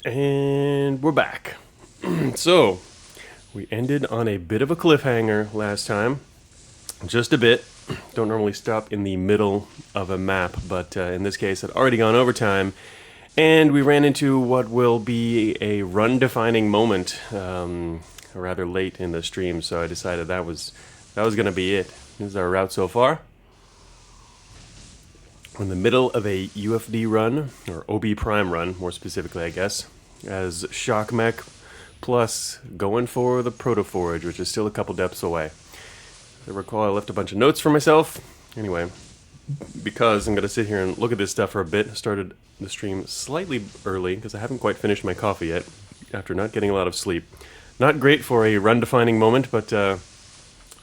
And we're back. So, we ended on a bit of a cliffhanger last time. Just a bit. Don't normally stop in the middle of a map, but in this case, I'd already gone overtime. And we ran into what will be a run-defining moment rather late in the stream, so I decided that was going to be it. This is our route so far. We're in the middle of a UFD run, or OB-Prime run, more specifically, I guess, as Shock Mech, plus going for the Proto-Forge, which is still a couple depths away. As I recall, I left a bunch of notes for myself. Anyway, because I'm going to sit here and look at this stuff for a bit, I started the stream slightly early, because I haven't quite finished my coffee yet, after not getting a lot of sleep. Not great for a run-defining moment, but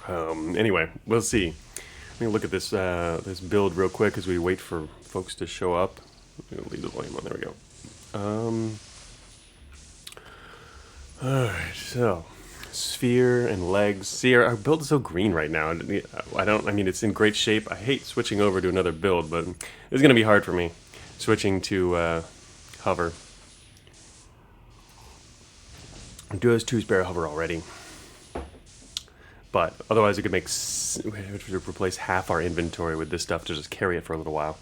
anyway, we'll see. Let me look at this this build real quick as we wait for folks to show up. Leave the volume on. There we go. Alright, so sphere and legs. See, our build is so green right now. I mean, it's in great shape. I hate switching over to another build, but it's going to be hard for me switching to hover. Duos 2 spare hover already. But otherwise, we could replace half our inventory with this stuff to just carry it for a little while.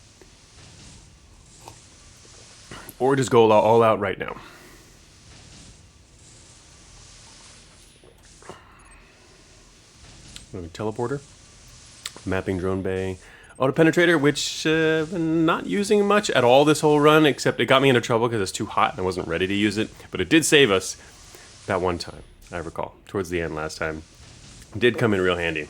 Or just go all out right now. Teleporter, mapping drone bay, auto penetrator, which I've been not using much at all this whole run, except it got me into trouble because it's too hot and I wasn't ready to use it. But it did save us that one time, I recall, towards the end last time. It did come in real handy.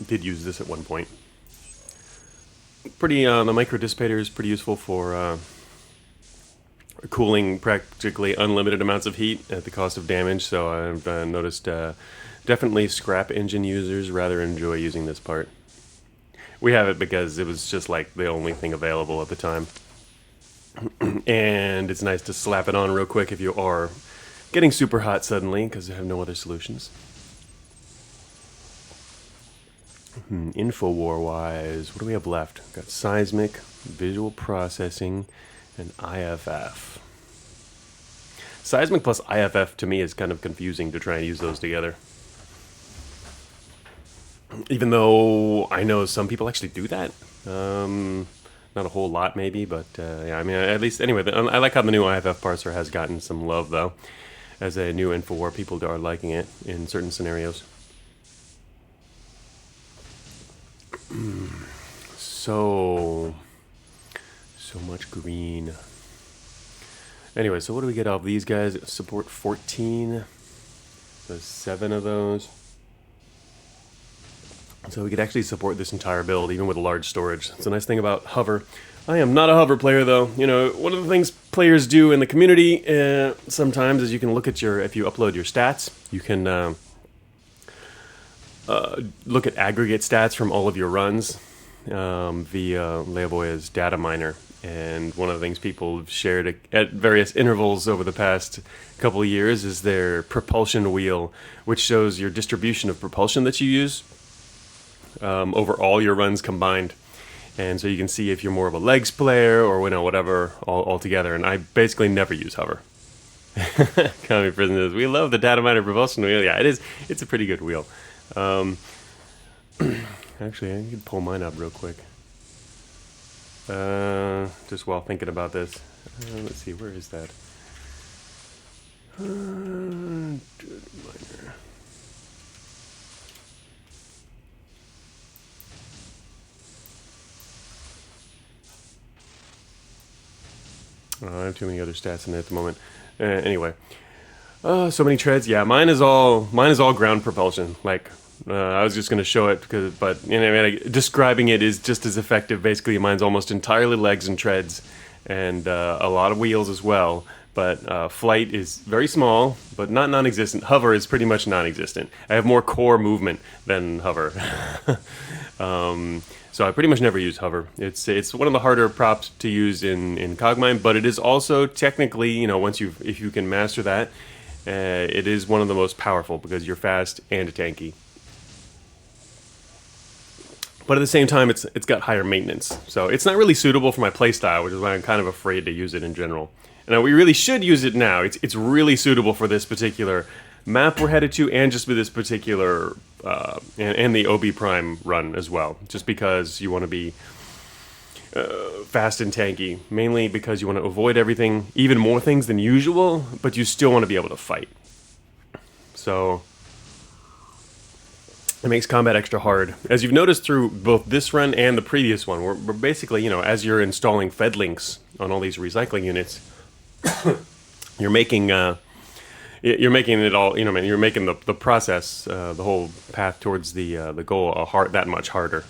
Did use this at one point. Pretty, the micro dissipator is pretty useful for cooling practically unlimited amounts of heat at the cost of damage, so I've noticed definitely scrap engine users rather enjoy using this part. We have it because it was just like the only thing available at the time. And it's nice to slap it on real quick if you are getting super hot suddenly because you have no other solutions. Infowar-wise, what do we have left? We've got seismic, visual processing, and IFF. Seismic plus IFF to me is kind of confusing to try and use those together. Even though I know some people actually do that. Not a whole lot maybe, but yeah, I mean, at least, anyway, I like how the new IFF parser has gotten some love, though. As a new Infowar, people are liking it in certain scenarios. So much green. Anyway, so what do we get off these guys? Support 14. So 7 of those. So we could actually support this entire build, even with a large storage. It's a nice thing about hover. I am not a hover player, though. You know, one of the things players do in the community sometimes is you can look at if you upload your stats, you can look at aggregate stats from all of your runs via Leavoya's data miner. And one of the things people have shared at various intervals over the past couple of years is their propulsion wheel, which shows your distribution of propulsion that you use over all your runs combined. And so you can see if you're more of a legs player or whatever all together. And I basically never use hover. Commie prisoners, we love the data miner propulsion wheel. Yeah, it is. It's a pretty good wheel. Actually, I could pull mine up real quick. Just while thinking about this. Let's see, where is that? Miner. I have too many other stats in there at the moment. Anyway, so many treads. Yeah, mine is all ground propulsion. Like I was just going to show it but you know, describing it is just as effective. Basically, mine's almost entirely legs and treads, and a lot of wheels as well. But flight is very small, but not non-existent. Hover is pretty much non-existent. I have more core movement than hover. So I pretty much never use hover. It's one of the harder props to use in Cogmind, but it is also technically, you know, if you can master that, it is one of the most powerful because you're fast and tanky. But at the same time, it's got higher maintenance. So it's not really suitable for my playstyle, which is why I'm kind of afraid to use it in general. And we really should use it now. It's really suitable for this particular map we're headed to, and just with this particular and the 0bPrime run as well. Just because you want to be fast and tanky, mainly because you want to avoid everything, even more things than usual, but you still want to be able to fight. So it makes combat extra hard. As you've noticed through both this run and the previous one, we're basically, you know, as you're installing Fed links on all these recycling units, you're making it all, you know, man, you're making the process, the whole path towards the goal that much harder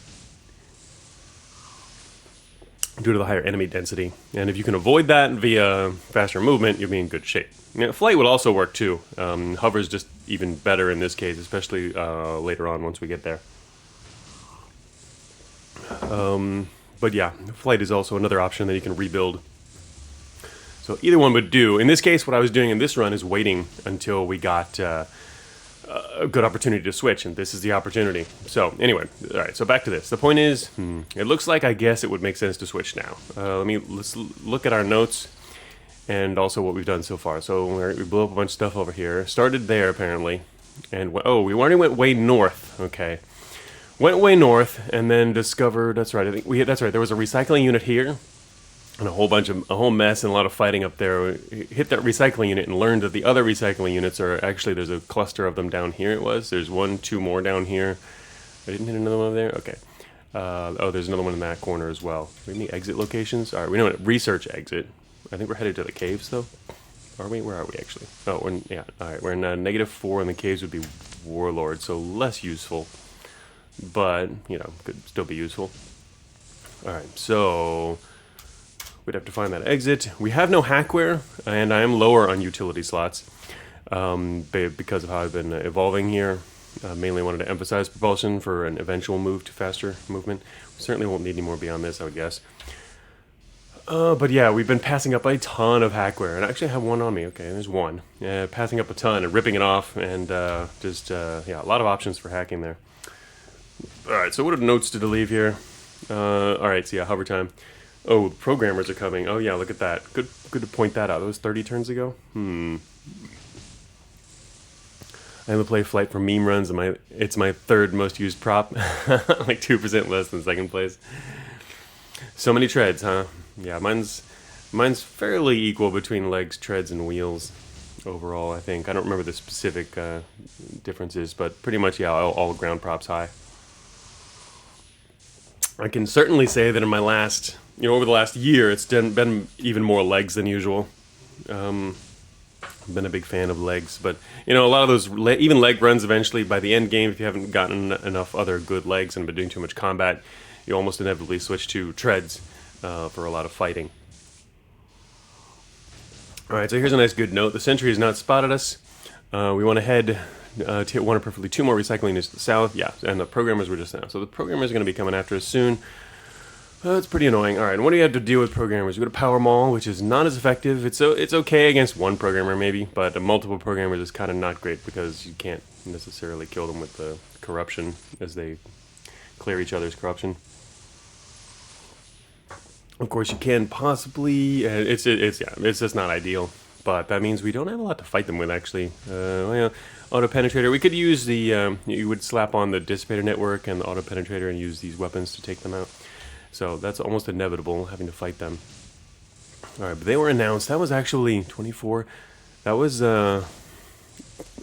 due to the higher enemy density. And if you can avoid that via faster movement, you'll be in good shape. You know, flight would also work too. Hover's just even better in this case, especially later on once we get there. But yeah, flight is also another option that you can rebuild. So either one would do. In this case, what I was doing in this run is waiting until we got a good opportunity to switch, and this is the opportunity. So anyway, all right, so back to this. The point is, it looks like I guess it would make sense to switch now. Let's look at our notes and also what we've done so far. So we blew up a bunch of stuff over here. Started there, apparently. And, we already went way north. Okay. Went way north and then discovered, that's right, that's right, there was a recycling unit here. And a whole mess and a lot of fighting up there. We hit that recycling unit and learned that the other recycling units are actually, there's a cluster of them down here. There's 2 more down here. I didn't hit another one over there? Okay. There's another one in that corner as well. We have any exit locations? All right, we know what research exit. I think we're headed to the caves though. Are we? Where are we actually? Oh, all right, we're in -4 and the caves would be Warlord, so less useful. But, you know, could still be useful. All right, so we'd have to find that exit. We have no hackware, and I am lower on utility slots because of how I've been evolving here. Mainly wanted to emphasize propulsion for an eventual move to faster movement. We certainly won't need any more beyond this, I would guess. But yeah, we've been passing up a ton of hackware, and I actually have one on me. Okay, there's one. Passing up a ton and ripping it off, and a lot of options for hacking there. All right, so what are notes to leave here? All right, so yeah, hover time. Oh, programmers are coming. Oh yeah, look at that. Good to point that out. That was 30 turns ago. I haven't played Flight for meme runs, and it's my 3rd most used prop. Like 2% less than 2nd place. So many treads, huh? Yeah, mine's fairly equal between legs, treads, and wheels overall, I think. I don't remember the specific differences, but pretty much, yeah, all ground props high. I can certainly say that in my over the last year, it's been even more legs than usual. I've been a big fan of legs, but, you know, a lot of those, even leg runs eventually, by the end game, if you haven't gotten enough other good legs and been doing too much combat, you almost inevitably switch to treads for a lot of fighting. Alright, so here's a nice good note. The sentry has not spotted us. We want to head to one or preferably 2 more recycling units to the south. Yeah, and the programmers were just now. So the programmers are going to be coming after us soon. It's pretty annoying. Alright, what do you have to deal with programmers? We go to Power Maul, which is not as effective. It's okay against one programmer maybe, but multiple programmers is kind of not great because you can't necessarily kill them with the corruption as they clear each other's corruption. Of course, you can possibly. It's just not ideal, but that means we don't have a lot to fight them with actually. Auto penetrator. We could use the. You would slap on the dissipator network and the auto penetrator and use these weapons to take them out. So that's almost inevitable having to fight them. All right, but they were announced. That was actually 24. That was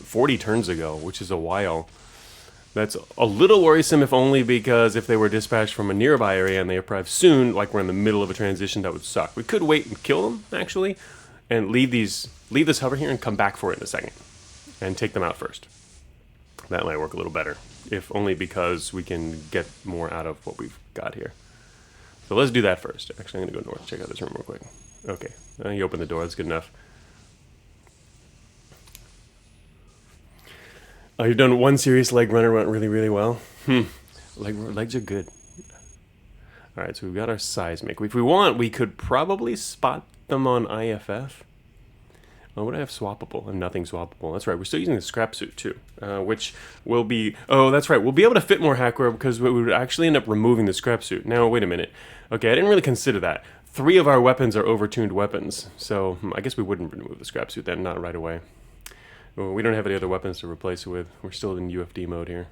40 turns ago, which is a while. That's a little worrisome, if only because if they were dispatched from a nearby area and they arrive soon, like we're in the middle of a transition, that would suck. We could wait and kill them, actually, and leave this hover here and come back for it in a second, and take them out first. That might work a little better, if only because we can get more out of what we've got here. So let's do that first. Actually, I'm going to go north, check out this room real quick. Okay, you open the door, that's good enough. Oh, you've done one serious leg runner, went really, really well. Legs are good. All right, so we've got our seismic. If we want, we could probably spot them on IFF. Oh, what do I have swappable? I have nothing swappable. That's right. We're still using the scrap suit too, which will be. Oh, that's right. We'll be able to fit more hackware because we would actually end up removing the scrap suit. Now, wait a minute. Okay, I didn't really consider that. 3 of our weapons are overtuned weapons, so I guess we wouldn't remove the scrap suit then, not right away. Well, we don't have any other weapons to replace it with. We're still in UFD mode here.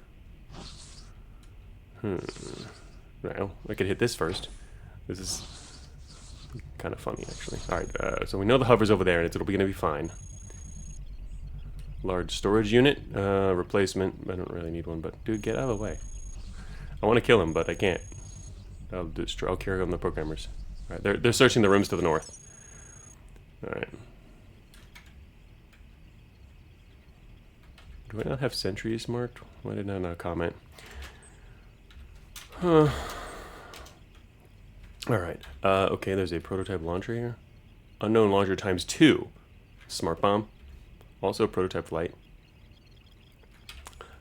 Well, I could hit this first. This is kind of funny, actually. Alright, so we know the hover's over there, and it'll be going to be fine. Large storage unit. Replacement. I don't really need one, but dude, get out of the way. I want to kill him, but I can't. I'll carry on the programmers. Alright, they're searching the rooms to the north. Alright. Do I not have sentries marked? Why did I not comment? Huh. Alright. Okay, there's a prototype launcher here. Unknown launcher times 2. Smart bomb. Also prototype flight.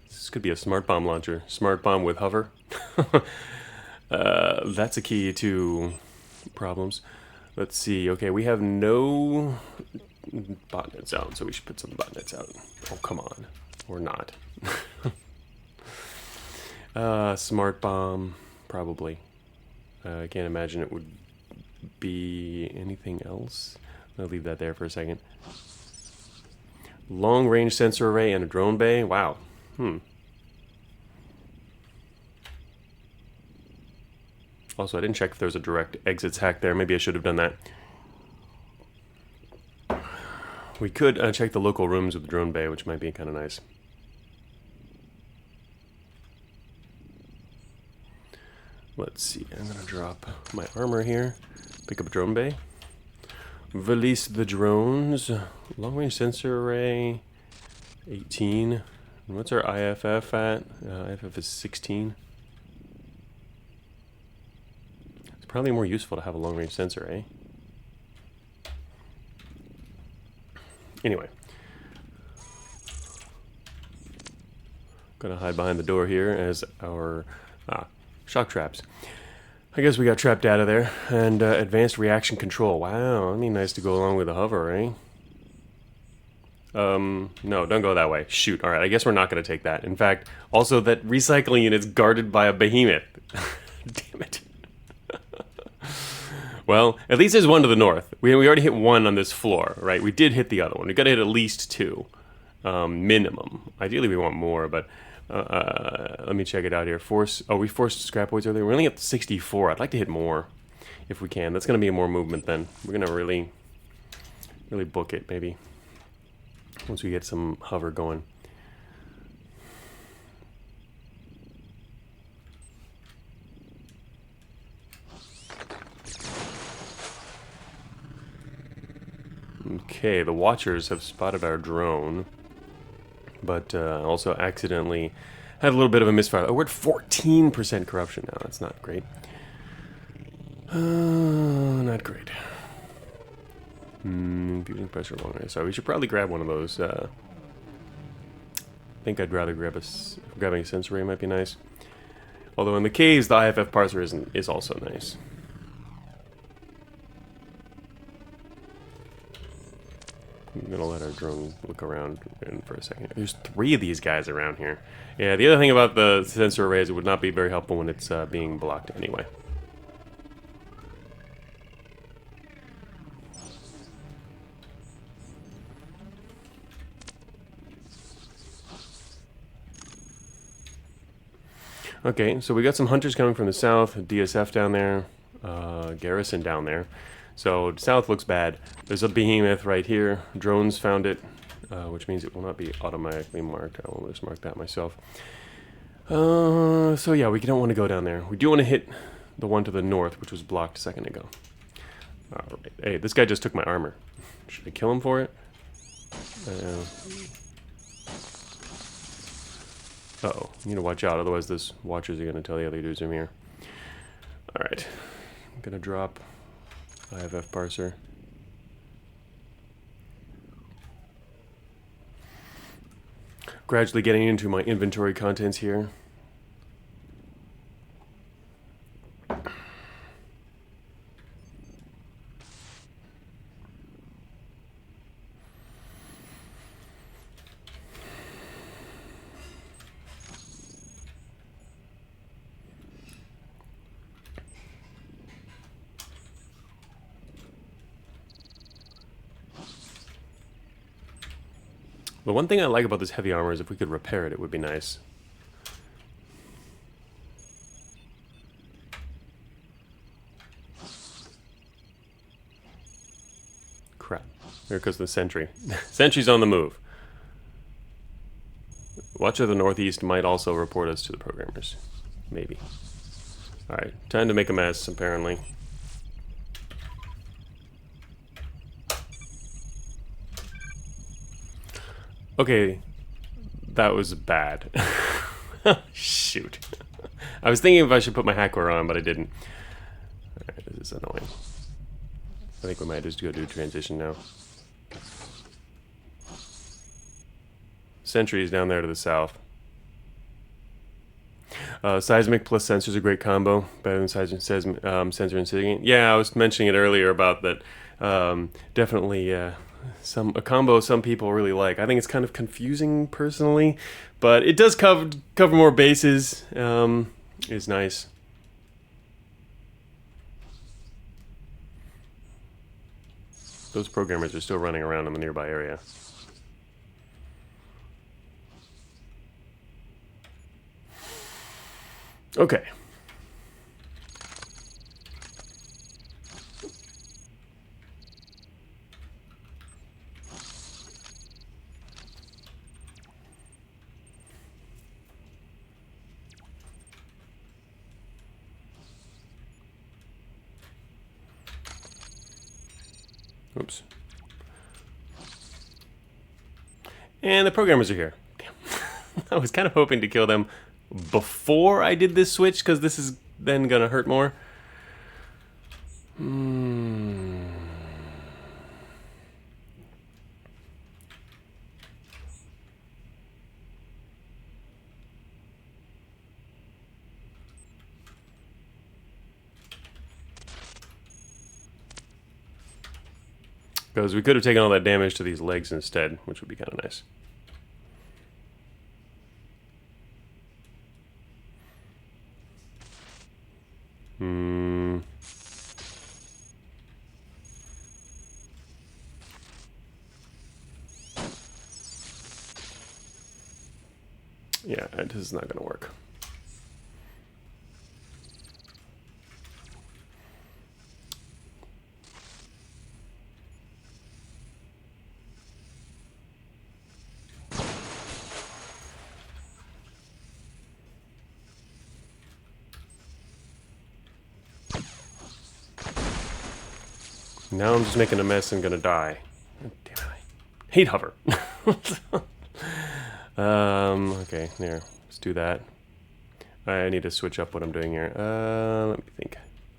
This could be a smart bomb launcher. Smart bomb with hover. That's a key to problems. Let's see. Okay, we have no botnets out, so we should put some botnets out. Oh, come on. Or not. Smart bomb, probably. I can't imagine it would be anything else. I'll leave that there for a second. Long range sensor array and a drone bay. Wow. Also, I didn't check if there was a direct exits hack there. Maybe I should have done that. We could check the local rooms with the drone bay, which might be kind of nice. Let's see. I'm going to drop my armor here. Pick up a drone bay. Release the drones. Long range sensor array. 18. And what's our IFF at? IFF is 16. It's probably more useful to have a long range sensor, eh? Anyway. Gonna hide behind the door here as our shock traps. I guess we got trapped out of there. And advanced reaction control. Wow, that'd be nice to go along with the hover, eh? No, don't go that way. Shoot, alright, I guess we're not going to take that. In fact, also that recycling unit's guarded by a behemoth. Damn it. Well, at least there's one to the north. We already hit one on this floor, right? We did hit the other one. We got to hit at least 2. Minimum. Ideally we want more, but let me check it out here. We forced scrapoids earlier. We're only at 64. I'd like to hit more if we can. That's going to be more movement then. We're going to really book it, maybe. Once we get some hover going. Okay, the Watchers have spotted our drone, but also accidentally had a little bit of a misfire. Oh, we're at 14% corruption now. That's not great. Not great. Imputing pressure long range. So we should probably grab one of those. I think I'd rather grabbing a sensor array might be nice. Although in the caves, the IFF parser is also nice. I'm gonna let our drone look around for a second. There's 3 of these guys around here. Yeah, the other thing about the sensor arrays, it would not be very helpful when it's being blocked anyway. Okay, so we got some hunters coming from the south, DSF down there, garrison down there. So south looks bad. There's a behemoth right here. Drones found it, which means it will not be automatically marked. I will just mark that myself. So yeah, we don't want to go down there. We do want to hit the one to the north, which was blocked a second ago. Alright. Hey, this guy just took my armor. Should I kill him for it? Uh-oh. You need to watch out, otherwise this Watchers are going to tell the other dudes I'm here. Alright. I'm going to drop IFF parser. Gradually getting into my inventory contents here. The one thing I like about this heavy armor is if we could repair it, it would be nice. Crap. There goes the sentry. Sentry's on the move. Watcher of the Northeast might also report us to the programmers. Maybe. Alright, time to make a mess, apparently. Okay, that was bad. Shoot. I was thinking if I should put my hackwear on, but I didn't. Alright, this is annoying. I think we might just go do transition now. Sentry is down there to the south. Seismic plus sensor is a great combo. Better than sensor and sitting. Yeah, I was mentioning it earlier about that. Definitely a combo some people really like. I think it's kind of confusing personally, but it does cover more bases. Is nice. Those programmers are still running around in the nearby area. Okay. Oops. And the programmers are here. Damn. I was kind of hoping to kill them before I did this switch, because this is then gonna hurt more. Because we could have taken all that damage to these legs instead, which would be kind of nice. Yeah, this is not going to work. Now I'm just making a mess and gonna die. Oh, damn it, I hate hover. Okay, there. Let's do that. I need to switch up what I'm doing here. Let me think.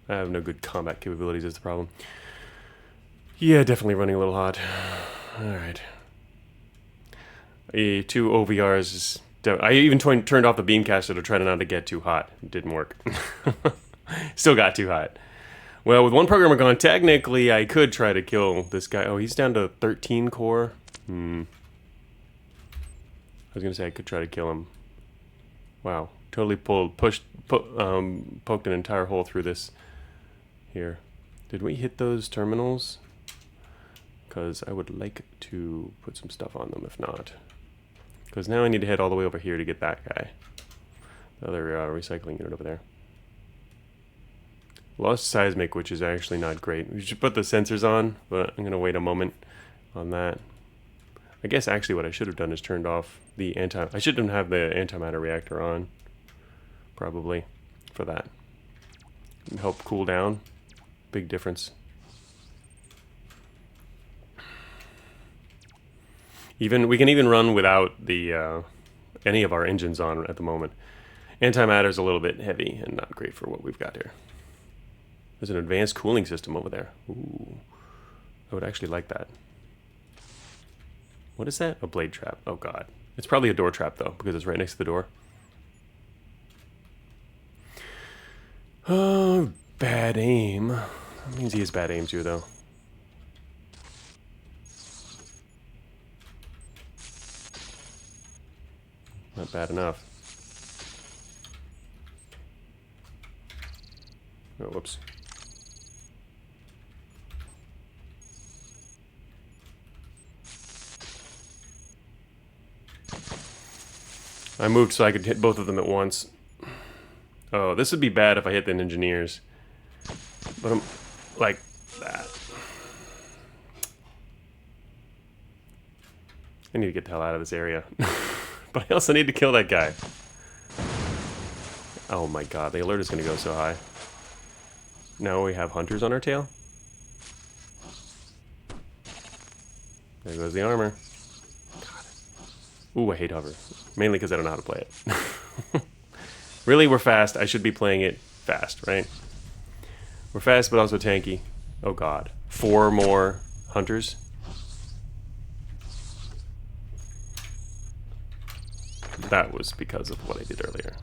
I have no good combat capabilities is the problem. Yeah, definitely running a little hot. Alright. 2 OVRs is... I even turned off the beamcaster to try not to get too hot. It didn't work. Still got too hot. Well, with one programmer gone, technically I could try to kill this guy. Oh, he's down to 13 core. I was gonna say I could try to kill him. Wow, totally poked an entire hole through this here. Did we hit those terminals? Because I would like to put some stuff on them if not. Because now I need to head all the way over here to get that guy. The other recycling unit over there. Lost seismic, which is actually not great. We should put the sensors on, but I'm going to wait a moment on that. I guess actually what I should have done is turned off the I shouldn't have the antimatter reactor on, probably, for that. Help cool down. Big difference. We can even run without the any of our engines on at the moment. Antimatter is a little bit heavy and not great for what we've got here. There's an advanced cooling system over there. Ooh, I would actually like that. What is that? A blade trap. Oh god. It's probably a door trap though, because it's right next to the door. Oh, bad aim. That means he has bad aim too though. Not bad enough. Oh, whoops. I moved so I could hit both of them at once. Oh, this would be bad if I hit the engineers. But I'm like that. I need to get the hell out of this area. But I also need to kill that guy. Oh my god, the alert is going to go so high. Now we have hunters on our tail. There goes the armor. God. Ooh, I hate hover. Mainly because I don't know how to play it. Really, we're fast. I should be playing it fast, right? We're fast, but also tanky. Oh god. 4 more hunters. That was because of what I did earlier.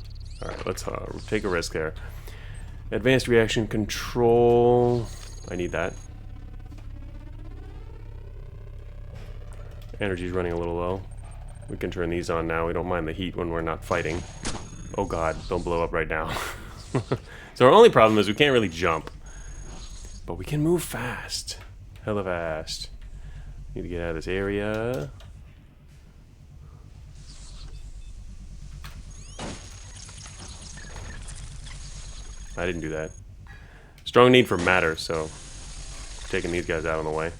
Alright, let's take a risk there. Advanced reaction control. I need that. Energy's running a little low. We can turn these on now. We don't mind the heat when we're not fighting. Oh god, don't blow up right now. So our only problem is we can't really jump. But we can move fast. Hella fast. Need to get out of this area. I didn't do that. Strong need for matter, so taking these guys out of the way.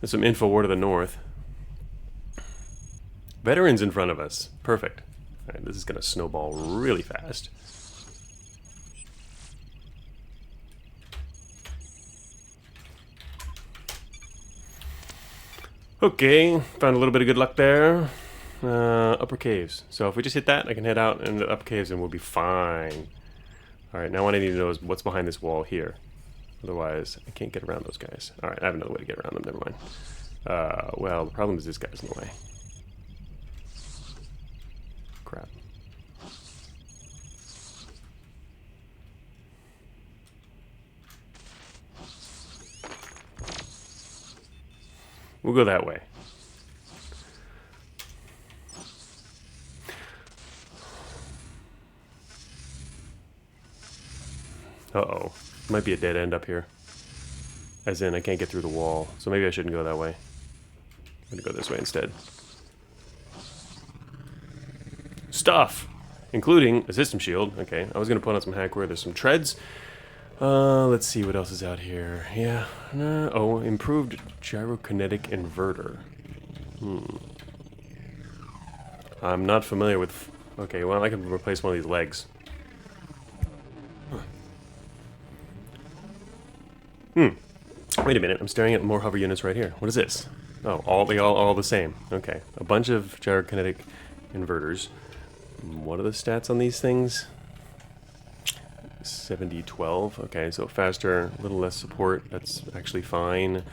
There's some info war to the north. Veterans in front of us. Perfect. Alright, this is going to snowball really fast. Okay, found a little bit of good luck there. Upper caves. So if we just hit that, I can head out in the upper caves and we'll be fine. Alright, now what I need to know is what's behind this wall here. Otherwise, I can't get around those guys. Alright, I have another way to get around them, never mind. Well, the problem is this guy's in the way. Crap. We'll go that way. Uh-oh. Might be a dead end up here. As in, I can't get through the wall. So maybe I shouldn't go that way. I'm gonna go this way instead. Stuff! Including a system shield. Okay, I was gonna put on some hackware. There's some treads. Let's see what else is out here. Yeah. Oh, improved gyrokinetic inverter. I'm not familiar with... Okay, well, I can replace one of these legs. Wait a minute, I'm staring at more hover units right here. What is this? Oh, all the same. Okay, a bunch of gyrokinetic inverters. What are the stats on these things? 70-12. Okay, so faster, a little less support. That's actually fine.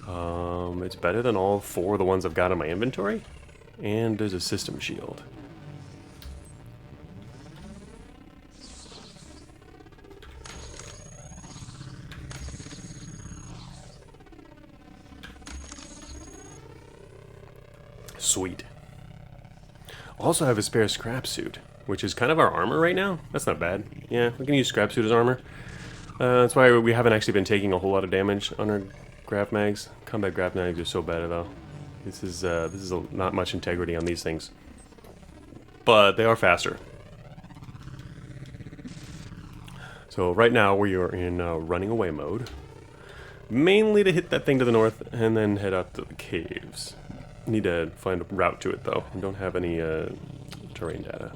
It's better than all 4 of the ones I've got in my inventory. And there's a system shield. Sweet. Also have a spare scrap suit, which is kind of our armor right now. That's not bad. Yeah, we can use scrap suit as armor. That's why we haven't actually been taking a whole lot of damage on our grav mags. Combat grav mags are so better though. This is not much integrity on these things, but they are faster. So right now we are in running away mode, mainly to hit that thing to the north and then head out to the caves. Need to find a route to it though. I don't have any terrain data.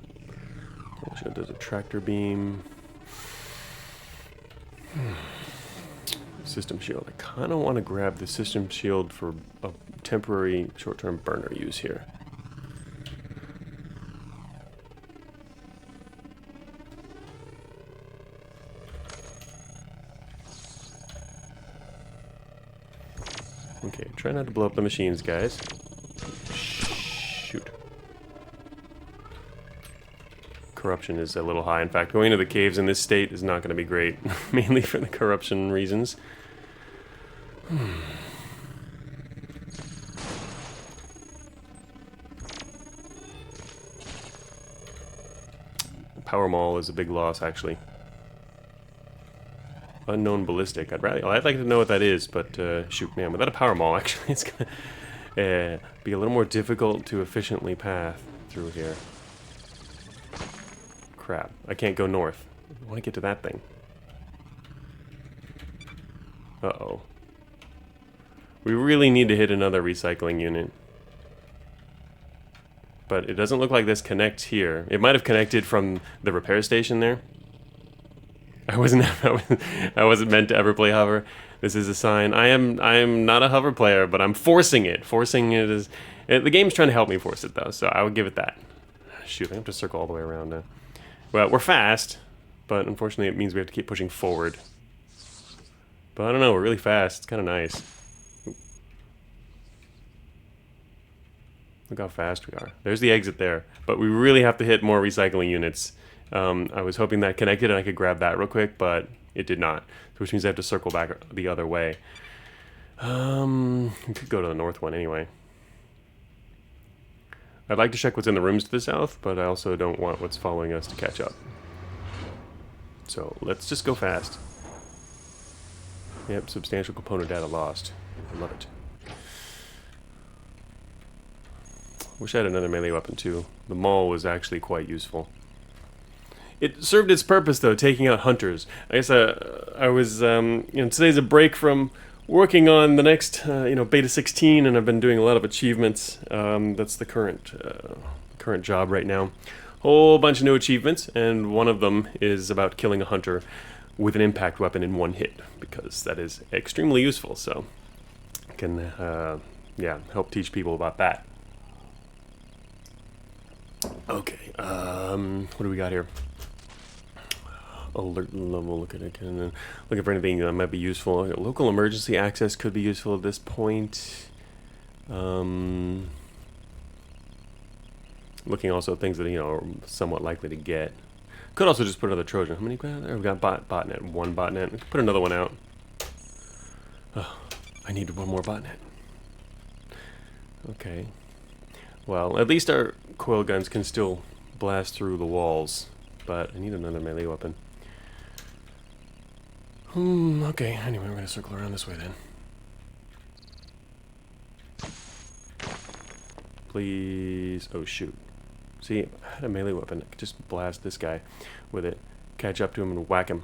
There's a tractor beam. System shield. I kind of want to grab the system shield for a temporary short-term burner use here. Okay, try not to blow up the machines, guys. Shoot. Corruption is a little high. In fact, going to the caves in this state is not going to be great. Mainly for the corruption reasons. Power Maul is a big loss, actually. Unknown ballistic. I'd like to know what that is, but shoot, man, without a power maul, actually, it's gonna be a little more difficult to efficiently path through here. crap. I can't go north. I want to get to that thing. Uh-oh. We really need to hit another recycling unit. But it doesn't look like this connects here. It might have connected from the repair station there. I wasn't meant to ever play hover. This is a sign. I am not a hover player, but I'm forcing it. Forcing it is... The game's trying to help me force it, though, so I would give it that. Shoot, I have to circle all the way around now. Well, we're fast, but unfortunately it means we have to keep pushing forward. But I don't know, we're really fast. It's kind of nice. Look how fast we are. There's the exit there. But we really have to hit more recycling units. I was hoping that connected and I could grab that real quick, but it did not. Which means I have to circle back the other way. We could go to the north one anyway. I'd like to check what's in the rooms to the south, but I also don't want what's following us to catch up. So let's just go fast. Yep, substantial component data lost. I love it. Wish I had another melee weapon too. The maul was actually quite useful. It served its purpose though, taking out hunters. I guess I was, today's a break from working on the next, beta 16, and I've been doing a lot of achievements. That's the current job right now. Whole bunch of new achievements, and one of them is about killing a hunter with an impact weapon in one hit, because that is extremely useful. So I can, help teach people about that. Okay, what do we got here? Alert level, looking for anything that might be useful. Local emergency access could be useful at this point. Looking also at things that, are somewhat likely to get. Could also just put another Trojan. How many got there? We've got botnet, one botnet. Let's put another one out. Oh, I need one more botnet. Okay. Well, at least our coil guns can still blast through the walls, but I need another melee weapon. Okay, anyway, we're gonna circle around this way then. Please. Oh, shoot. See, if I had a melee weapon, I could just blast this guy with it, catch up to him, and whack him.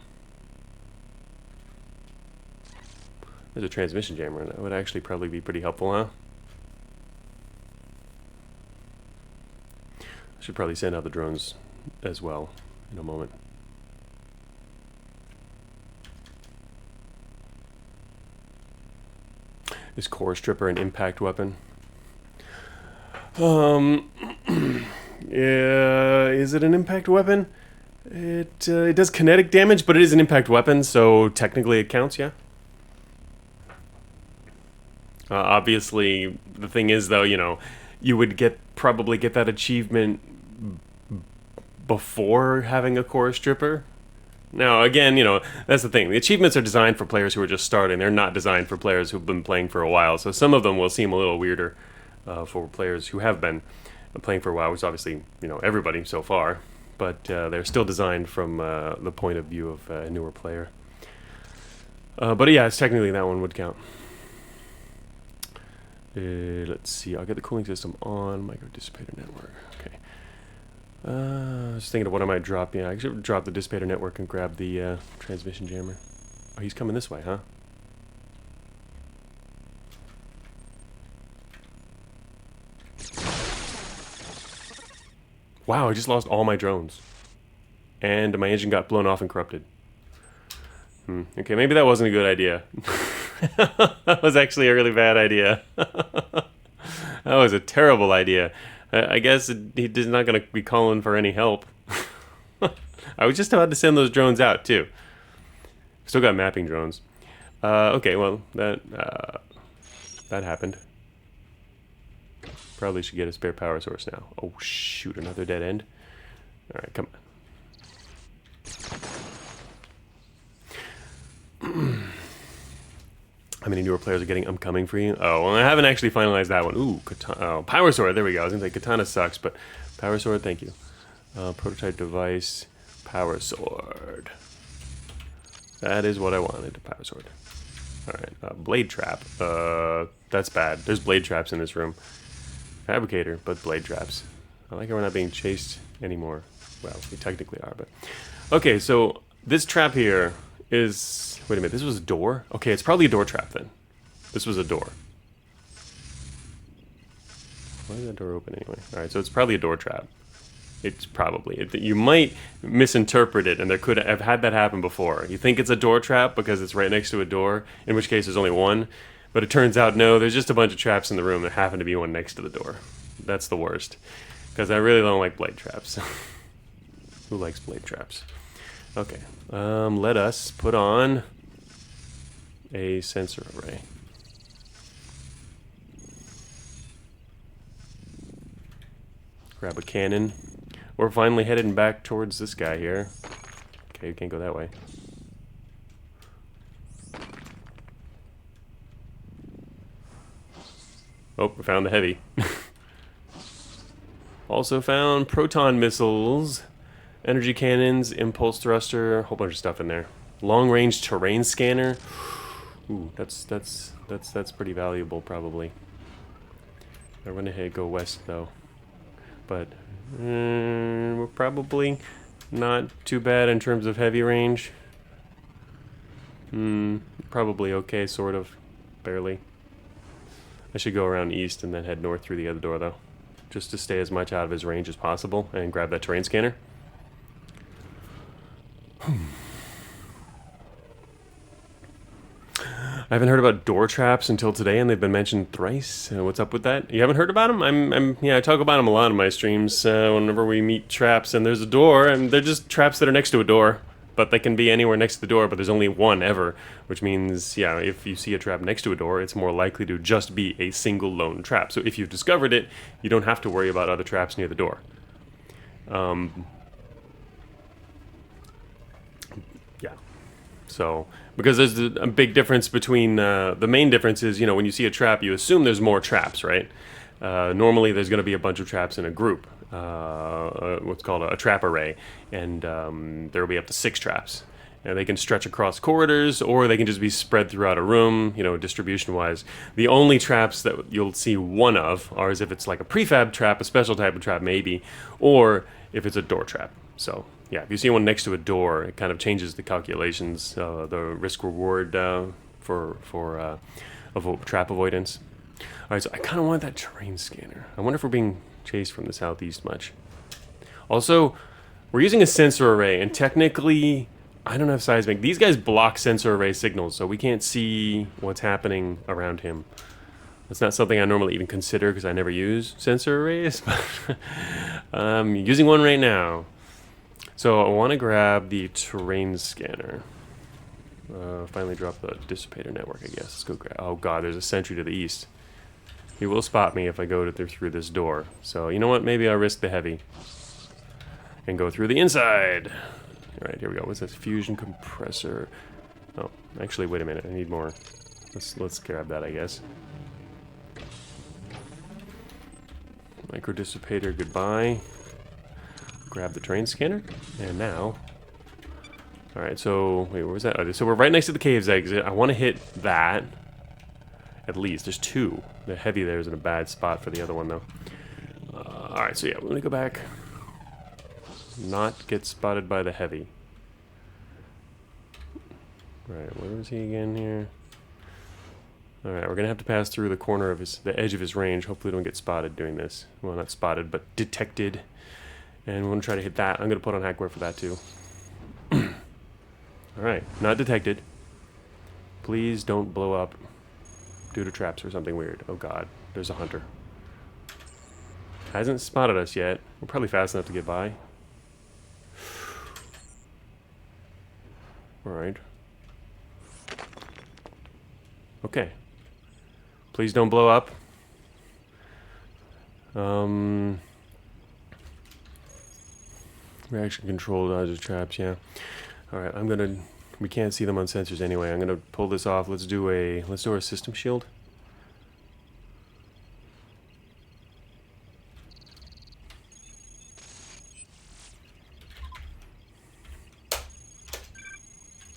There's a transmission jammer, and that would actually probably be pretty helpful, huh? Should probably send out the drones as well in a moment. Is Core Stripper an impact weapon? Yeah, is it an impact weapon? It does kinetic damage, but it is an impact weapon, so technically it counts, yeah? Obviously, the thing is, though, you would probably get that achievement before having a Core Stripper. Now, again, that's the thing. The achievements are designed for players who are just starting. They're not designed for players who've been playing for a while. So some of them will seem a little weirder for players who have been playing for a while, which is obviously, everybody so far. But they're still designed from the point of view of a newer player. But yeah, technically that one would count. Let's see. I'll get the cooling system on. Micro dissipator network. Okay. I was thinking of what I might drop. Yeah, I should drop the dissipator network and grab the transmission jammer. Oh, he's coming this way, huh? Wow, I just lost all my drones. And my engine got blown off and corrupted. Okay, maybe that wasn't a good idea. That was actually a really bad idea. That was a terrible idea. I guess he's not going to be calling for any help. I was just about to send those drones out, too. Still got mapping drones. Okay, well, that happened. Probably should get a spare power source now. Oh, shoot, another dead end. Alright, come on. How many newer players are getting I'm Coming for you? Oh, well, I haven't actually finalized that one. Ooh, Power Sword, there we go. I was going to say Katana sucks, but Power Sword, thank you. Prototype device, Power Sword. That is what I wanted, Power Sword. Alright, Blade Trap. That's bad. There's blade traps in this room. Fabricator, but blade traps. I like how we're not being chased anymore. Well, we technically are, but... Okay, so this trap here is... Wait a minute, this was a door? Okay, it's probably a door trap then. This was a door. Why is that door open anyway? Alright, so it's probably a door trap. It's probably... You might misinterpret it, and there could... I've had that happen before. You think it's a door trap because it's right next to a door, in which case there's only one. But it turns out, no, there's just a bunch of traps in the room. There happen to be one next to the door. That's the worst. Because I really don't like blade traps. Who likes blade traps? Okay. Let us put on a sensor array. Grab a cannon. We're finally heading back towards this guy here. Okay, we can't go that way. Oh, we found the heavy. Also found proton missiles, energy cannons, impulse thruster, a whole bunch of stuff in there. Long-range terrain scanner. Ooh, that's pretty valuable, probably. I'm gonna go west though, but we're probably not too bad in terms of heavy range. Probably okay, sort of, barely. I should go around east and then head north through the other door though, just to stay as much out of his range as possible and grab that terrain scanner. I haven't heard about door traps until today, and they've been mentioned thrice. What's up with that? You haven't heard about them? Yeah, I talk about them a lot in my streams whenever we meet traps, and there's a door, and they're just traps that are next to a door, but they can be anywhere next to the door, but there's only one ever, which means, yeah, if you see a trap next to a door, it's more likely to just be a single lone trap. So if you've discovered it, you don't have to worry about other traps near the door. Yeah. So, because there's a big difference between, the main difference is, you know, when you see a trap, you assume there's more traps, right? Normally there's going to be a bunch of traps in a group, what's called a trap array, and there will be up to 6 traps. And they can stretch across corridors, or they can just be spread throughout a room, you know, distribution-wise. The only traps that you'll see one of are as if it's like a prefab trap, a special type of trap maybe, or if it's a door trap. So, yeah, if you see one next to a door, it kind of changes the calculations, the risk-reward for trap avoidance. Alright, so I kind of want that terrain scanner. I wonder if we're being chased from the southeast much. Also, we're using a sensor array, and technically, I don't have seismic. These guys block sensor array signals, so we can't see what's happening around him. That's not something I normally even consider because I never use sensor arrays, but I'm using one right now. So I want to grab the terrain scanner. Finally drop the dissipator network, I guess. Let's go grab... Oh god, there's a sentry to the east. He will spot me if I go through this door. So, you know what? Maybe I'll risk the heavy. And go through the inside. Alright, here we go. What's this? Fusion compressor. Oh, actually, wait a minute. I need more. Let's grab that, I guess. Micro dissipator, goodbye. Grab the terrain scanner. And now... Alright, so... Wait, where was that? Oh, so we're right next to the cave's exit. I want to hit that. At least. There's 2. The heavy there is in a bad spot for the other one, though. Alright, so yeah, let me go back. Not get spotted by the heavy. Alright, where was he again here? Alright, we're gonna have to pass through the corner of the edge of his range. Hopefully we don't get spotted doing this. Well, not spotted, but detected. And we're gonna try to hit that. I'm gonna put on hackware for that too. Alright, not detected. Please don't blow up due to traps or something weird. Oh god, there's a hunter. Hasn't spotted us yet. We're probably fast enough to get by. Alright. Okay. Please don't blow up. Reaction control dodges traps, yeah. Alright, I'm gonna... We can't see them on sensors anyway. I'm gonna pull this off. Let's do a system shield.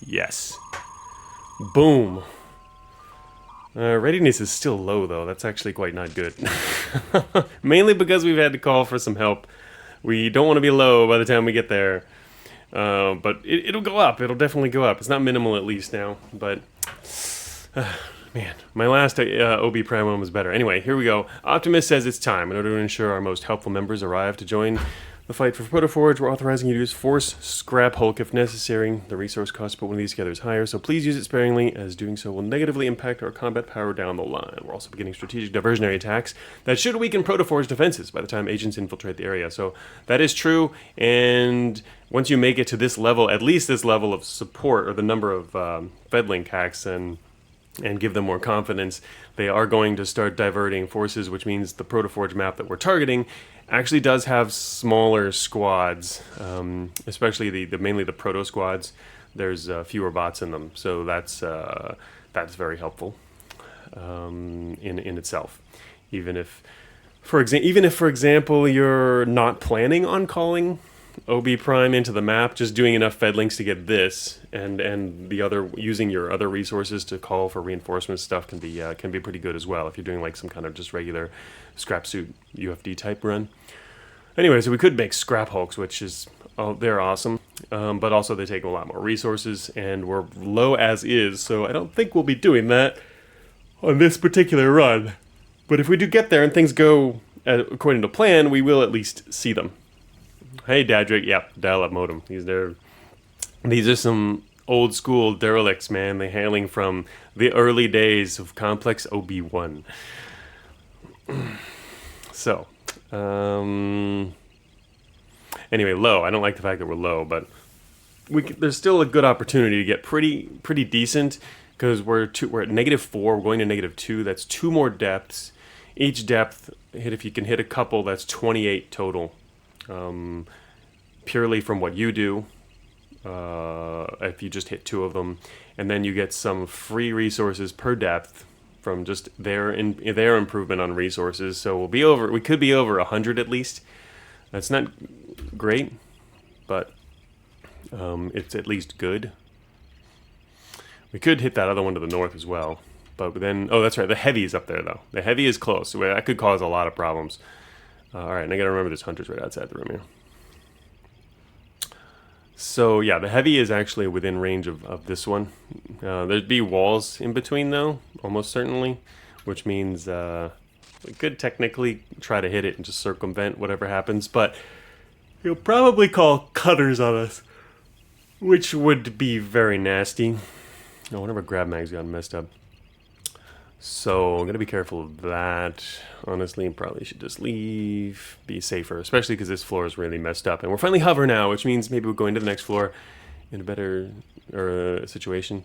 Yes. Boom. Readiness is still low, though. That's actually quite not good. Mainly because we've had to call for some help We don't want to be low by the time we get there. But it'll go up. It'll definitely go up. It's not minimal at least now, but man, my last OB Prime one was better. Anyway, here we go. Optimus says it's time. In order to ensure our most helpful members arrive to join the fight for Protoforge, we're authorizing you to use Force Scrap Hulk if necessary. The resource cost to put one of these together is higher, so please use it sparingly, as doing so will negatively impact our combat power down the line. We're also beginning strategic diversionary attacks that should weaken Protoforge defenses by the time agents infiltrate the area. So that is true, and once you make it to this level, at least this level of support, or the number of Fedlink hacks, and give them more confidence, they are going to start diverting forces, which means the Protoforge map that we're targeting actually does have smaller squads, especially the mainly the proto squads. There's fewer bots in them, so that's very helpful in itself. Even if, for example, you're not planning on calling OB Prime into the map, just doing enough Fedlinks to get this, and the other, using your other resources to call for reinforcement stuff can be pretty good as well if you're doing like some kind of just regular scrap suit UFD type run. Anyway, so we could make Scrap Hulks, which is, they're awesome, but also they take a lot more resources, and we're low as is, so I don't think we'll be doing that on this particular run. But if we do get there and things go according to plan, we will at least see them. Hey, Dadrick, yep, dial-up modem. These are some old school derelicts, man. They're hailing from the early days of Complex OB1. So, anyway, low. I don't like the fact that we're low, but there's still a good opportunity to get pretty decent, because we're at -4. We're going to -2. That's 2 more depths. Each depth if you can hit a couple, that's 28 total. Purely from what you do, if you just hit 2 of them, and then you get some free resources per depth from just their improvement on resources. So we could be over 100 at least. That's not great, but it's at least good. We could hit that other one to the north as well, but then, oh, that's right, the heavy is up there though. The heavy is close, so that could cause a lot of problems. All right, and I gotta remember there's hunters right outside the room here. So yeah, the heavy is actually within range of this one. There'd be walls in between though, almost certainly, which means we could technically try to hit it and just circumvent whatever happens, but he'll probably call cutters on us, which would be very nasty. Oh, whatever grab mag's gotten messed up. So I'm going to be careful of that. Honestly, probably should just leave, be safer, especially because this floor is really messed up. And we're finally hover now, which means maybe we're going to the next floor in a better situation.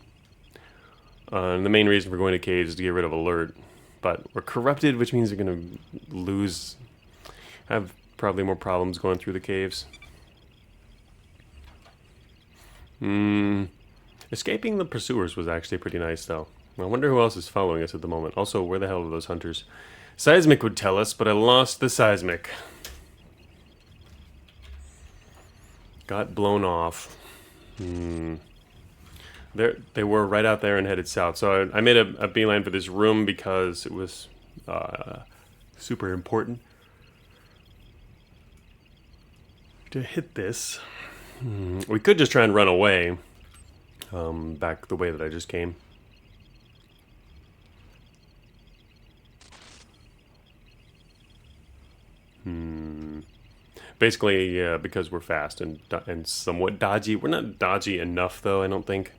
And the main reason for going to caves is to get rid of alert. But we're corrupted, which means we're going to have probably more problems going through the caves. Escaping the pursuers was actually pretty nice, though. I wonder who else is following us at the moment. Also, where the hell are those hunters? Seismic would tell us, but I lost the seismic. Got blown off. They were right out there and headed south. So I made a beeline for this room because it was super important to hit this. We could just try and run away back the way that I just came. Basically, because we're fast and somewhat dodgy. We're not dodgy enough, though, I don't think.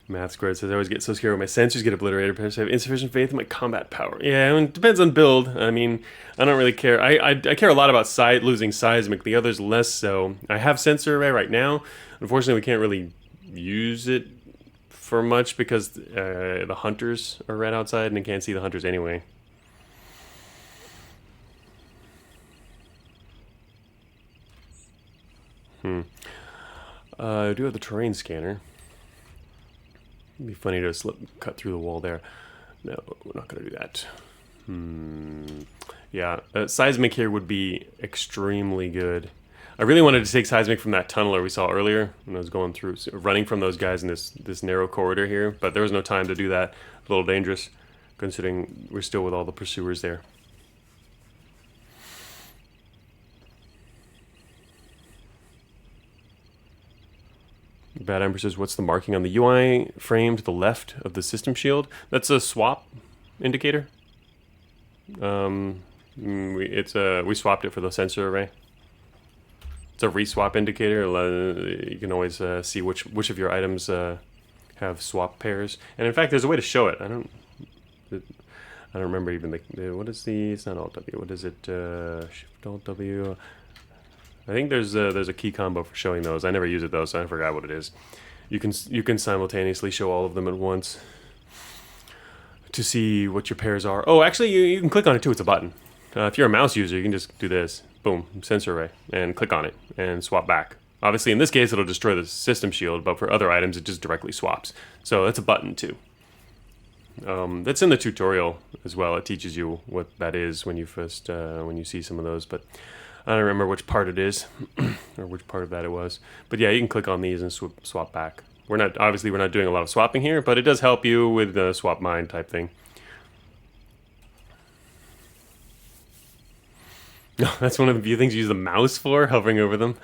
Math Squared says, I always get so scared when my sensors get obliterated. Perhaps I have insufficient faith in my combat power. Yeah, I mean, it depends on build. I mean, I don't really care. I care a lot about losing seismic. The others less so. I have sensor array right now. Unfortunately, we can't really use it for much because the hunters are right outside and I can't see the hunters anyway. I do have the terrain scanner. It'd be funny to cut through the wall there. No, we're not going to do that. Yeah, seismic here would be extremely good. I really wanted to take seismic from that tunneler we saw earlier when I was going through, running from those guys in this narrow corridor here, but there was no time to do that. A little dangerous. considering we're still with all the pursuers there. Bad Ember says, what's the marking on the UI frame to the left of the system shield? That's a swap indicator. We swapped it for the sensor array. It's a reswap indicator. You can always see which of your items have swap pairs. And in fact, there's a way to show it. I don't remember even what is the? It's not Alt W. What is it? Shift Alt W. I think there's a key combo for showing those. I never use it though, so I forgot what it is. You can simultaneously show all of them at once to see what your pairs are. Oh, actually, you can click on it too. It's a button. If you're a mouse user, you can just do this. Boom, sensor array, and click on it and swap back. Obviously, in this case, it'll destroy the system shield, but for other items, it just directly swaps. So that's a button too. That's in the tutorial as well. It teaches you what that is when you first when you see some of those, but I don't remember which part it is or which part of that it was. But yeah, you can click on these and swap back. We're not doing a lot of swapping here, but it does help you with the swap mind type thing. No, that's one of the few things you use the mouse for, hovering over them.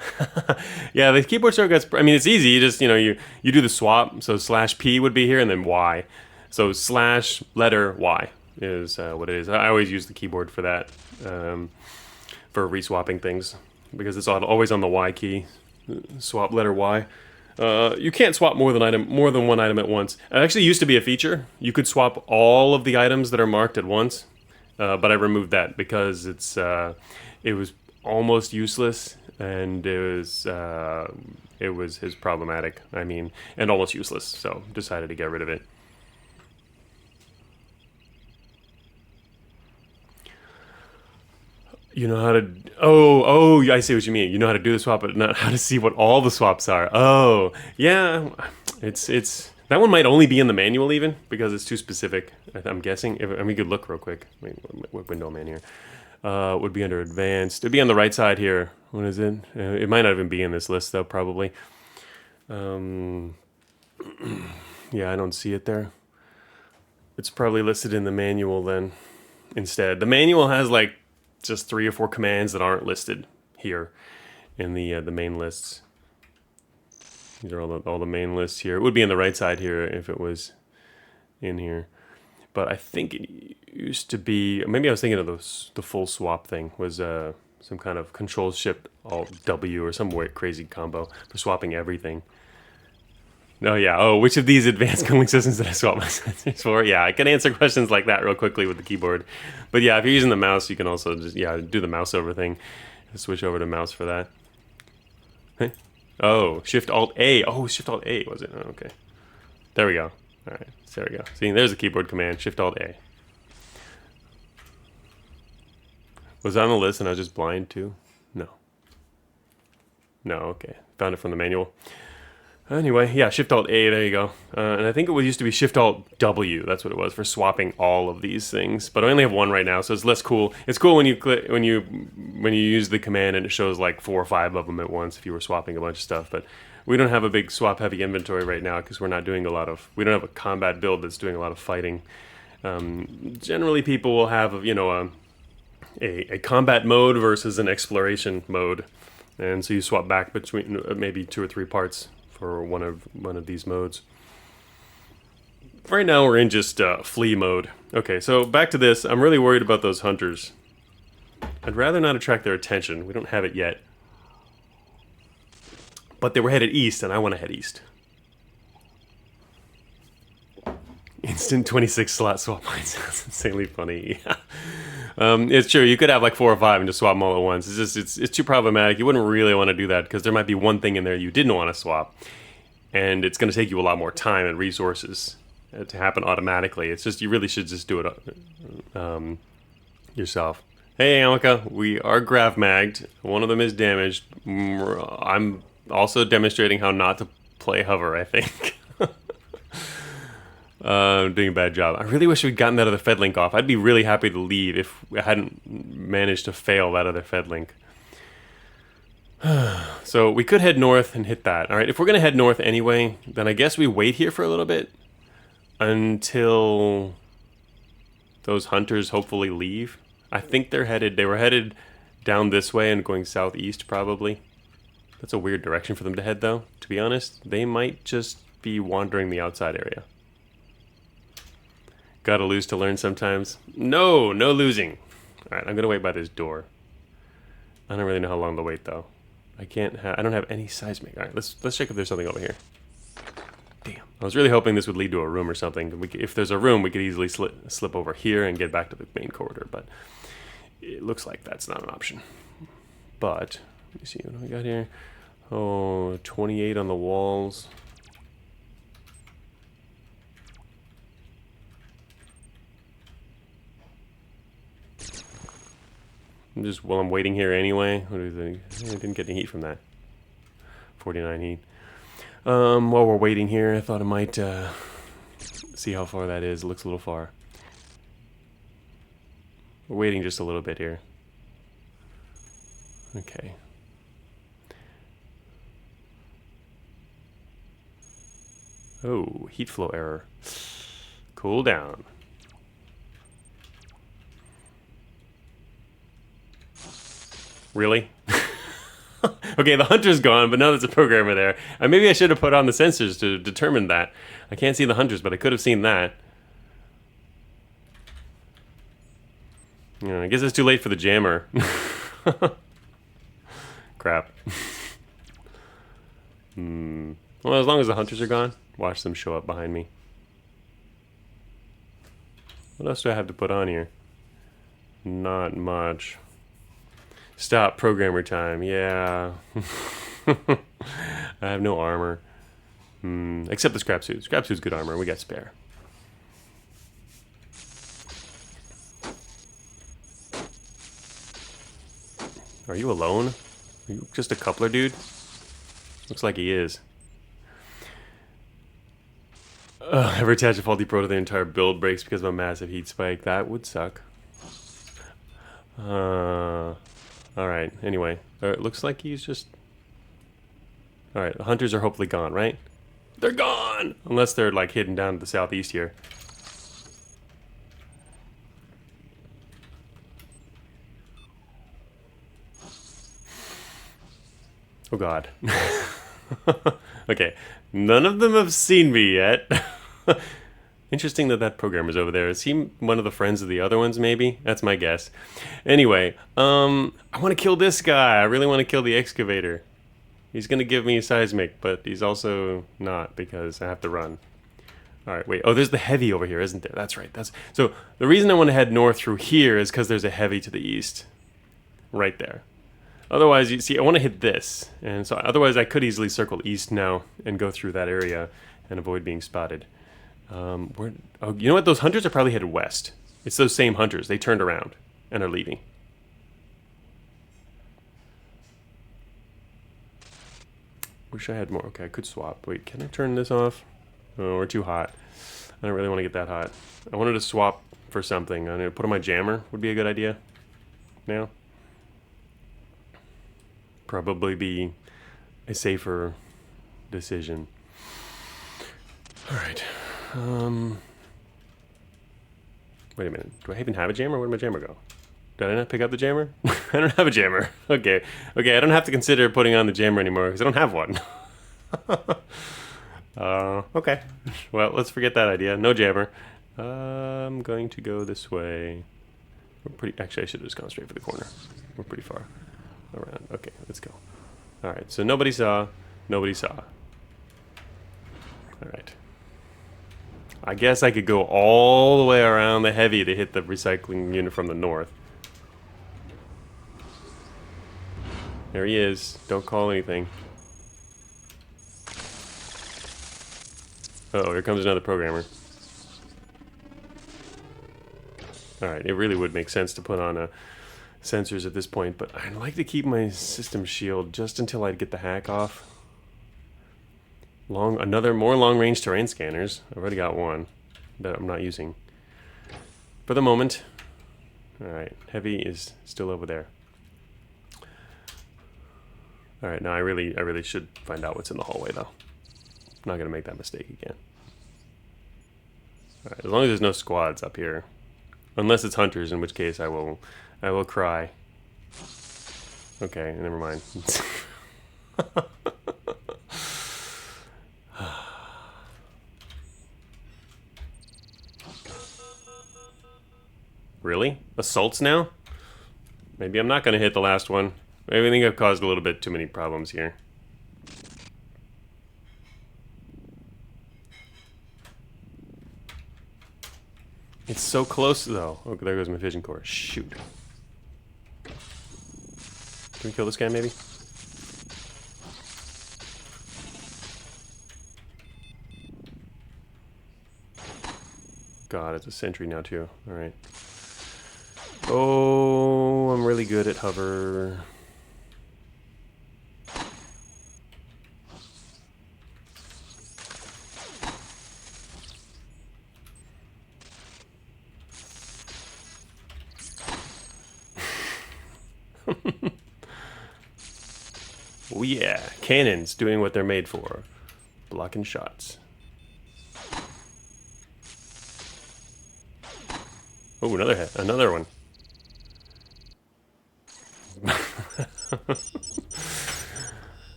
Yeah, the keyboard shortcuts, I mean, it's easy. You just, you do the swap. So /P would be here and then Y. So /letter Y is what it is. I always use the keyboard for that, for reswapping things, because it's always on the Y key. Swap letter Y. You can't swap more than one item at once. It actually used to be a feature. You could swap all of the items that are marked at once. But I removed that because it was almost useless, and it was problematic. I mean, and almost useless. So decided to get rid of it. You know how to? Oh, I see what you mean. You know how to do the swap, but not how to see what all the swaps are. Oh, yeah. It's that one might only be in the manual even because it's too specific. I'm guessing. We could look real quick. Wait, what window am I in here? Would be under advanced. It'd be on the right side here. What is it? It might not even be in this list though. Probably. Yeah, I don't see it there. It's probably listed in the manual then. Instead, the manual has like just 3 or 4 commands that aren't listed here in the main lists. These are all the main lists here. It would be on the right side here if it was in here. But I think it used to be, maybe I was thinking of the full swap thing was some kind of Control-Shift-Alt W or some weird crazy combo for swapping everything. Oh yeah, which of these advanced cooling systems did I swap my sensors for? Yeah, I can answer questions like that real quickly with the keyboard. But yeah, if you're using the mouse, you can also just, do the mouse over thing. Switch over to mouse for that. Hey. Oh, Shift-Alt-A. Oh, Shift-Alt-A, was it? Oh, okay. There we go. All right, so there we go. See, there's a keyboard command, Shift-Alt-A. Was that on the list and I was just blind too? No. No, okay. Found it from the manual. Anyway, yeah, Shift-Alt-A, there you go. And I think it used to be Shift-Alt-W, that's what it was, for swapping all of these things. But I only have one right now, so it's less cool. It's cool when you use the command and it shows like 4 or 5 of them at once if you were swapping a bunch of stuff. But we don't have a big swap-heavy inventory right now because we're not doing we don't have a combat build that's doing a lot of fighting. Generally, people will have, a combat mode versus an exploration mode. And so you swap back between maybe 2 or 3 parts for one of these modes. Right now we're in just flee mode. Okay, so back to this. I'm really worried about those hunters. I'd rather not attract their attention. We don't have it yet. But they were headed east, and I want to head east. Instant 26 slot swap mine sounds insanely funny. Yeah. It's true. You could have like 4 or 5 and just swap them all at once. It's just it's too problematic. You wouldn't really want to do that because there might be one thing in there you didn't want to swap, and it's going to take you a lot more time and resources to happen automatically. It's just you really should just do it yourself. Hey, Amika, we are grav magged. One of them is damaged. I'm also demonstrating how not to play hover, I think. Doing a bad job. I really wish we'd gotten that other Fed link off. I'd be really happy to leave if I hadn't managed to fail that other Fed link. So we could head north and hit that. All right, if we're going to head north anyway, then I guess we wait here for a little bit until those hunters hopefully leave. I think they were headed down this way and going southeast probably. That's a weird direction for them to head though, to be honest. They might just be wandering the outside area. Gotta lose to learn sometimes. No losing. Alright, I'm gonna wait by this door. I don't really know how long to wait though. I don't have any seismic. Alright, let's check if there's something over here. Damn. I was really hoping this would lead to a room or something. If there's a room, we could easily slip over here and get back to the main corridor, but it looks like that's not an option. But, let me see what we got here. Oh, 28 on the walls. While I'm waiting here anyway. What do you think? I didn't get any heat from that. 49 heat. While we're waiting here, I thought I might see how far that is. It looks a little far. We're waiting just a little bit here. Okay. Oh, heat flow error. Cool down. Really? Okay, the hunter's gone, but now there's a programmer there. Maybe I should have put on the sensors to determine that. I can't see the hunters, but I could have seen that. I guess it's too late for the jammer. Crap. Well, as long as the hunters are gone, watch them show up behind me. What else do I have to put on here? Not much. Stop programmer time. Yeah. I have no armor. Except the scrap suit. Scrap suit's good armor. We got spare. Are you alone? Are you just a coupler, dude? Looks like he is. Ever attach a faulty proto, the entire build breaks because of a massive heat spike. That would suck. Alright, anyway. It looks like he's just... Alright, the hunters are hopefully gone, right? They're gone! Unless they're, like, hidden down to the southeast here. Oh god. Okay, none of them have seen me yet. Interesting that programmer's over there. Is he one of the friends of the other ones, maybe? That's my guess. Anyway, I want to kill this guy. I really want to kill the excavator. He's going to give me a seismic, but he's also not because I have to run. Alright, wait. Oh, there's the heavy over here, isn't there? That's right. So the reason I want to head north through here is because there's a heavy to the east. Right there. Otherwise, you see, I want to hit this. And so otherwise, I could easily circle east now and go through that area and avoid being spotted. Oh, you know what? Those hunters are probably headed west. It's those same hunters. They turned around and are leaving. Wish I had more. Okay, I could swap. Wait, can I turn this off? Oh, we're too hot. I don't really want to get that hot. I wanted to swap for something. I'm going to put on my jammer. Would be a good idea. Now. Probably be a safer decision. Alright. Wait a minute. Do I even have a jammer? Where'd my jammer go? Did I not pick up the jammer? I don't have a jammer. Okay. Okay, I don't have to consider putting on the jammer anymore because I don't have one. Okay. Well, let's forget that idea. No jammer. I'm going to go this way. Actually, I should have just gone straight for the corner. We're pretty far around. Okay, let's go. Alright, so nobody saw. Nobody saw. Alright. I guess I could go all the way around the heavy to hit the recycling unit from the north. There he is. Don't call anything. Uh-oh, here comes another programmer. Alright, it really would make sense to put on sensors at this point, but I'd like to keep my system shield just until I get the hack off. More long-range terrain scanners. I've already got one that I'm not using for the moment. Alright, heavy is still over there. Alright, now I really should find out what's in the hallway though. I'm not gonna make that mistake again. Alright, as long as there's no squads up here, Unless it's hunters, in which case I will cry. Okay, never mind. Really? Assaults now? Maybe I'm not going to hit the last one. Maybe I think I've caused a little bit too many problems here. It's so close, though. Oh, there goes my fission core. Shoot. Can we kill this guy, maybe? God, it's a sentry now, too. Alright. Oh, I'm really good at hover. Oh yeah, cannons doing what they're made for. Blocking shots. Oh, another one.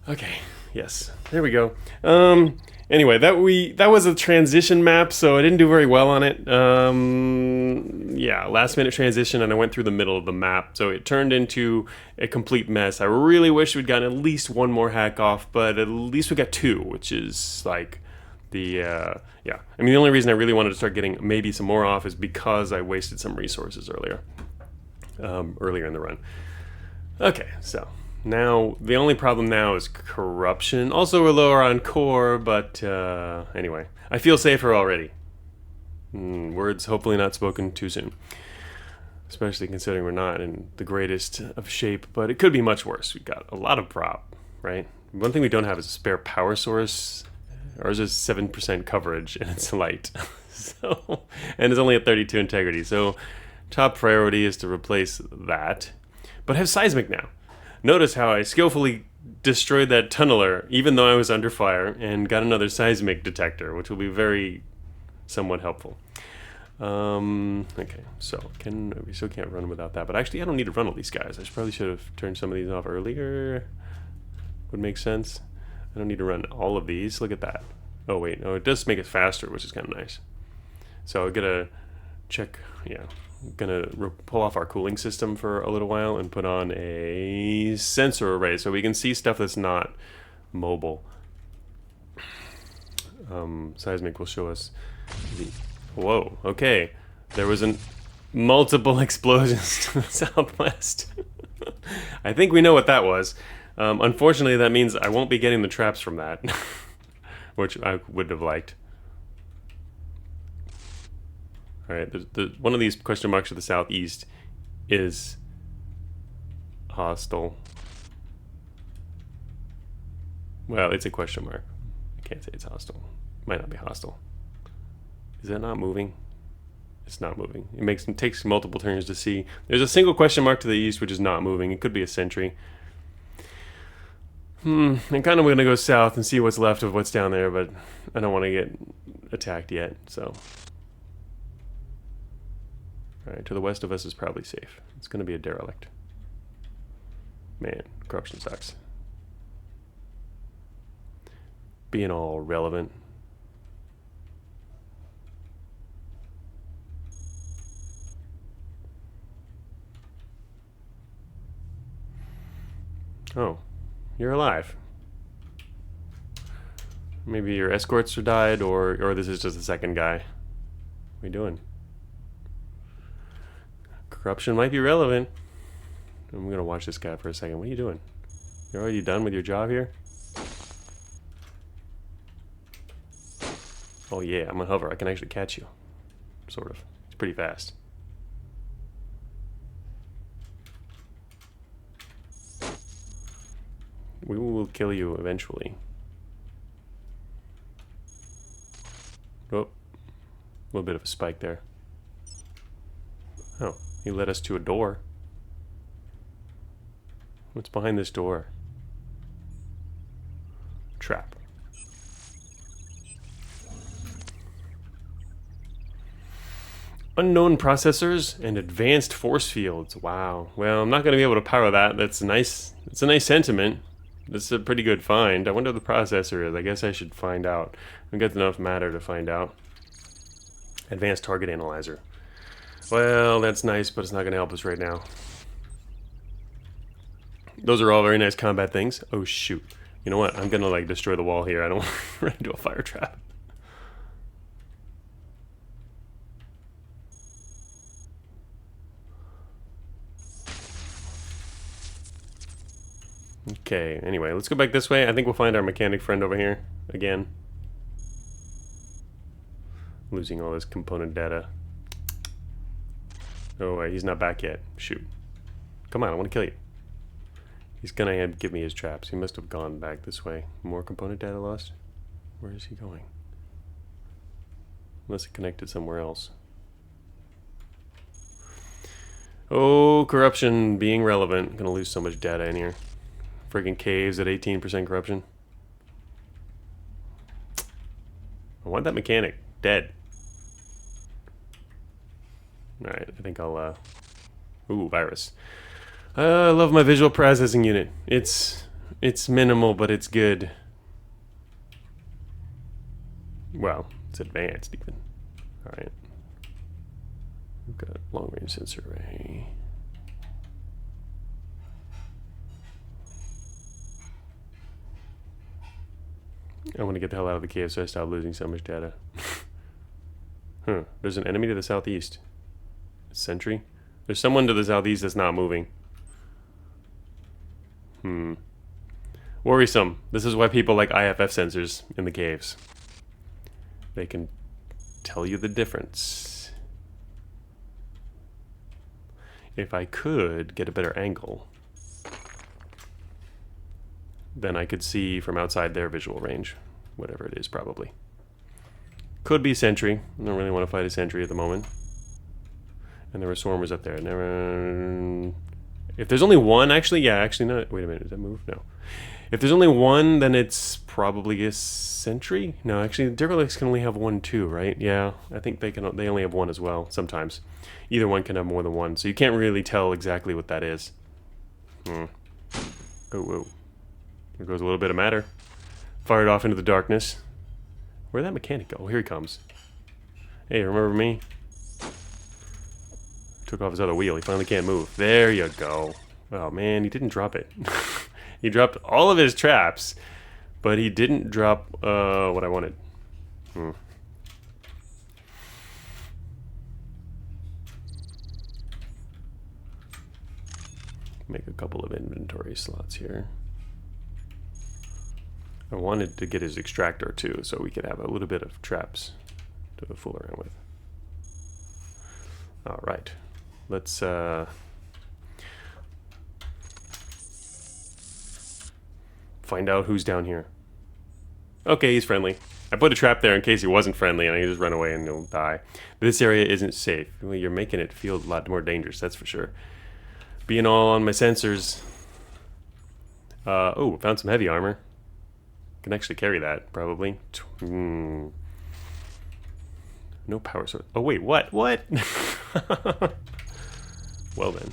Okay, yes, there we go. Anyway, that was a transition map, so I didn't do very well on it. Yeah, last minute transition, and I went through the middle of the map, so it turned into a complete mess. I really wish we'd gotten at least one more hack off, but at least we got two, which is like yeah. I mean, the only reason I really wanted to start getting maybe some more off is because I wasted some resources earlier in the run. Okay, so now the only problem now is corruption. Also, we're lower on core, but anyway, I feel safer already. Words hopefully not spoken too soon, especially considering we're not in the greatest of shape, but it could be much worse. We've got a lot of prop, right? One thing we don't have is a spare power source. Ours is 7% coverage, and it's light. So, and it's only at 32 integrity, so top priority is to replace that. But I have seismic now. Notice how I skillfully destroyed that tunneler, even though I was under fire, and got another seismic detector, which will be very somewhat helpful. Okay, so we still can't run without that, but actually I don't need to run all these guys. I probably should have turned some of these off earlier. Would make sense. I don't need to run all of these. Look at that. Oh wait, no, it does make it faster, which is kind of nice. So I'm gonna check, yeah, I'm gonna pull off our cooling system for a little while and put on a sensor array so we can see stuff that's not mobile. Seismic will show us the... Whoa, okay. There was multiple explosions to the southwest. I think we know what that was. Unfortunately, that means I won't be getting the traps from that, which I would have liked. Alright, one of these question marks to the southeast is hostile. Well, it's a question mark. I can't say it's hostile. It might not be hostile. Is that not moving? It's not moving. It takes multiple turns to see. There's a single question mark to the east which is not moving. It could be a sentry. I'm kind of going to go south and see what's left of what's down there, but I don't want to get attacked yet, so. Alright, to the west of us is probably safe. It's going to be a derelict. Man, corruption sucks. Being all relevant. Oh. You're alive. Maybe your escorts are died, or this is just the second guy. What are you doing? Corruption might be relevant. I'm gonna watch this guy for a second. What are you doing? You're already done with your job here? Oh yeah, I'm gonna hover. I can actually catch you. Sort of. It's pretty fast. We will kill you eventually. Oh, a little bit of a spike there. Oh, he led us to a door. What's behind this door? Trap. Unknown processors and advanced force fields. Wow. Well, I'm not going to be able to power that. That's nice. It's a nice sentiment. This is a pretty good find. I wonder what the processor is. I guess I should find out. I've got enough matter to find out. Advanced target analyzer. Well, that's nice, but it's not going to help us right now. Those are all very nice combat things. Oh, shoot. You know what? I'm going to, like, destroy the wall here. I don't want to run into a fire trap. Okay, anyway, let's go back this way. I think we'll find our mechanic friend over here again. Losing all this component data. Oh, wait, he's not back yet. Shoot. Come on, I want to kill you. He's gonna give me his traps. He must have gone back this way. More component data lost? Where is he going? Unless it connected somewhere else. Oh, corruption being relevant. I'm gonna lose so much data in here. Friggin' caves at 18% corruption. I want that mechanic dead. Alright, I think I'll, ooh, virus. I love my visual processing unit. It's minimal, but it's good. Well, it's advanced even. Alright. We've got long range sensor array. I want to get the hell out of the cave so I stop losing so much data. Huh. There's an enemy to the southeast. Sentry? There's someone to the southeast that's not moving. Worrisome. This is why people like IFF sensors in the caves. They can tell you the difference. If I could get a better angle, then I could see from outside their visual range. Whatever it is, probably. Could be sentry. I don't really want to fight a sentry at the moment. And there were swarmers up there. Never... If there's only one, actually, yeah, actually not. Wait a minute, did that move? No. If there's only one, then it's probably a sentry. No, actually, derelicts can only have one too, right? Yeah, I think they can. They only have one as well. Sometimes, either one can have more than one, so you can't really tell exactly what that is. Oh, whoa! There goes a little bit of matter. Fired off into the darkness. Where'd that mechanic go? Oh, here he comes. Hey, remember me? Took off his other wheel. He finally can't move. There you go. Oh man, he didn't drop it. He dropped all of his traps, but he didn't drop what I wanted. Make a couple of inventory slots here. I wanted to get his extractor too, so we could have a little bit of traps to fool around with. All right. Let's find out who's down here. Okay, he's friendly. I put a trap there in case he wasn't friendly and I just run away and he'll die. But this area isn't safe. Well, you're making it feel a lot more dangerous, that's for sure. Being all on my sensors. Oh, found some heavy armor. Can actually carry that, probably. No power source. Oh, wait, what? What? Well then.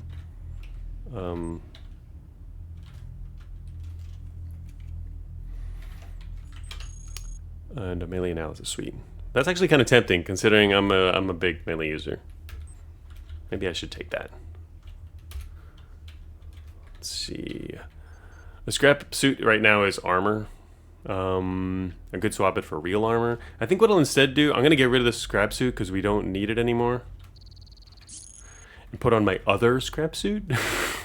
And a melee analysis suite. That's actually kind of tempting, considering I'm a big melee user. Maybe I should take that. Let's see. The scrap suit right now is armor. I could swap it for real armor. I think what I'll instead do, I'm gonna get rid of the scrap suit because we don't need it anymore. And put on my other scrap suit,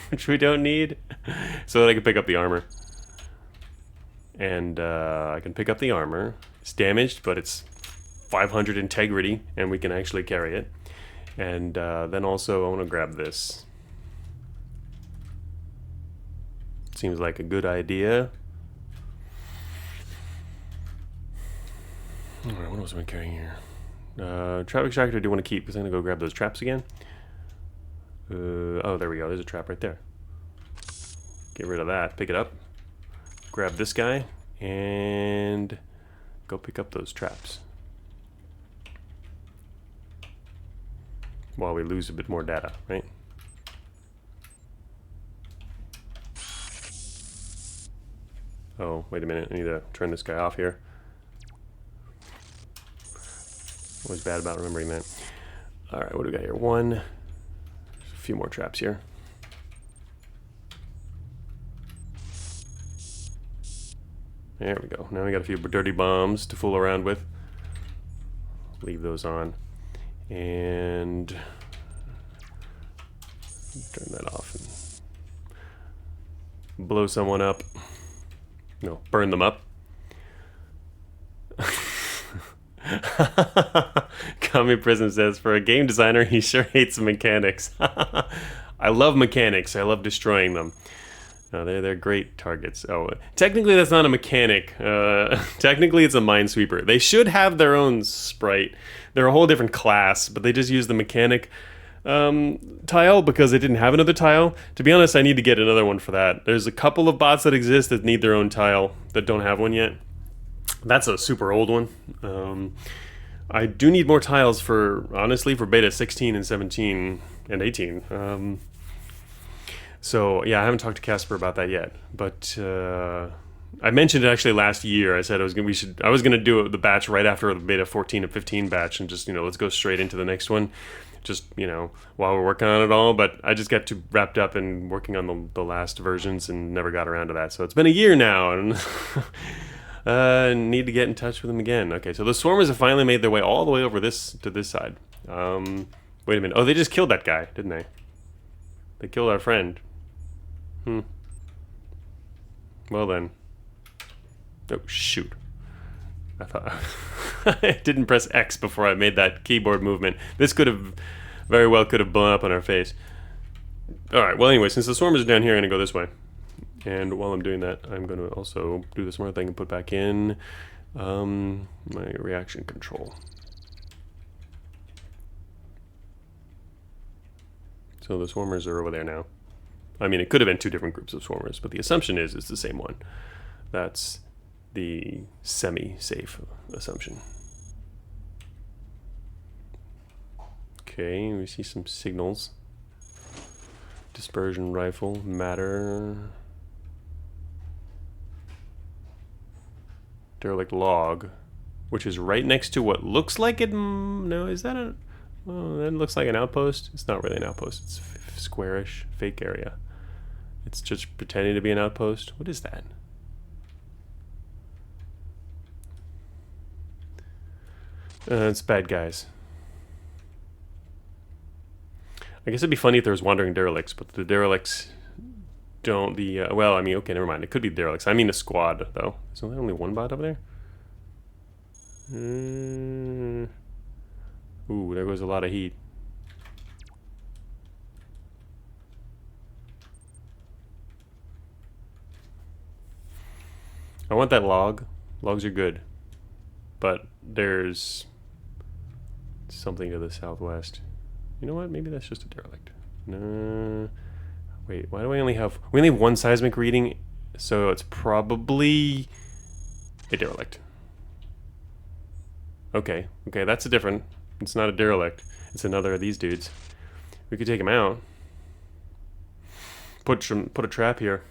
which we don't need, so that I can pick up the armor. And I can pick up the armor. It's damaged, but it's 500 integrity, and we can actually carry it. And then also I want to grab this. Seems like a good idea. Alright, what else am I carrying here? Trap extractor I do want to keep because I'm going to go grab those traps again. Oh, there we go. There's a trap right there. Get rid of that. Pick it up. Grab this guy. And go pick up those traps. while we lose a bit more data, right? Oh, wait a minute. I need to turn this guy off here. Always bad about remembering that. Alright, what do we got here? One. There's a few more traps here. There we go. Now we got a few dirty bombs to fool around with. Leave those on. And turn that off and blow someone up. No, burn them up. Kami Prism says, for a game designer, he sure hates mechanics. I love mechanics. I love destroying them. No, they're great targets. Oh, technically that's not a mechanic. Technically it's a minesweeper. They should have their own sprite. They're a whole different class, but they just use the mechanic tile because they didn't have another tile. To be honest, I need to get another one for that. There's a couple of bots that exist that need their own tile that don't have one yet. That's a super old one. I do need more tiles for, honestly, for beta 16 and 17 and 18. So yeah, I haven't talked to Casper about that yet, but I mentioned it actually last year. I said I was gonna do the batch right after the beta 14 and 15 batch, and just let's go straight into the next one, just while we're working on it all. But I just got too wrapped up in working on the last versions and never got around to that. So it's been a year now, and need to get in touch with them again. Okay, so the swarmers have finally made their way all the way over to this side. Wait a minute. Oh, they just killed that guy, didn't they? They killed our friend. Well then. Oh, shoot. I thought I didn't press X before I made that keyboard movement. This very well could have blown up on our face. Alright, well anyway, since the swarmers are down here, I'm going to go this way. And while I'm doing that, I'm going to also do the smart thing and put back in my reaction control. So the swarmers are over there now. I mean, it could have been two different groups of swarmers, but the assumption is it's the same one. That's the semi-safe assumption. Okay, we see some signals. Dispersion rifle, matter. Derelict log, which is right next to what looks like it. No, is that a... Oh, that looks like an outpost. It's not really an outpost. It's squarish, fake area. It's just pretending to be an outpost. What is that? It's bad guys. I guess it'd be funny if there was wandering derelicts, but the derelicts don't... well, I mean, okay, never mind. It could be derelicts. I mean a squad, though. Is there only one bot over there? Ooh, there goes a lot of heat. I want that log. Logs are good. But there's something to the southwest. You know what? Maybe that's just a derelict. No. Wait, why do we only have... We only have one seismic reading, so it's probably a derelict. Okay, that's a different... It's not a derelict. It's another of these dudes. We could take him out. Put a trap here.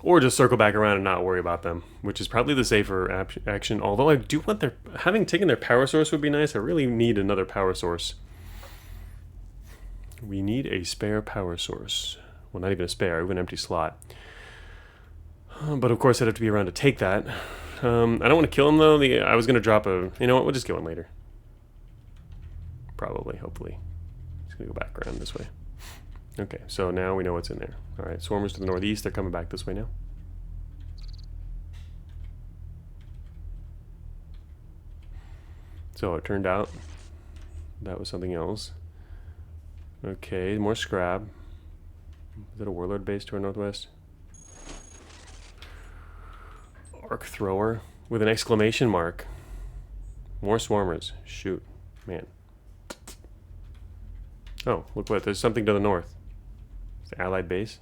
Or just circle back around and not worry about them, which is probably the safer action. Although I do want their... Having taken their power source would be nice. I really need another power source. We need a spare power source. Well, not even a spare, we have an empty slot. But of course I'd have to be around to take that. I don't want to kill him though. I was going to drop a... You know what, we'll just kill him later. Probably, hopefully. Just going to go back around this way. Okay, so now we know what's in there. Alright, swarmers to the northeast, they're coming back this way now. So it turned out that was something else. Okay, more scrap. Is that a warlord base to our northwest? Arc thrower with an exclamation mark. More swarmers. Shoot. Man. Oh, look what, there's something to the north. It's the allied base.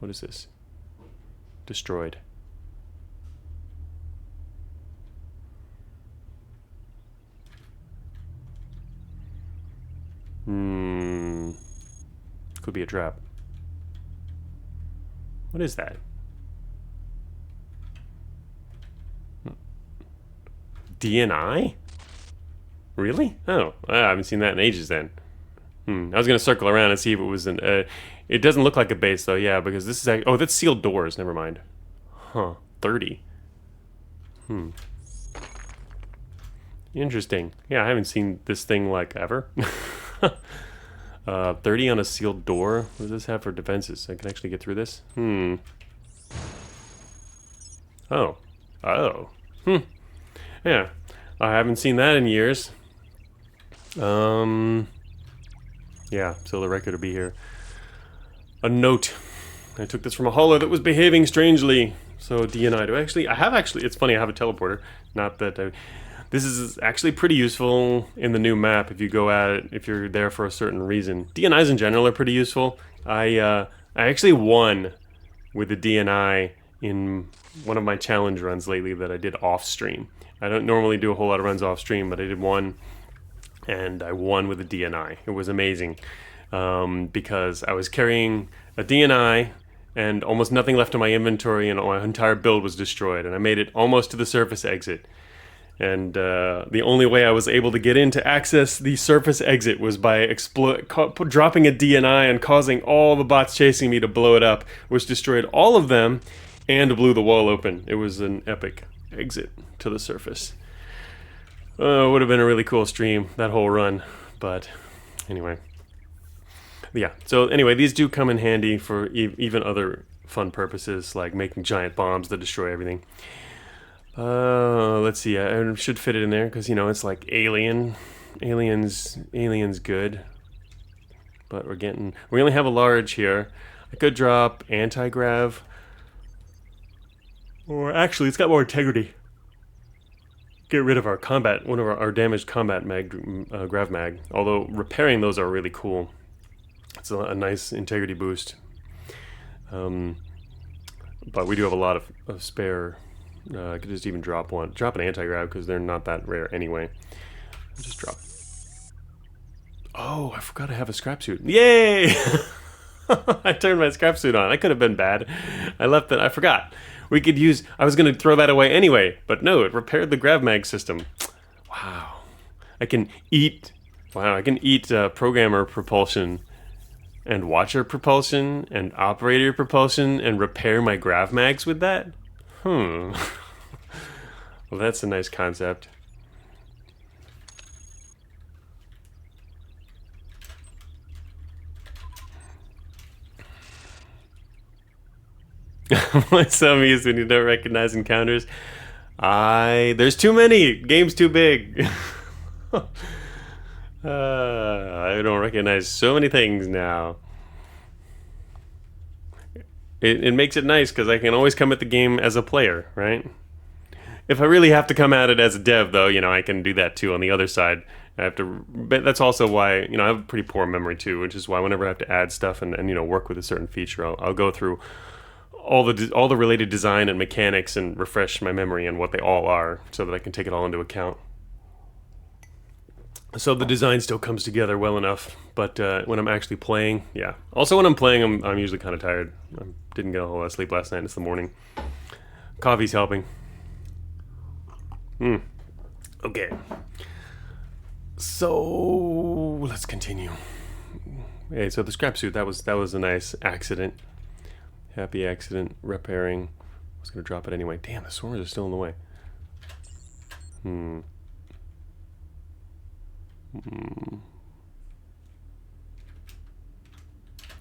What is this? Destroyed. Could be a trap. What is that? DNI? Really? Oh, I haven't seen that in ages then. I was going to circle around and see if it was an... it doesn't look like a base, though, yeah, because this is... oh, that's sealed doors. Never mind. Huh. 30. Interesting. Yeah, I haven't seen this thing, like, ever. 30 on a sealed door. What does this have for defenses? I can actually get through this? Oh. Oh. Yeah. I haven't seen that in years. Yeah, so the record will be here. A note. I took this from a holo that was behaving strangely. So DNI. It's funny, I have a teleporter. Not that this is actually pretty useful in the new map if you go at it, if you're there for a certain reason. DNIs in general are pretty useful. I actually won with the DNI in one of my challenge runs lately that I did off stream. I don't normally do a whole lot of runs off stream, but I did one. And I won with a DNI. It was amazing because I was carrying a DNI and almost nothing left in my inventory, and my entire build was destroyed. And I made it almost to the surface exit. And the only way I was able to get in to access the surface exit was by dropping a DNI and causing all the bots chasing me to blow it up, which destroyed all of them and blew the wall open. It was an epic exit to the surface. It would have been a really cool stream, that whole run, but anyway. Yeah, so anyway, these do come in handy for even other fun purposes, like making giant bombs that destroy everything. Let's see, I should fit it in there, because, you know, it's like Aliens good. But we only have a large here. I could drop anti-grav, or actually, it's got more integrity. Get rid of our our damaged combat grav mag. Although repairing those are really cool. It's a nice integrity boost. But we do have a lot of spare. I could just even drop an anti-grav because they're not that rare anyway. I'll just drop. Oh, I forgot I have a scrap suit. Yay! I turned my scrap suit on. That could have been bad. I left it. I forgot. I was going to throw that away anyway, but no, it repaired the grav mag system. Wow. I can eat programmer propulsion and watcher propulsion and operator propulsion and repair my grav mags with that? Well, that's a nice concept. What's so amused when you don't recognize encounters? There's too many. Game's too big. I don't recognize so many things now. It makes it nice because I can always come at the game as a player, right? If I really have to come at it as a dev, though, you know, I can do that too on the other side. But that's also why, you know, I have a pretty poor memory too, which is why whenever I have to add stuff and you know, work with a certain feature, I'll go through all the related design and mechanics and refresh my memory and what they all are so that I can take it all into account. So the design still comes together well enough, but when I'm actually playing, yeah. Also when I'm playing, I'm usually kind of tired. I didn't get a whole lot of sleep last night. It's the morning. Coffee's helping. Okay. So let's continue. Okay, so the scrap suit, that was a nice accident. Happy accident, repairing. I was gonna drop it anyway. Damn, the swarmers are still in the way.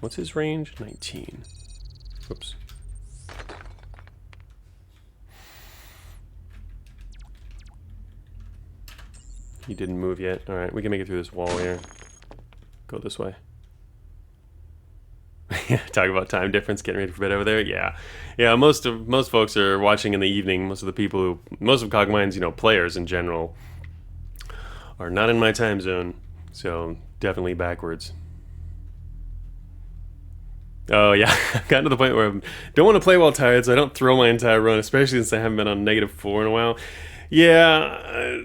What's his range? 19. Whoops. He didn't move yet. Alright, we can make it through this wall here. Go this way. Talk about time difference, getting ready for bed over there. Yeah. Most folks are watching in the evening. Most of Cogmind's, you know, players in general are not in my time zone, so definitely backwards. Oh yeah, I've gotten to the point where I don't want to play while tired, so I don't throw my entire run, especially since I haven't been on -4 in a while. Yeah,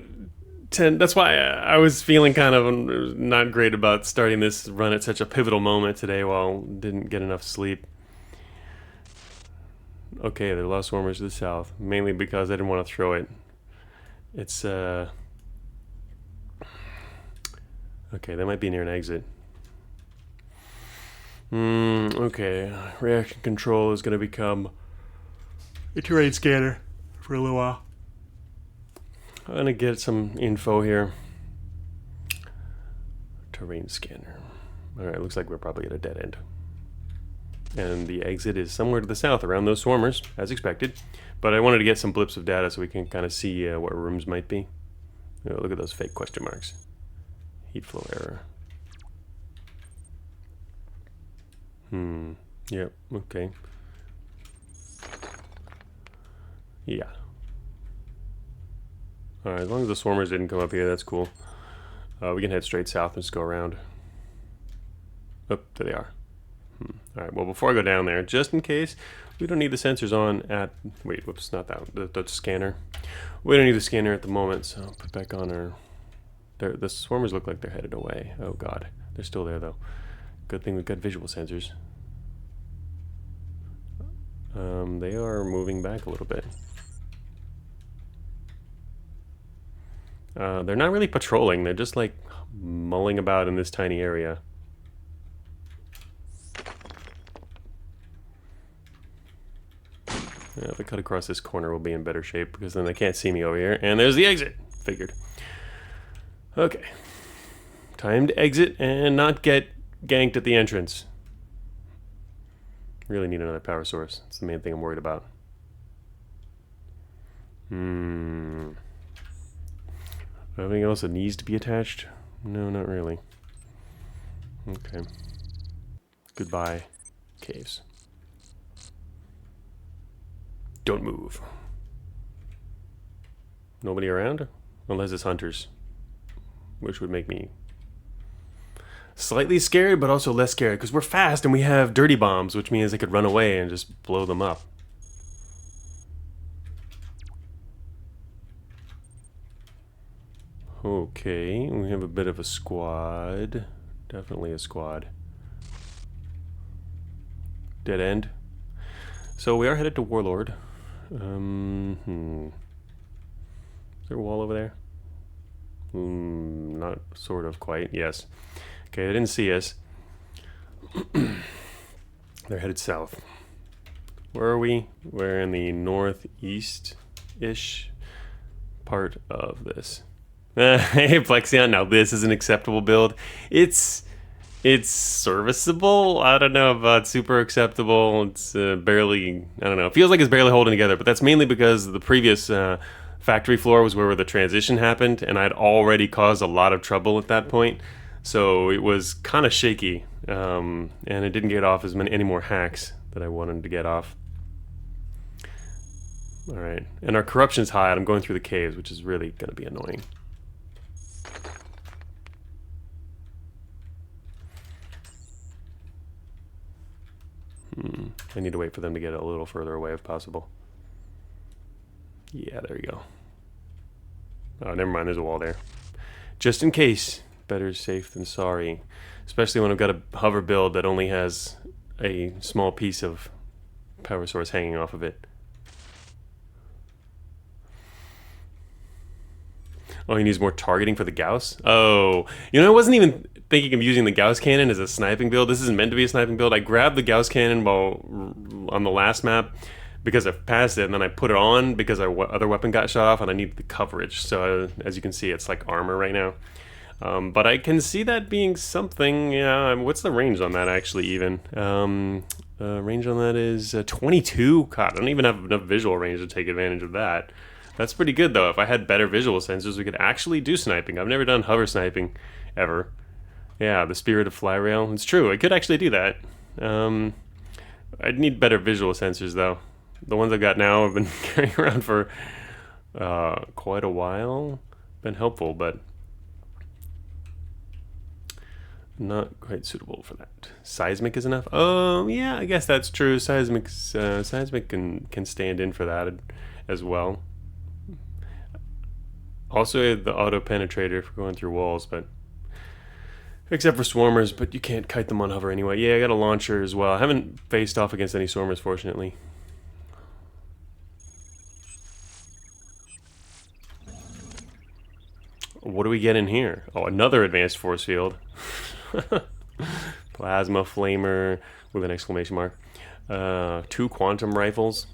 That's why I was feeling kind of not great about starting this run at such a pivotal moment today while didn't get enough sleep. Okay, there are a lot of swarmers to the south, mainly because I didn't want to throw it. It's, okay, that might be near an exit. Okay, reaction control is going to become a terrain scanner for a little while. I'm going to get some info here. Terrain scanner. Alright, looks like we're probably at a dead end. And the exit is somewhere to the south, around those swarmers, as expected. But I wanted to get some blips of data so we can kind of see what rooms might be. Oh, look at those fake question marks. Heat flow error. Yep, okay. Yeah. Alright, as long as the swarmers didn't come up here, that's cool. We can head straight south and just go around. Oh, there they are. Alright, well, before I go down there, just in case, we don't need the sensors on at... Wait, whoops, not that. The scanner. We don't need the scanner at the moment, so I'll put back on our... The swarmers look like they're headed away. Oh, God. They're still there, though. Good thing we've got visual sensors. They are moving back a little bit. They're not really patrolling. They're just, like, mulling about in this tiny area. Yeah, if I cut across this corner, we'll be in better shape, because then they can't see me over here. And there's the exit. Figured. Okay. Time to exit and not get ganked at the entrance. Really need another power source. That's the main thing I'm worried about. Anything else that needs to be attached? No, not really. Okay. Goodbye, caves. Don't move. Nobody around? Unless it's hunters. Which would make me slightly scared, but also less scared, because we're fast and we have dirty bombs, which means they could run away and just blow them up. Okay, we have a bit of a squad. Definitely a squad. Dead end. So we are headed to Warlord. Is there a wall over there? Not sort of quite. Yes. Okay, they didn't see us. They're headed south. Where are we? We're in the northeast-ish part of this. Hey, Plexion. Now this is an acceptable build. It's serviceable. I don't know about super acceptable. It's barely. I don't know. It feels like it's barely holding together. But that's mainly because the previous factory floor was where the transition happened, and I'd already caused a lot of trouble at that point. So it was kind of shaky, and it didn't get off any more hacks that I wanted to get off. All right, and our corruption's high. And I'm going through the caves, which is really going to be annoying. I need to wait for them to get a little further away if possible. Yeah, there you go. Oh, never mind, there's a wall there. Just in case. Better safe than sorry. Especially when I've got a hover build that only has a small piece of power source hanging off of it. Oh, he needs more targeting for the Gauss? Oh, you know, I wasn't even thinking of using the Gauss cannon as a sniping build. This isn't meant to be a sniping build. I grabbed the Gauss cannon on the last map because I passed it, and then I put it on because our other weapon got shot off, and I needed the coverage. So as you can see, it's like armor right now. But I can see that being something. Yeah, what's the range on that actually even? Range on that is 22. God, I don't even have enough visual range to take advantage of that. That's pretty good though. If I had better visual sensors, we could actually do sniping. I've never done hover sniping, ever. Yeah, the spirit of fly rail. It's true, I could actually do that. I'd need better visual sensors though. The ones I've got now have been carrying around for quite a while. Been helpful, but not quite suitable for that. Seismic is enough? Oh, yeah, I guess that's true. Seismic can stand in for that as well. Also the auto penetrator for going through walls, but except for swarmers, but you can't kite them on hover anyway. Yeah, I got a launcher as well. I haven't faced off against any swarmers, fortunately. What do we get in here? Oh, another advanced force field. Plasma flamer with an exclamation mark. 2 quantum rifles.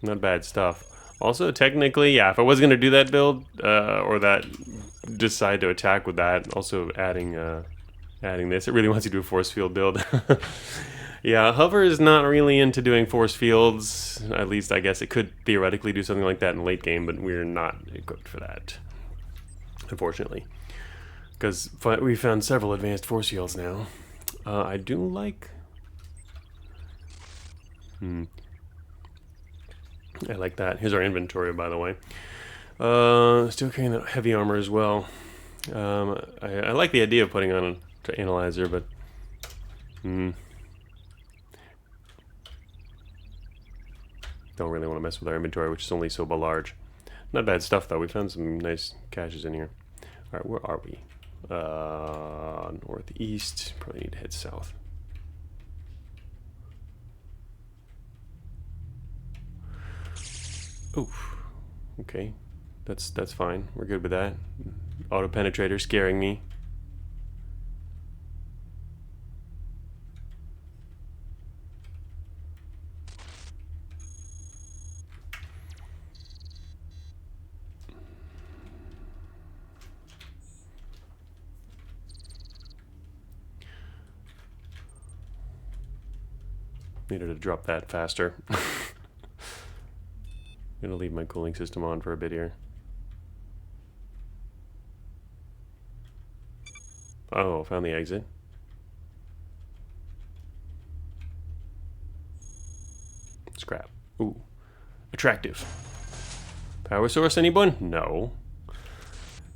Not bad stuff. Also, technically, yeah, if I was going to do that build, or that decide to attack with that, also adding this, it really wants you to do a force field build. Yeah, hover is not really into doing force fields. At least I guess it could theoretically do something like that in late game, but we're not equipped for that, unfortunately. Because we found several advanced force fields now. I do like... I like that. Here's our inventory, by the way. Still carrying that heavy armor as well. I like the idea of putting on an analyzer, but... Don't really want to mess with our inventory, which is only so large. Not bad stuff, though. We found some nice caches in here. Alright, where are we? Northeast. Probably need to head south. Oof. Okay. That's fine. We're good with that. Auto penetrator scaring me. Needed to drop that faster. I'm gonna leave my cooling system on for a bit here. Oh, found the exit. Scrap. Ooh. Attractive. Power source, anyone? No.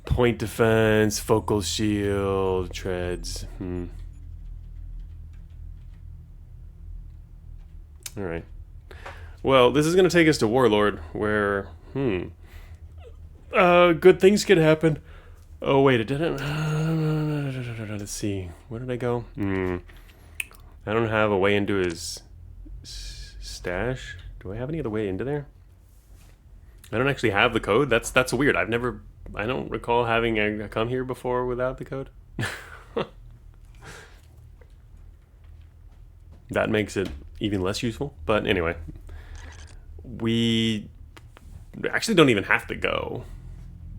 Point defense, focal shield, treads. Alright. Well, this is going to take us to Warlord, where, good things could happen. Oh, wait, it didn't. Let's see. Where did I go? I don't have a way into his stash. Do I have any other way into there? I don't actually have the code. That's weird. I don't recall having come here before without the code. That makes it even less useful. But anyway, we actually don't even have to go.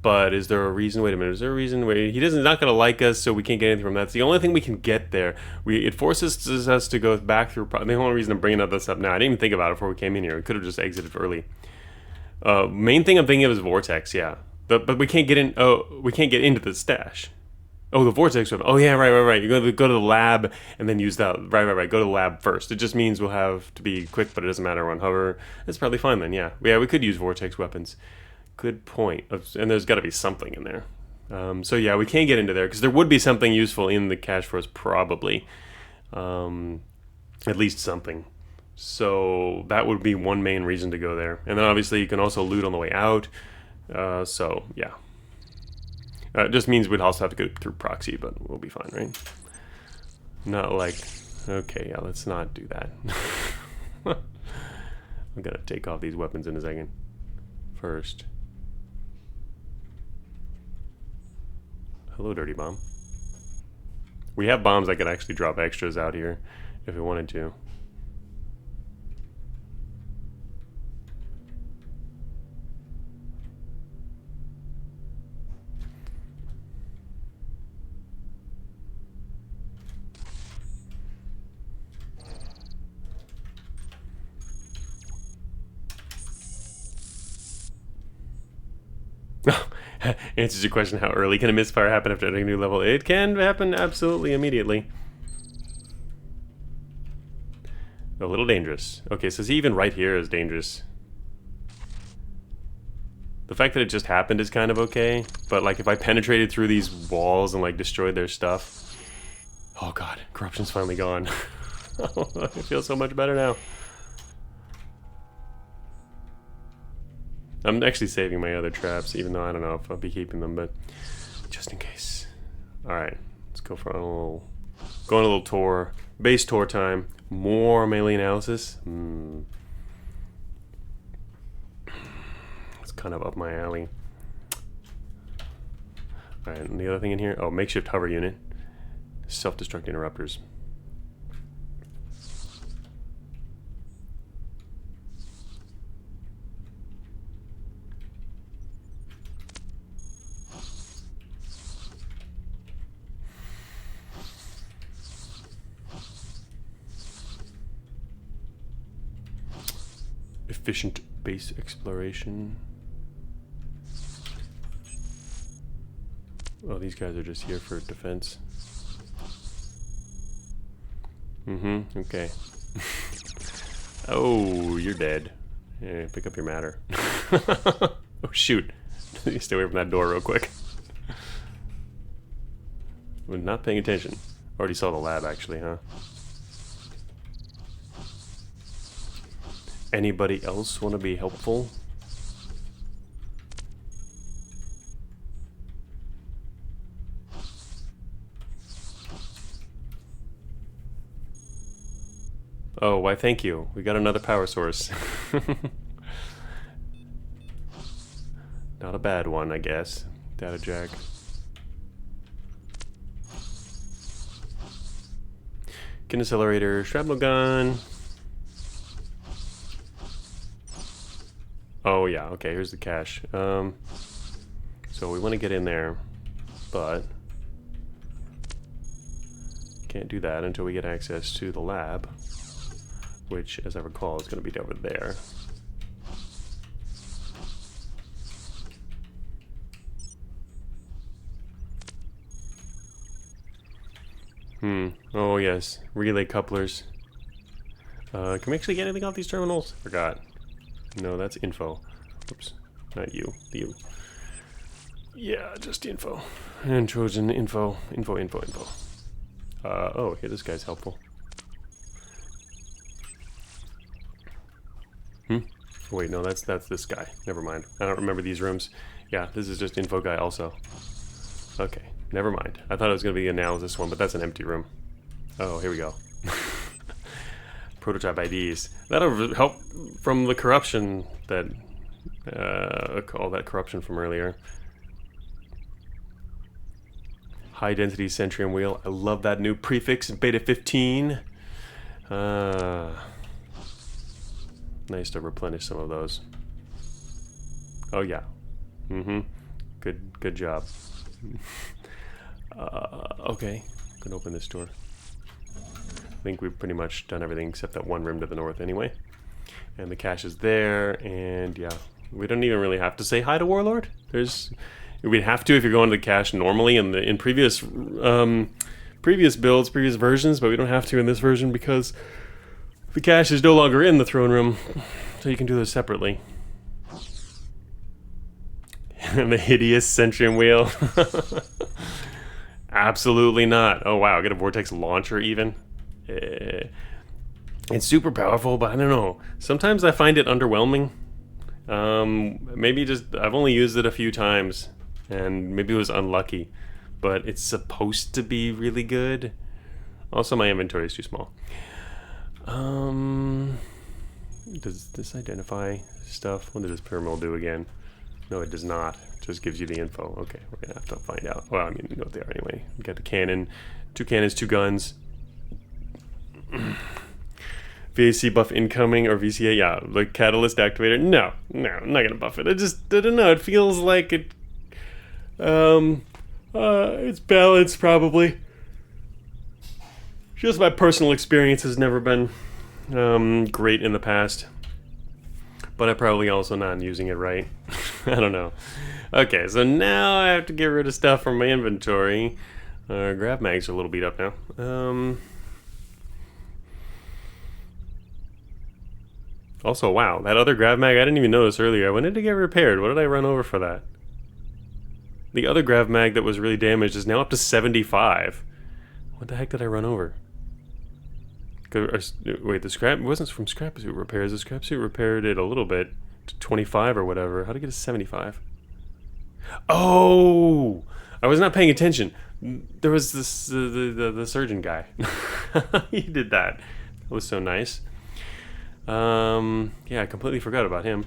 But is there a reason? Wait a minute. Is there a reason? Wait, he's not going to like us, so we can't get anything from that. It's the only thing we can get there. It forces us to go back through. The only reason I'm bringing this up now, I didn't even think about it before we came in here. We could have just exited early. Main thing I'm thinking of is vortex. Yeah, but we can't get in. Oh, we can't get into the stash. Oh, the vortex weapon. Oh yeah, right. You're going to go to the lab and then use that. Right. Go to the lab first. It just means we'll have to be quick, but it doesn't matter on hover. It's probably fine then. Yeah, we could use vortex weapons. Good point. And there's got to be something in there. So yeah, we can't get into there because there would be something useful in the cache for us, probably. At least something. So that would be one main reason to go there. And then obviously you can also loot on the way out. So yeah. It just means we'd also have to go through proxy, but we'll be fine, right? Not like... Okay, yeah, let's not do that. I'm gonna take off these weapons in a second. First. Hello, Dirty Bomb. We have bombs that could actually drop extras out here if we wanted to. Answers your question, how early can a misfire happen after entering a new level? It can happen absolutely immediately. A little dangerous. Okay, so see, even right here is dangerous. The fact that it just happened is kind of okay, but like if I penetrated through these walls and like destroyed their stuff... Oh god, corruption's finally gone. I feel so much better now. I'm actually saving my other traps, even though I don't know if I'll be keeping them, but just in case. Alright, let's go for a little... Go on a little tour. Base tour time. More melee analysis. It's kind of up my alley. Alright, and the other thing in here... Oh, makeshift hover unit. Self-destruct interrupters. Efficient base exploration. Oh, these guys are just here for defense. Okay. Oh, you're dead. Yeah, pick up your matter. Oh, shoot. Stay away from that door real quick. I'm not paying attention. Already saw the lab, actually, huh? Anybody else want to be helpful? Oh, why thank you. We got another power source. Not a bad one, I guess. Data jack. Kin accelerator, shrapnel gun. Oh yeah, okay, here's the cache. So we want to get in there, but can't do that until we get access to the lab, which, as I recall, is going to be over there. Oh yes, relay couplers. Can we actually get anything off these terminals? Forgot. No, that's info. Oops, not you. You. Yeah, just info. And Trojan info. Info. Oh, here, this guy's helpful. Oh, wait, no, that's this guy. Never mind. I don't remember these rooms. Yeah, this is just info guy also. Okay, never mind. I thought it was going to be the analysis one, but that's an empty room. Oh, here we go. Prototype IDs. That'll help from the corruption that... all that corruption from earlier. High density Centrium wheel. I love that new prefix in beta 15. Nice to replenish some of those. Oh yeah. Good job. Okay. Gonna open this door. I think we've pretty much done everything except that one room to the north anyway. And the cache is there, and yeah. We don't even really have to say hi to Warlord. We'd have to if you're going to the cache normally in previous builds, previous versions, but we don't have to in this version because the cache is no longer in the throne room, so you can do those separately. And the hideous Centrium wheel. Absolutely not. Oh wow, get a vortex launcher even. It's super powerful, but I don't know. Sometimes I find it underwhelming. Maybe just I've only used it a few times, and maybe it was unlucky, but it's supposed to be really good. Also, my inventory is too small. Does this identify stuff? What does this pyramid do again? No, it does not. It just gives you the info. Okay, we're gonna have to find out. Well, I mean, you know what they are anyway. We got the cannon, 2 cannons, 2 guns. VAC buff incoming or VCA, yeah, like catalyst activator. No, I'm not gonna buff it. I don't know. It feels like it. It's balanced probably. Just my personal experience has never been great in the past, but I probably also not using it right. I don't know. Okay, so now I have to get rid of stuff from my inventory. Grav mags are a little beat up now. Also, wow, that other grav mag, I didn't even notice earlier. When did it get repaired? What did I run over for that? The other grav mag that was really damaged is now up to 75. What the heck did I run over? Wait, the scrap, it wasn't from scrap suit repairs. The scrap suit repaired it a little bit. 25 or whatever. How to get a 75? Oh, I was not paying attention. There was this the surgeon guy. He did that. That was so nice. Yeah, I completely forgot about him.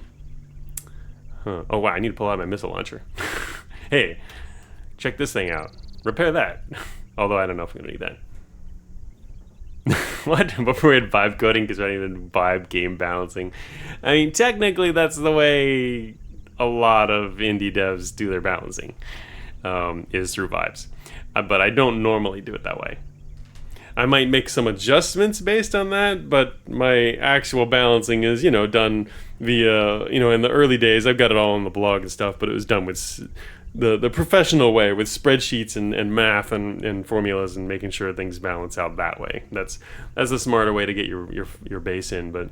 Huh. Oh wow, I need to pull out my missile launcher. Hey, check this thing out. Repair that. Although I don't know if I'm gonna need that. What? Before we had vibe coding because we hadn't even vibe game balancing. I mean, technically that's the way a lot of indie devs do their balancing, is through vibes. But I don't normally do it that way. I might make some adjustments based on that, but my actual balancing is, done via, in the early days, I've got it all on the blog and stuff, but it was done with the professional way, with spreadsheets and math and formulas and making sure things balance out that way. That's the smarter way to get your base in, but,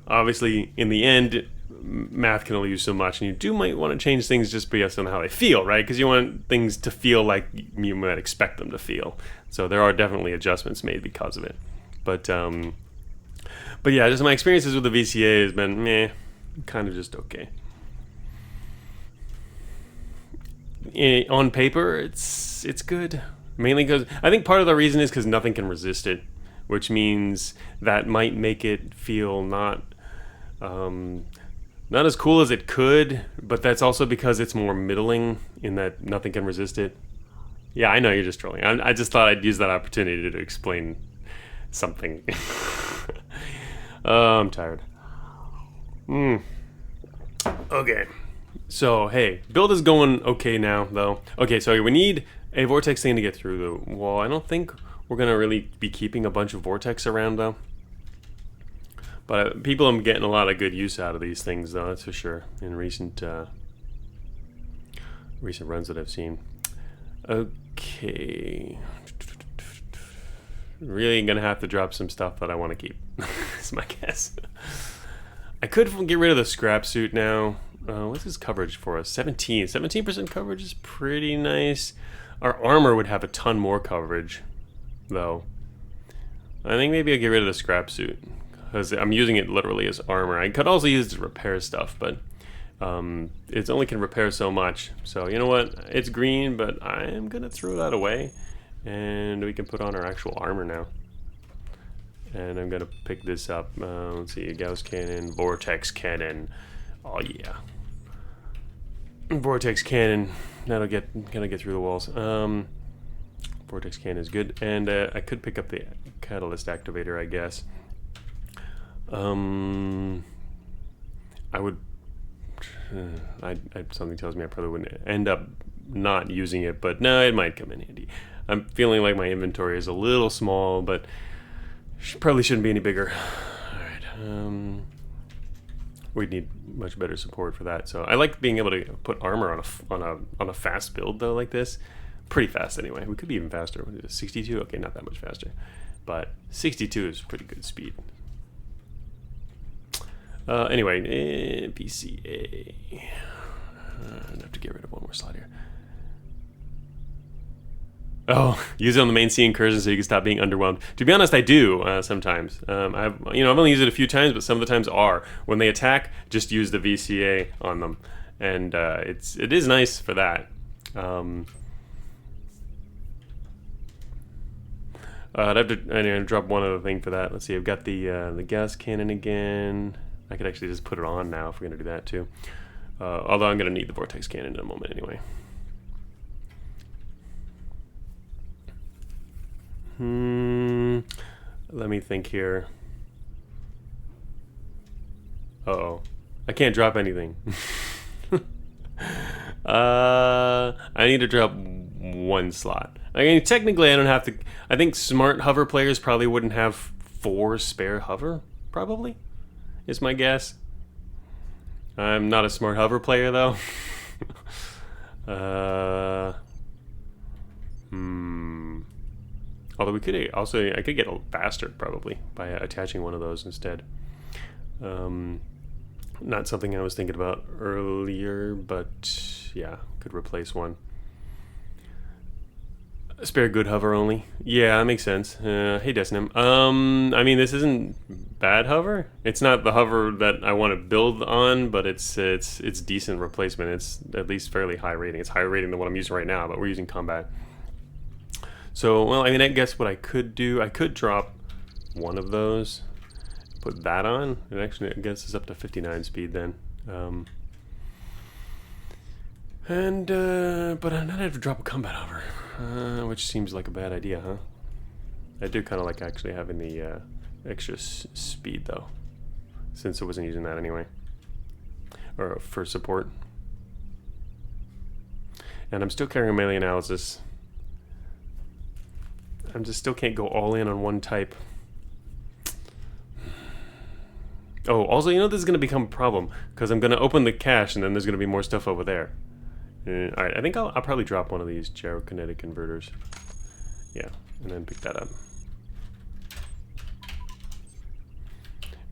obviously in the end, math can only use so much, and you might want to change things just based on how they feel, right? Because you want things to feel like you might expect them to feel. So there are definitely adjustments made because of it. But yeah, just my experiences with the VCA has been kind of just okay. On paper, it's good, mainly because I think part of the reason is because nothing can resist it, which means that might make it feel not as cool as it could, but that's also because it's more middling in that nothing can resist it. Yeah, I know you're just trolling. I just thought I'd use that opportunity to explain something. I'm tired. Okay. So, hey, build is going okay now, though. Okay, so we need a vortex thing to get through the wall. I don't think we're going to really be keeping a bunch of vortex around, though. But people are getting a lot of good use out of these things, though, that's for sure, in recent runs that I've seen. Okay. Really going to have to drop some stuff that I want to keep. That's my guess. I could get rid of the scrap suit now. What's his coverage for us? 17. 17% coverage is pretty nice. Our armor would have a ton more coverage, though. I think maybe I'll get rid of the scrap suit, because I'm using it literally as armor. I could also use it to repair stuff, but it only can repair so much. So you know what? It's green, but I am going to throw that away. And we can put on our actual armor now. And I'm going to pick this up. Let's see, Gauss Cannon, Vortex Cannon. Oh yeah. Vortex Cannon. That'll get through the walls. Vortex Cannon is good. And I could pick up the Catalyst Activator, I guess. I would... something tells me I probably wouldn't end up not using it, but no, it might come in handy. I'm feeling like my inventory is a little small, but probably shouldn't be any bigger. Alright, we'd need much better support for that. So I like being able to put armor on a fast build, though, like this. Pretty fast anyway. We could be even faster. What is it, 62? Okay, not that much faster, but 62 is pretty good speed. Anyway, PCA. I'd have to get rid of one more slide here. Oh, use it on the main sea incursion so you can stop being underwhelmed. To be honest, I do sometimes. I've only used it a few times, but some of the times are when they attack. Just use the VCA on them, and it is nice for that. I'd have to drop one other thing for that. Let's see. I've got the gas cannon again. I could actually just put it on now if we're gonna do that too. Although I'm gonna need the vortex cannon in a moment anyway. Let me think here. Uh-oh. I can't drop anything. I need to drop one slot. I mean, technically I don't have to... I think smart hover players probably wouldn't have 4 spare hover, probably, is my guess. I'm not a smart hover player, though. Although we could also... I could get faster, probably, by attaching one of those instead. Not something I was thinking about earlier, but yeah, could replace one. Spare good hover only. Yeah, that makes sense. Hey, Desnim. I mean, this isn't bad hover. It's not the hover that I want to build on, but it's decent replacement. It's at least fairly high rating. It's higher rating than what I'm using right now, but we're using combat. So, well, I mean, I guess what I could do, I could drop one of those, put that on. It actually, I guess, is up to 59 speed then. But I'm not have to drop a combat hover, which seems like a bad idea, huh? I do kind of like actually having the extra speed though, since I wasn't using that anyway, or for support. And I'm still carrying melee analysis. I'm just still can't go all in on one type. Oh, also, you know, this is going to become a problem because I'm going to open the cache and then there's going to be more stuff over there. Alright, I think I'll probably drop one of these gyrokinetic converters. Yeah, and then pick that up.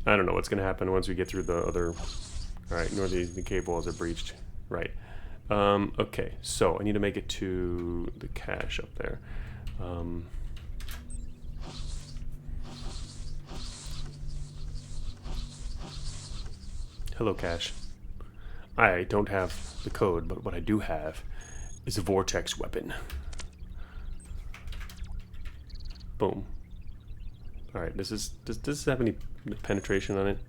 I don't know what's going to happen once we get through the other... Alright, the cave walls are breached. Right. Okay, so I need to make it to the cache up there. Hello, cache. I don't have the code, but what I do have is a vortex weapon. Boom. Alright, does this have any penetration on it?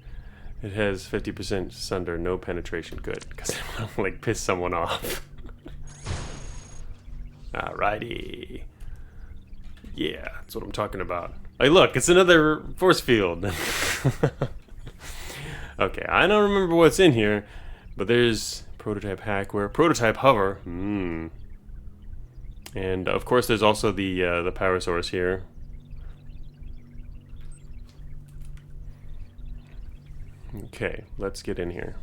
It has 50% sunder, no penetration. Good, because I want to like piss someone off. Alrighty. Yeah, that's what I'm talking about. Hey, look, it's another force field. Okay, I don't remember what's in here, but there's prototype hackware, prototype hover. And of course, there's also the power source here. Okay, let's get in here.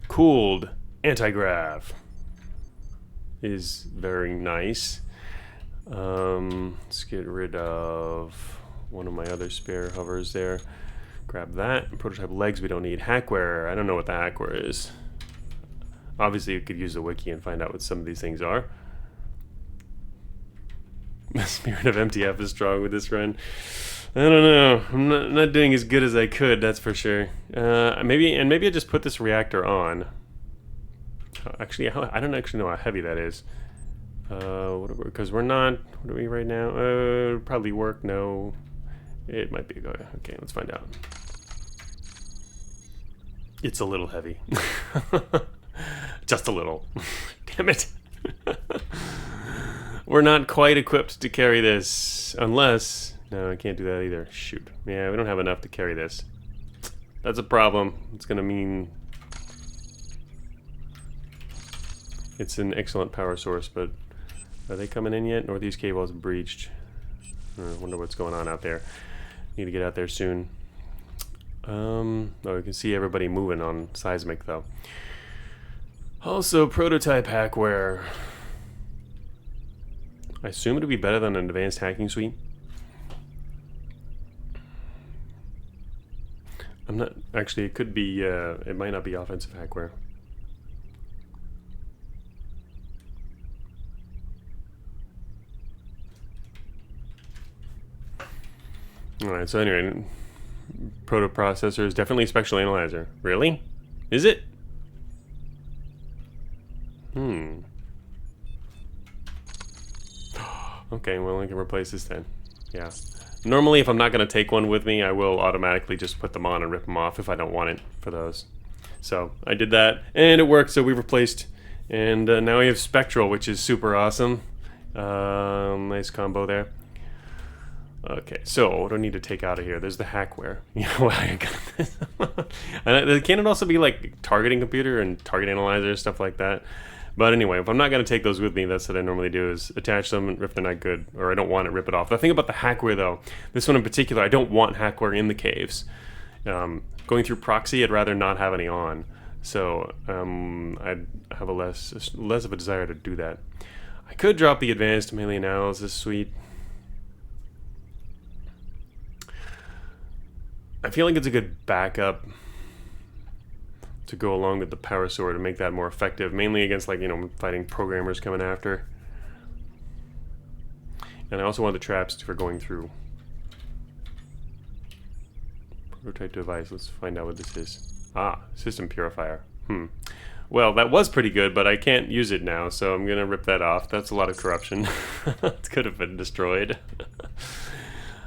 Cooled anti-grav is very nice. Let's get rid of one of my other spare hovers there. Grab that. Prototype legs we don't need. Hackware. I don't know what the hackware is. Obviously, you could use the wiki and find out what some of these things are. The spirit of MTF is strong with this run. I don't know. I'm not doing as good as I could, that's for sure. Maybe I just put this reactor on. Actually, I don't actually know how heavy that is. Because we're not... What are we right now? Probably work. No. It might be... Okay, let's find out. It's a little heavy. Just a little. Damn it. We're not quite equipped to carry this. Unless... No, I can't do that either. Shoot. Yeah, we don't have enough to carry this. That's a problem. It's going to mean... It's an excellent power source, but... Are they coming in yet? Northeast cave wall's breached. I wonder what's going on out there. Need to get out there soon. Oh, you can see everybody moving on seismic, though. Also, prototype hackware. I assume it'll be better than an advanced hacking suite. I'm not... Actually, it could be... it might not be offensive hackware. Alright, so anyway, proto processor is definitely spectral analyzer. Really? Is it? Okay, well, I can replace this then. Yeah. Normally, if I'm not going to take one with me, I will automatically just put them on and rip them off if I don't want it for those. So, I did that, and it worked, so we replaced. And now we have spectral, which is super awesome. Nice combo there. Okay, so what do I need to take out of here? There's the hackware. You know why I got this? Can it also be like targeting computer and target analyzer, stuff like that? But anyway, if I'm not going to take those with me, that's what I normally do, is attach them, and if they're not good, or I don't want it, rip it off. The thing about the hackware, though, this one in particular, I don't want hackware in the caves. Going through proxy, I'd rather not have any on. So I'd have a less of a desire to do that. I could drop the advanced melee analysis suite. I feel like it's a good backup to go along with the power sword to make that more effective, mainly against, like, you know, fighting programmers coming after. And I also want the traps for going through. Prototype device. Let's find out what this is. Ah, system purifier. Well, that was pretty good, but I can't use it now, so I'm gonna rip that off. That's a lot of corruption. It could have been destroyed.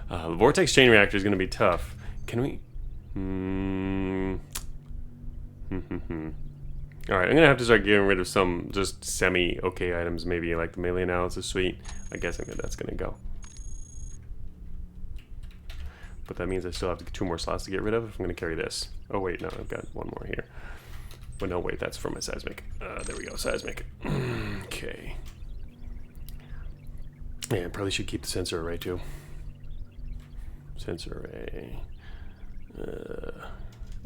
The vortex chain reactor is gonna be tough. Can we? Alright, I'm gonna have to start getting rid of some just semi-okay items, maybe like the melee analysis suite. I guess that's gonna go. But that means I still have 2 more slots to get rid of if I'm gonna carry this. Oh wait, no, I've got 1 more here. But no, wait, that's for my seismic. There we go, seismic. Okay. Yeah, I probably should keep the sensor array too. Sensor array.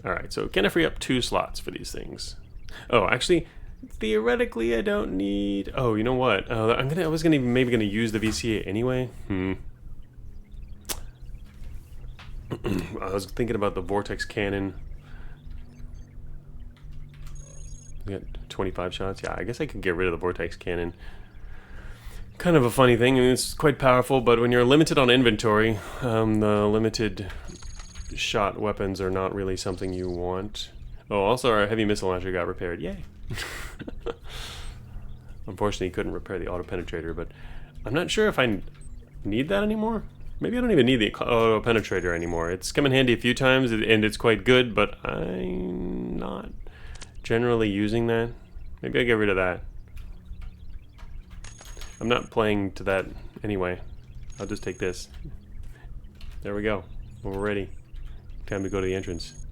Alright, so can I free up 2 slots for these things? Oh, actually, theoretically I don't need... Oh, you know what? I was maybe gonna use the VCA anyway. I was thinking about the vortex cannon. We got 25 shots. Yeah, I guess I could get rid of the vortex cannon. Kind of a funny thing. I mean, it's quite powerful, but when you're limited on inventory, the limited shot weapons are not really something you want. Oh, also our heavy missile launcher got repaired. Yay! Unfortunately, couldn't repair the auto penetrator, but I'm not sure if I need that anymore. Maybe I don't even need the auto penetrator anymore. It's come in handy a few times, and it's quite good, but I'm not generally using that. Maybe I get rid of that. I'm not playing to that anyway. I'll just take this. There we go. We're ready. Time to go to the entrance.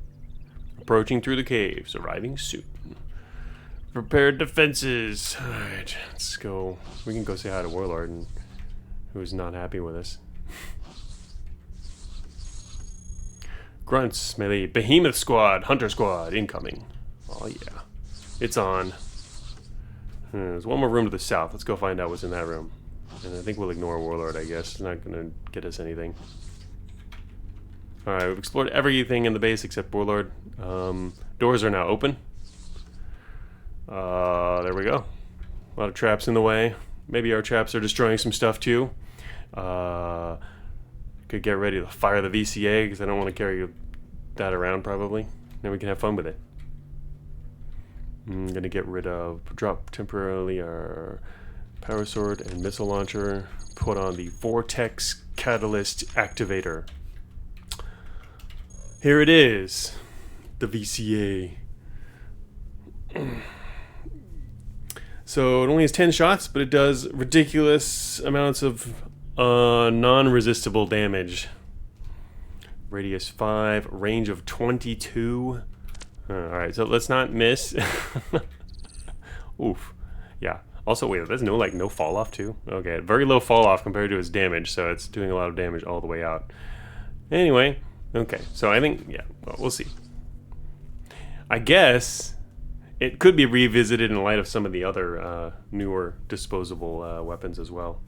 Approaching through the caves. Arriving soon. Prepared defenses. Alright, let's go. We can go say hi to Warlord, and who's not happy with us. Grunts, melee, behemoth squad, hunter squad, incoming. Oh yeah, it's on. There's 1 more room to the south. Let's go find out what's in that room. And I think we'll ignore Warlord, I guess. It's not gonna get us anything. Alright, we've explored everything in the base except Warlord. Doors are now open. There we go. A lot of traps in the way. Maybe our traps are destroying some stuff too. Could get ready to fire the VCA because I don't want to carry that around probably. Then we can have fun with it. I'm gonna get rid of, drop temporarily our power sword and missile launcher. Put on the vortex catalyst activator. Here it is, the VCA. So it only has 10 shots, but it does ridiculous amounts of non-resistible damage. Radius 5, range of 22. Alright, so let's not miss. Oof. Yeah. Also, wait, there's no fall off too? Okay, very low fall off compared to its damage, so it's doing a lot of damage all the way out. Anyway, okay, so I think, yeah, well, we'll see. I guess it could be revisited in light of some of the other newer disposable weapons as well.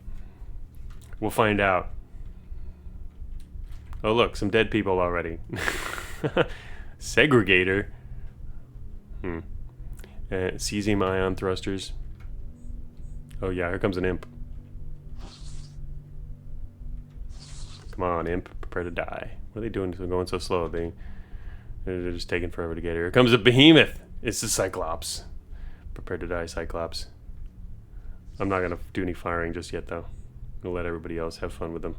We'll find out. Oh look, some dead people already. Segregator. Cesium ion thrusters. Oh yeah, here comes an imp. Come on, imp, prepare to die. What are they doing? They're going so slow. They're just taking forever to get here. Here comes a behemoth. It's the Cyclops. Prepare to die, Cyclops. I'm not gonna do any firing just yet, though. We'll let everybody else have fun with them.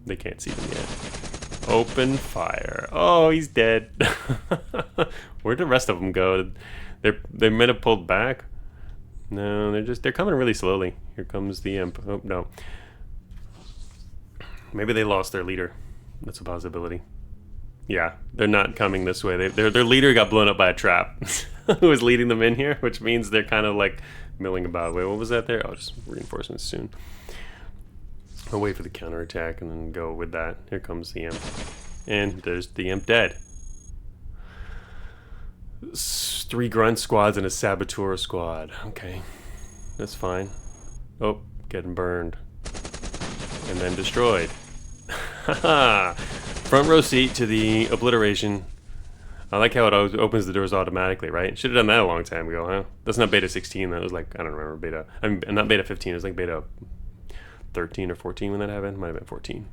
They can't see them yet. Open fire. Oh, he's dead. Where'd the rest of them go? They might have pulled back. No, they're coming really slowly. Here comes the imp. Oh no. Maybe they lost their leader. That's a possibility. Yeah, they're not coming this way. Their leader got blown up by a trap. Who was leading them in here, which means they're kind of like milling about. Wait, what was that there? Oh, just reinforcements soon. I'll wait for the counterattack and then go with that. Here comes the imp. And there's the imp dead. 3 grunt squads and a saboteur squad. Okay, that's fine. Oh, getting burned. And then destroyed. Haha! Front row seat to the obliteration I like how it opens the doors automatically, right? Should have done that a long time ago, huh? That's not beta 16. That was like, I don't remember beta. I mean, not beta 15. It was like beta 13 or 14 when that happened. Might have been 14.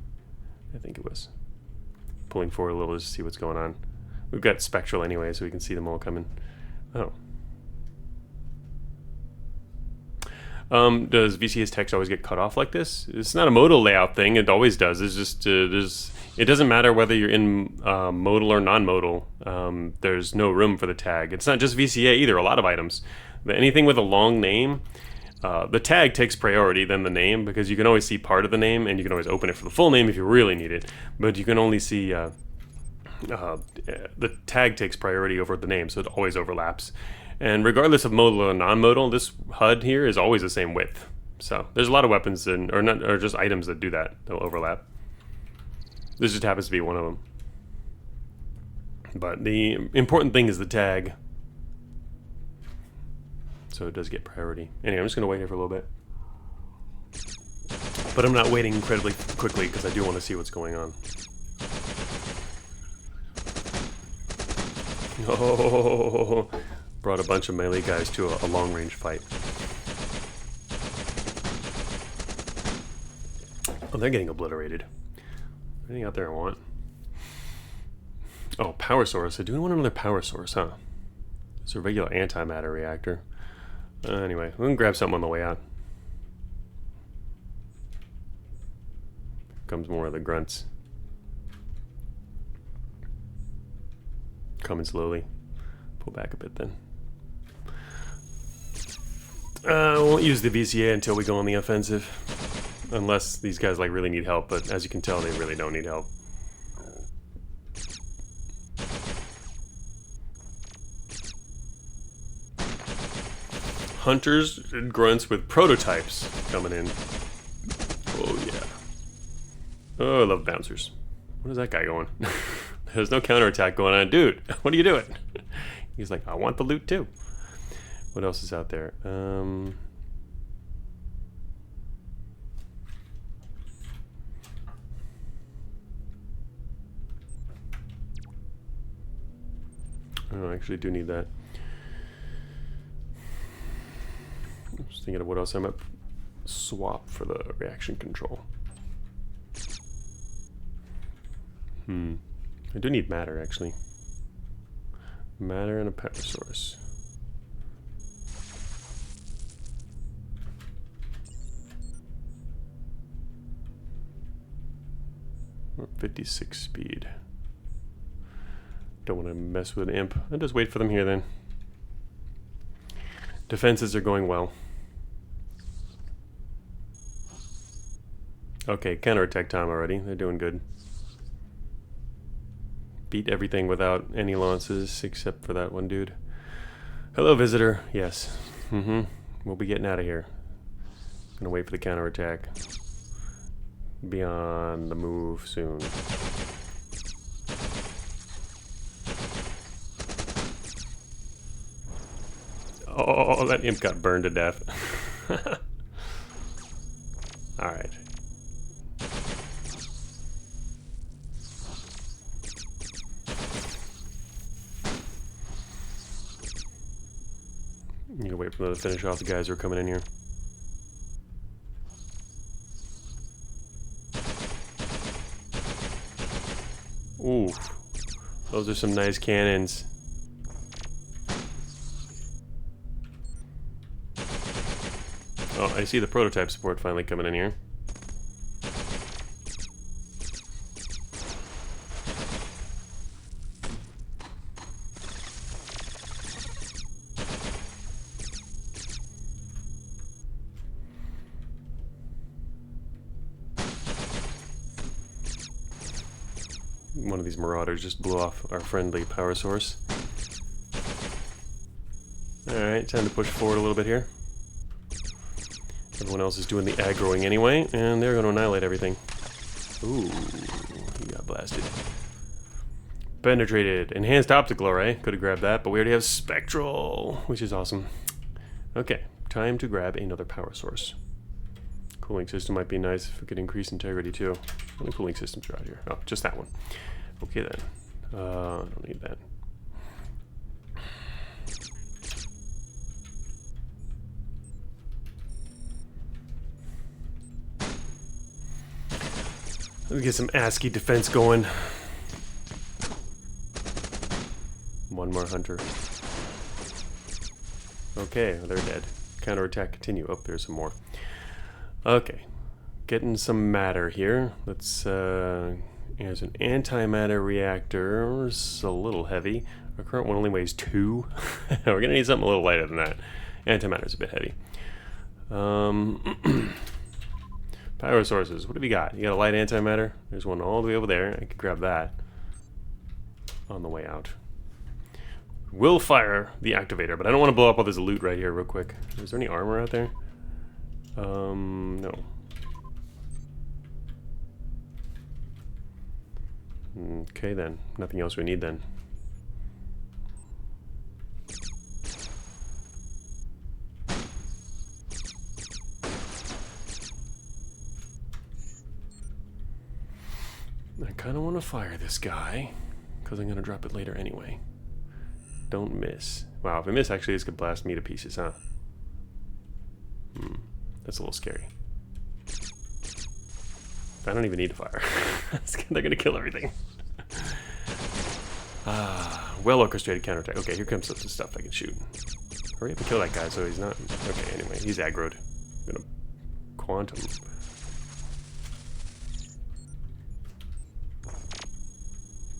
I think it was. Pulling forward a little just to see what's going on. We've got spectral anyway, so we can see them all coming. Oh. Does VCA's text always get cut off like this? It's not a modal layout thing. It always does. It's just it doesn't matter whether you're in modal or non-modal. There's no room for the tag. It's not just VCA either. A lot of items, but anything with a long name, the tag takes priority than the name, because you can always see part of the name, and you can always open it for the full name if you really need it. But you can only see the tag takes priority over the name, so it always overlaps. And regardless of modal or non-modal, this HUD here is always the same width. So there's a lot of weapons or just items that do that. They'll overlap. This just happens to be one of them. But the important thing is the tag. So it does get priority. Anyway, I'm just going to wait here for a little bit. But I'm not waiting incredibly quickly because I do want to see what's going on. Oh, brought a bunch of melee guys to a long-range fight. Oh, they're getting obliterated. Anything out there I want? Oh, power source. I do want another power source, huh? It's a regular antimatter reactor. Anyway, we can grab something on the way out. Comes more of the grunts. Coming slowly. Pull back a bit then. I won't use the VCA until we go on the offensive. Unless these guys like really need help, but as you can tell, they really don't need help. Hunters and grunts with prototypes coming in. Oh yeah. Oh, I love bouncers. What is that guy going? There's no counterattack going on. Dude, what are you doing? He's like, I want the loot too. What else is out there? Oh, I actually do need that. I'm just thinking of what else I might swap for the reaction control. I do need matter, actually. Matter and a power source. Or 56 speed. Don't want to mess with an imp. I'll just wait for them here then. Defenses are going well. Okay, counterattack time already. They're doing good. Beat everything without any losses except for that one dude. Hello, visitor. Yes. We'll be getting out of here. Gonna wait for the counterattack. Be on the move soon. Oh, that imp got burned to death. Alright. You can wait for them to finish off the guys who are coming in here. Ooh. Those are some nice cannons. Oh, I see the prototype support finally coming in here. One of these marauders just blew off our friendly power source. Alright, time to push forward a little bit here. Everyone else is doing the aggroing anyway, and they're going to annihilate everything. Ooh, he got blasted. Penetrated. Enhanced optical array. Could have grabbed that, but we already have spectral, which is awesome. Okay, time to grab another power source. Cooling system might be nice if it could increase integrity too. How many cooling systems are out here? Oh, just that one. Okay then. I don't need that. Let's get some ASCII defense going. One more hunter. Okay, they're dead. Counterattack continue. Oh, there's some more. Okay. Getting some matter here. Let's, here's an antimatter reactor. It's a little heavy. Our current one only weighs 2. We're gonna need something a little lighter than that. Antimatter's a bit heavy. Power sources. What have you got? You got a light antimatter? There's one all the way over there. I could grab that on the way out. We'll fire the activator, but I don't want to blow up all this loot right here real quick. Is there any armor out there? No. Okay then. Nothing else we need then. I kind of want to fire this guy, because I'm going to drop it later anyway. Don't miss. Wow, if I miss, actually, this could blast me to pieces, huh? That's a little scary. I don't even need to fire. They're going to kill everything. Well-orchestrated counterattack. Okay, here comes some stuff I can shoot. Hurry up and kill that guy so he's not... Okay, anyway, he's aggroed. I'm going to quantum.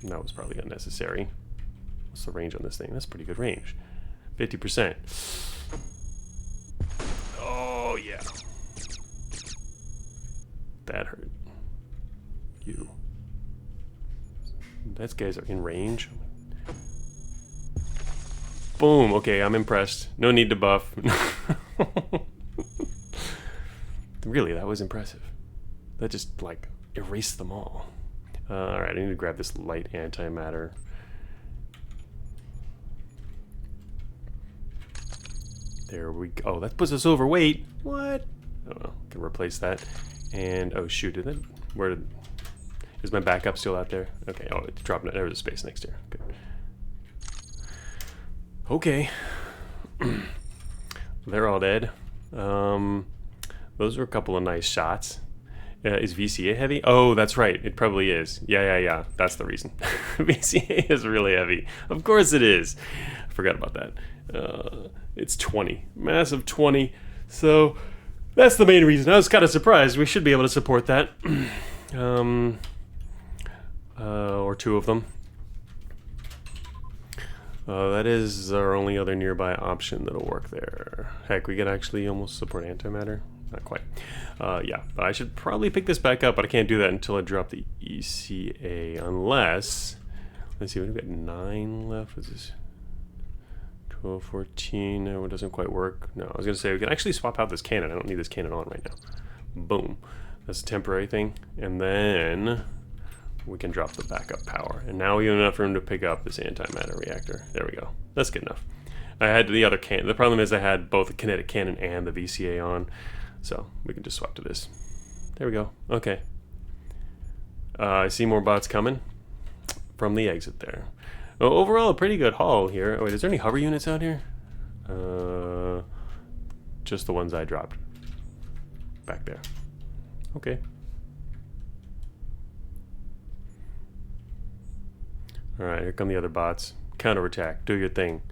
That was probably unnecessary. What's the range on this thing? That's pretty good range. 50%. Oh, yeah. That hurt. You. Those guys are in range. Boom. Okay, I'm impressed. No need to buff. Really, that was impressive. That just, like, erased them all. Alright, I need to grab this light antimatter. There we go. Oh, that puts us overweight. What? Oh well, can replace that. And oh shoot, did it? Where did? Is my backup still out there? Okay. Oh, it's dropping it. There was a space next to her. Good. Okay. They're all dead. Those are a couple of nice shots. Is VCA heavy? Oh, that's right. It probably is. Yeah. That's the reason. VCA is really heavy. Of course it is. I forgot about that. It's 20. Massive 20. So that's the main reason. I was kind of surprised. We should be able to support that. Or 2 of them. That is our only other nearby option that'll work there. Heck, we could actually almost support antimatter. Not quite. Yeah, but I should probably pick this back up, but I can't do that until I drop the ECA, unless... Let's see, we've got 9 left. What's this? 12, 14, no, it doesn't quite work. No, I was going to say, we can actually swap out this cannon. I don't need this cannon on right now. Boom. That's a temporary thing. And then we can drop the backup power. And now we have enough room to pick up this antimatter reactor. There we go. That's good enough. I had the other cannon. The problem is I had both the kinetic cannon and the VCA on. So we can just swap to this. There we go. Okay. I see more bots coming from the exit there. Well, overall, a pretty good haul here. Oh, wait, is there any hover units out here? Just the ones I dropped. Back there. Okay. Alright, here come the other bots. Counterattack. Do your thing.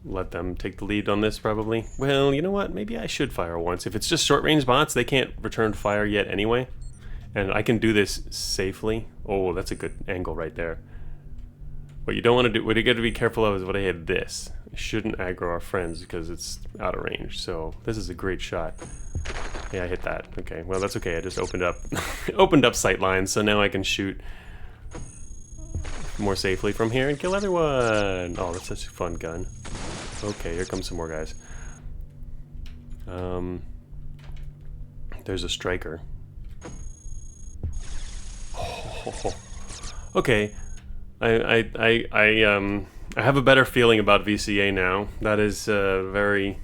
Let them take the lead on this, probably. Well, you know what? Maybe I should fire once. If it's just short-range bots, they can't return fire yet anyway. And I can do this safely. Oh, that's a good angle right there. What you don't want to do, what you got to be careful of is what I hit this. I shouldn't aggro our friends because it's out of range. So this is a great shot. Yeah, I hit that. Okay, well that's okay. I just opened up, opened up sight lines, so now I can shoot more safely from here and kill everyone. Oh, that's such a fun gun. Okay, here comes some more guys. There's a striker. Oh, okay. I have a better feeling about VCA now. That is very,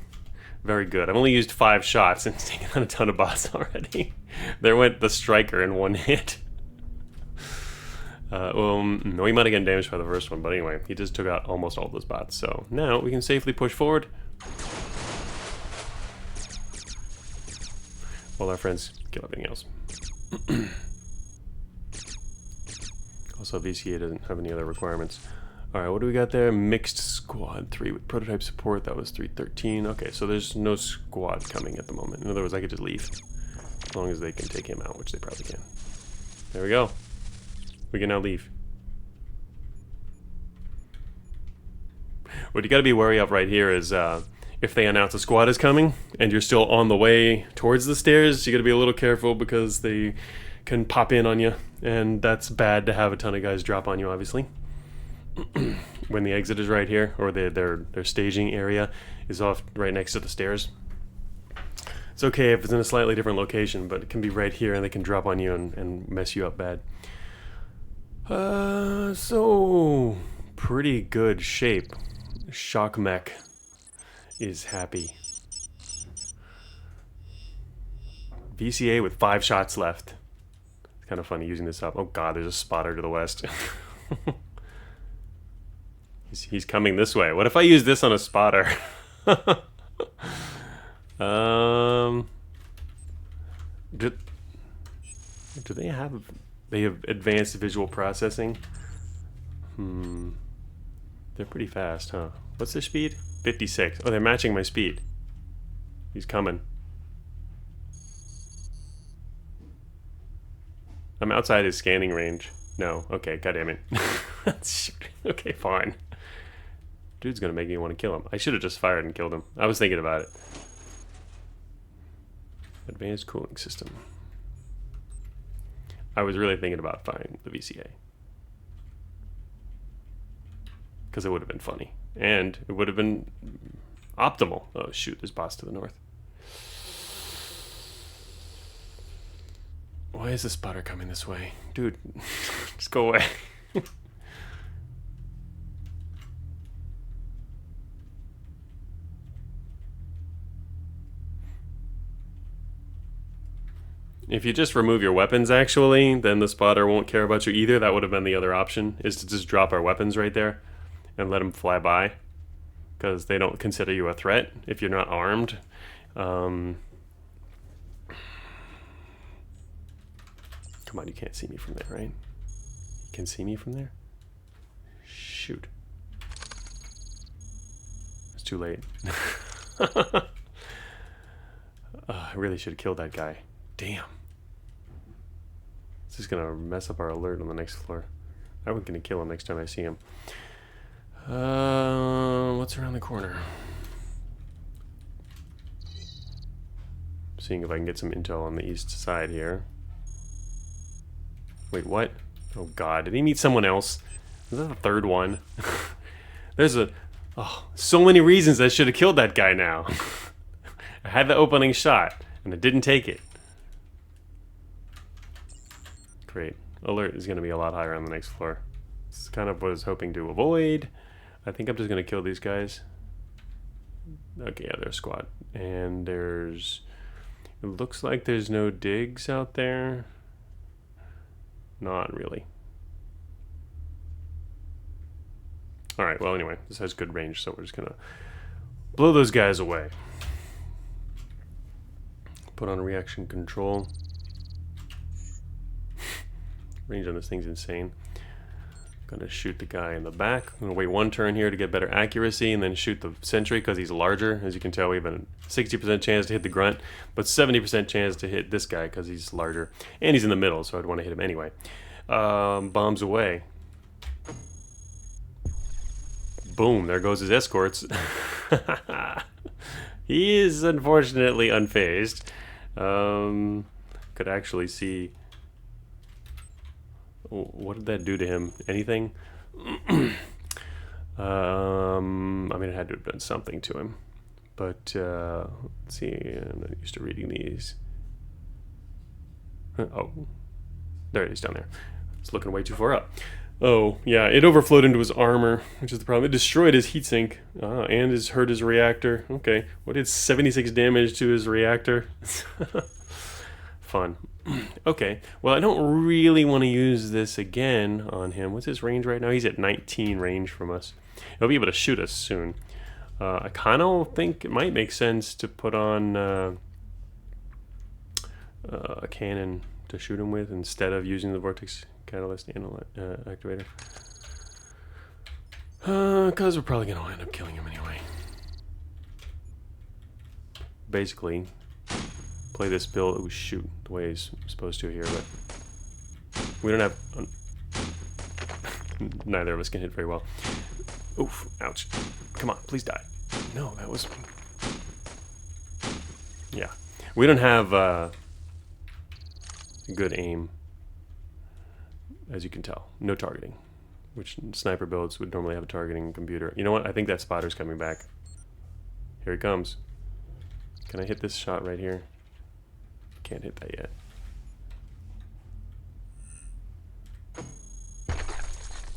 very good. I've only used 5 shots and taken out a ton of bots already. There went the striker in 1 hit. No, he might have gotten damaged by the first one, but anyway, he just took out almost all those bots. So now we can safely push forward while our friends kill everything else. Also, VCA doesn't have any other requirements. All right, what do we got there? Mixed squad 3 with prototype support. That was 313. Okay, so there's no squad coming at the moment. In other words, I could just leave. As long as they can take him out, which they probably can. There we go. We can now leave. What you got to be wary of right here is if they announce a squad is coming and you're still on the way towards the stairs, you got to be a little careful because they can pop in on you, and that's bad to have a ton of guys drop on you, obviously. When the exit is right here, or their staging area is off right next to the stairs. It's okay if it's in a slightly different location, but it can be right here and they can drop on you and mess you up bad. So pretty good shape. Shock Mech is happy. VCA with 5 shots left. It's kind of funny using this up. Oh god, there's a spotter to the west. He's coming this way. What if I use this on a spotter? Do they have advanced visual processing? They're pretty fast, huh? What's their speed? 56. Oh, they're matching my speed. He's coming. I'm outside his scanning range. No, okay, goddammit. Okay, fine. Dude's gonna make me want to kill him. I should have just fired and killed him. I was thinking about it. Advanced cooling system. I was really thinking about firing the VCA. Because it would have been funny. And it would have been optimal. Oh shoot, there's boss to the north. Why is the spotter coming this way? Dude, just go away. If you just remove your weapons, actually, then the spotter won't care about you either. That would have been the other option, is to just drop our weapons right there and let them fly by. Because they don't consider you a threat if you're not armed. Come on, you can't see me from there, right? You can see me from there? Shoot. It's too late. I really should have killed that guy. Damn. This is gonna mess up our alert on the next floor. I was gonna kill him next time I see him. What's around the corner? Seeing if I can get some intel on the east side here. Wait, what? Oh god, did he meet someone else? Is that the third one? There's so many reasons I should have killed that guy now. I had the opening shot, and I didn't take it. Great. Alert is going to be a lot higher on the next floor. This is kind of what I was hoping to avoid. I think I'm just going to kill these guys. Okay, yeah, they're a squad. And there's... It looks like there's no digs out there. Not really. Alright, well anyway, this has good range, so we're just going to blow those guys away. Put on reaction control. Range on this thing's insane. Gonna shoot the guy in the back. I'm gonna wait one turn here to get better accuracy and then shoot the sentry because he's larger. As you can tell, we have a 60% chance to hit the grunt, but 70% chance to hit this guy because he's larger. And he's in the middle, so I'd want to hit him anyway. Bombs away. Boom, there goes his escorts. He is unfortunately unfazed. Could actually see... What did that do to him? Anything? I mean, it had to have done something to him. But, let's see, I'm not used to reading these. Oh, there it is down there. It's looking way too far up. Oh, yeah, it overflowed into his armor, which is the problem. It destroyed his heatsink, and has hurt his reactor. Okay, what did 76 damage to his reactor? Fun. Okay, well, I don't really want to use this again on him. What's his range right now? He's at 19 range from us. He'll be able to shoot us soon. I kind of think it might make sense to put on a cannon to shoot him with instead of using the vortex catalyst activator. Because we're probably going to end up killing him anyway. Basically, play this build. Oh, shoot. The way he's supposed to here, but we don't have... Neither of us can hit very well. Oof. Ouch. Come on. Please die. No, that was... Yeah. We don't have good aim, as you can tell. No targeting, which sniper builds would normally have a targeting computer. You know what? I think that spotter's coming back. Here he comes. Can I hit this shot right here? Can't hit that yet.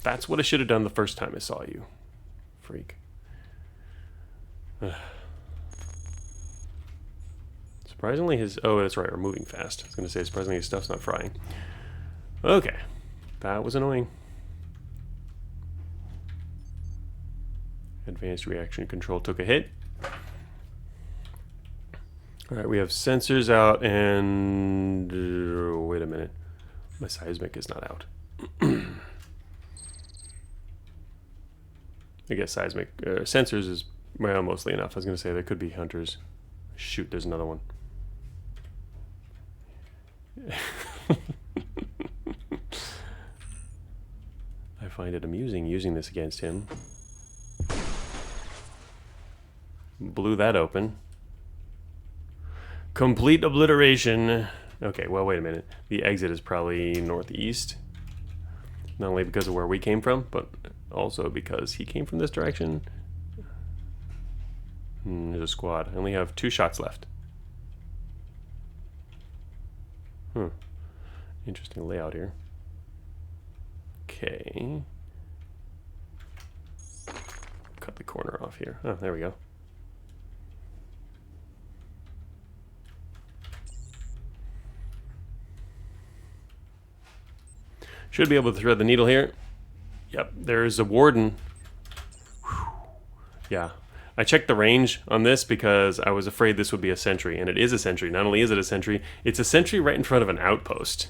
That's what I should have done the first time I saw you. Freak. Surprisingly his... Oh, that's right, we're moving fast. I was going to say, surprisingly his stuff's not frying. Okay. That was annoying. Advanced reaction control took a hit. Alright, we have sensors out and... wait a minute. My seismic is not out. I guess seismic... sensors is well, mostly enough. I was going to say there could be hunters. Shoot, there's another one. I find it amusing using this against him. Blew that open. Complete obliteration. Okay, well, wait a minute. The exit is probably northeast. Not only because of where we came from, but also because he came from this direction. There's a squad. I only have 2 shots left. Interesting layout here. Okay. Cut the corner off here. Oh, there we go. Should be able to thread the needle here. Yep, there's a warden. Whew. Yeah. I checked the range on this because I was afraid this would be a sentry, and it is a sentry. Not only is it a sentry, it's a sentry right in front of an outpost.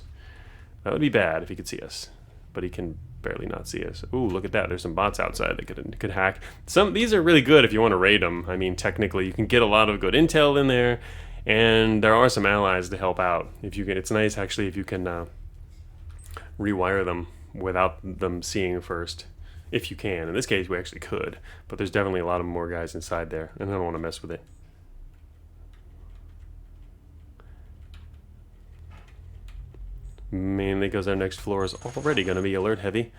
That would be bad if he could see us, but he can barely not see us. Ooh, look at that. There's some bots outside that could hack. These are really good if you want to raid them. I mean, technically, you can get a lot of good intel in there, and there are some allies to help out. If you can, it's nice actually if you can rewire them without them seeing first. If you can. In this case, we actually could, but there's definitely a lot of more guys inside there, and I don't want to mess with it. Mainly because our next floor is already going to be alert heavy.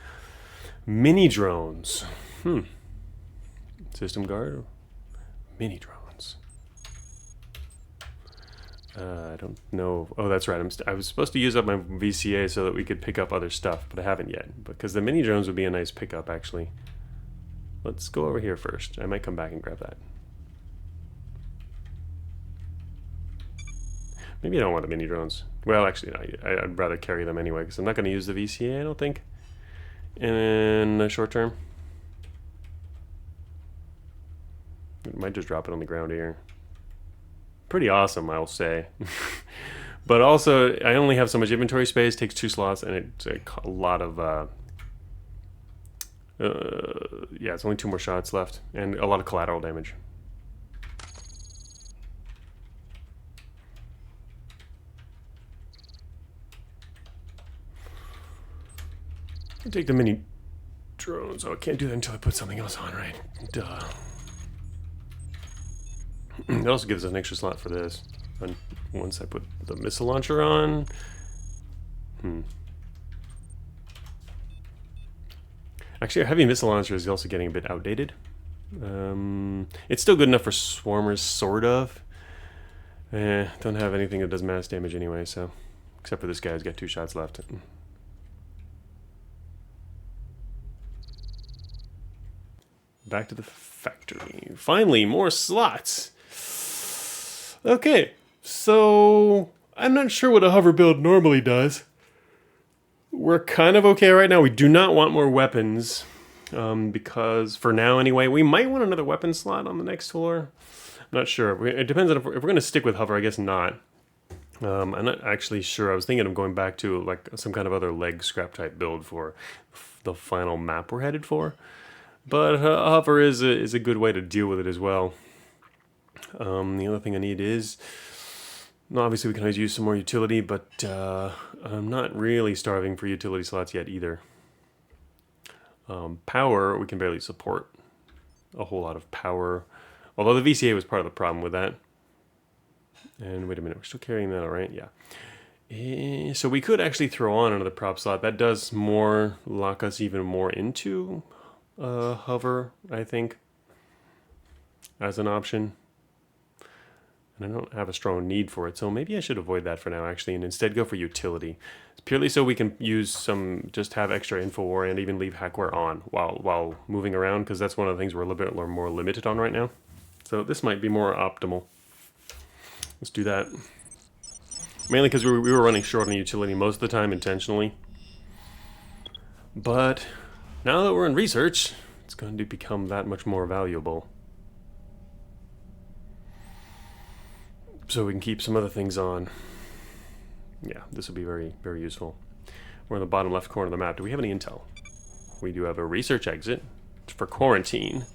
Mini drones. System guard. Mini drones. I don't know. Oh, that's right. I was supposed to use up my VCA so that we could pick up other stuff, but I haven't yet. Because the mini drones would be a nice pickup, actually. Let's go over here first. I might come back and grab that. Maybe I don't want the mini drones. Well, actually, no, I'd rather carry them anyway, because I'm not going to use the VCA, I don't think, in the short term. I might just drop it on the ground here. Pretty awesome, I'll say. But also, I only have so much inventory space, takes 2 slots, and it's a lot of... yeah, it's only 2 more shots left, and a lot of collateral damage. I'll take the mini drones. Oh, I can't do that until I put something else on, right? Duh. It also gives us an extra slot for this. And once I put the missile launcher on... Actually, our heavy missile launcher is also getting a bit outdated. It's still good enough for swarmers, sort of. Don't have anything that does mass damage anyway, so... Except for this guy who's got 2 shots left. Back to the factory. Finally, more slots! Okay, so... I'm not sure what a hover build normally does. We're kind of okay right now. We do not want more weapons. Because, for now anyway, we might want another weapon slot on the next floor. I'm not sure. It depends on if we're going to stick with hover, I guess not. I'm not actually sure. I was thinking of going back to like some kind of other leg scrap type build for the final map we're headed for. But hover is a good way to deal with it as well. The other thing I need is, obviously we can always use some more utility, but I'm not really starving for utility slots yet either. Power, we can barely support a whole lot of power, although the VCA was part of the problem with that. And wait a minute, we're still carrying that, all right? Yeah. So we could actually throw on another prop slot. That does lock us even more into hover, I think, as an option. And I don't have a strong need for it, so maybe I should avoid that for now, actually, and instead go for utility. It's purely so we can use just have extra info and even leave hackware on while moving around, because that's one of the things we're a little bit more limited on right now. So this might be more optimal. Let's do that. Mainly because we were running short on utility most of the time intentionally. But now that we're in research, it's going to become that much more valuable. So we can keep some other things on. Yeah, this will be very, very useful. We're in the bottom left corner of the map. Do we have any intel? We do have a research exit for quarantine.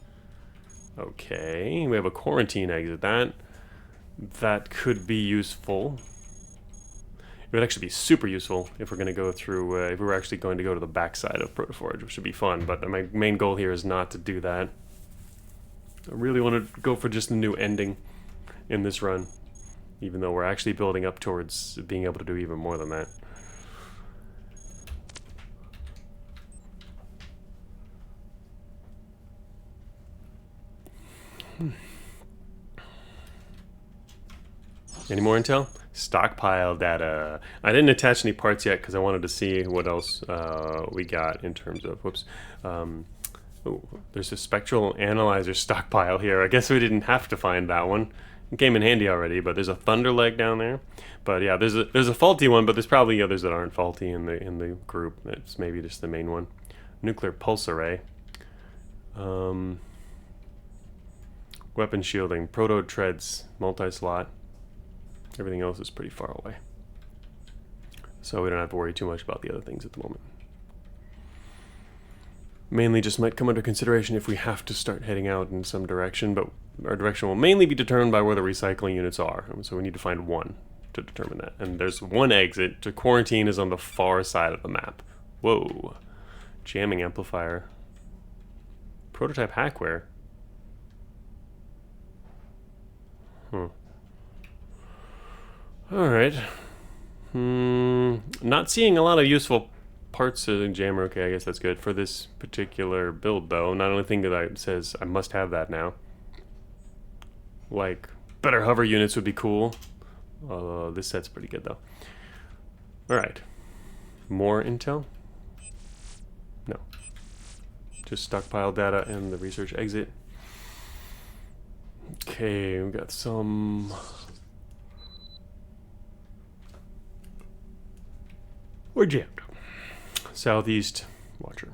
Okay, we have a quarantine exit. That could be useful. It would actually be super useful if we're going to go through, if we were actually going to go to the backside of Protoforge, which would be fun, but my main goal here is not to do that. I really want to go for just a new ending in this run, even though we're actually building up towards being able to do even more than that. Any more intel? Stockpile data. I didn't attach any parts yet because I wanted to see what else we got in terms of, whoops. Ooh, there's a spectral analyzer stockpile here. I guess we didn't have to find that one. It came in handy already, but there's a thunder leg down there. But yeah, there's a faulty one, but there's probably others that aren't faulty in the group. It's maybe just the main one. Nuclear pulse array. Weapon shielding, proto treads, multi-slot. Everything else is pretty far away. So we don't have to worry too much about the other things at the moment. Mainly just might come under consideration if we have to start heading out in some direction, but our direction will mainly be determined by where the recycling units are. So we need to find one to determine that. And there's one exit. To quarantine is on the far side of the map. Whoa. Jamming amplifier. Prototype hackware. Alright. Not seeing a lot of useful parts of the jammer. Okay, I guess that's good. For this particular build, though, not only thing that says I must have that now. Like, better hover units would be cool. This set's pretty good, though. Alright. More intel? No. Just stockpile data and the research exit. Okay, we got some... We're jammed. Southeast watcher.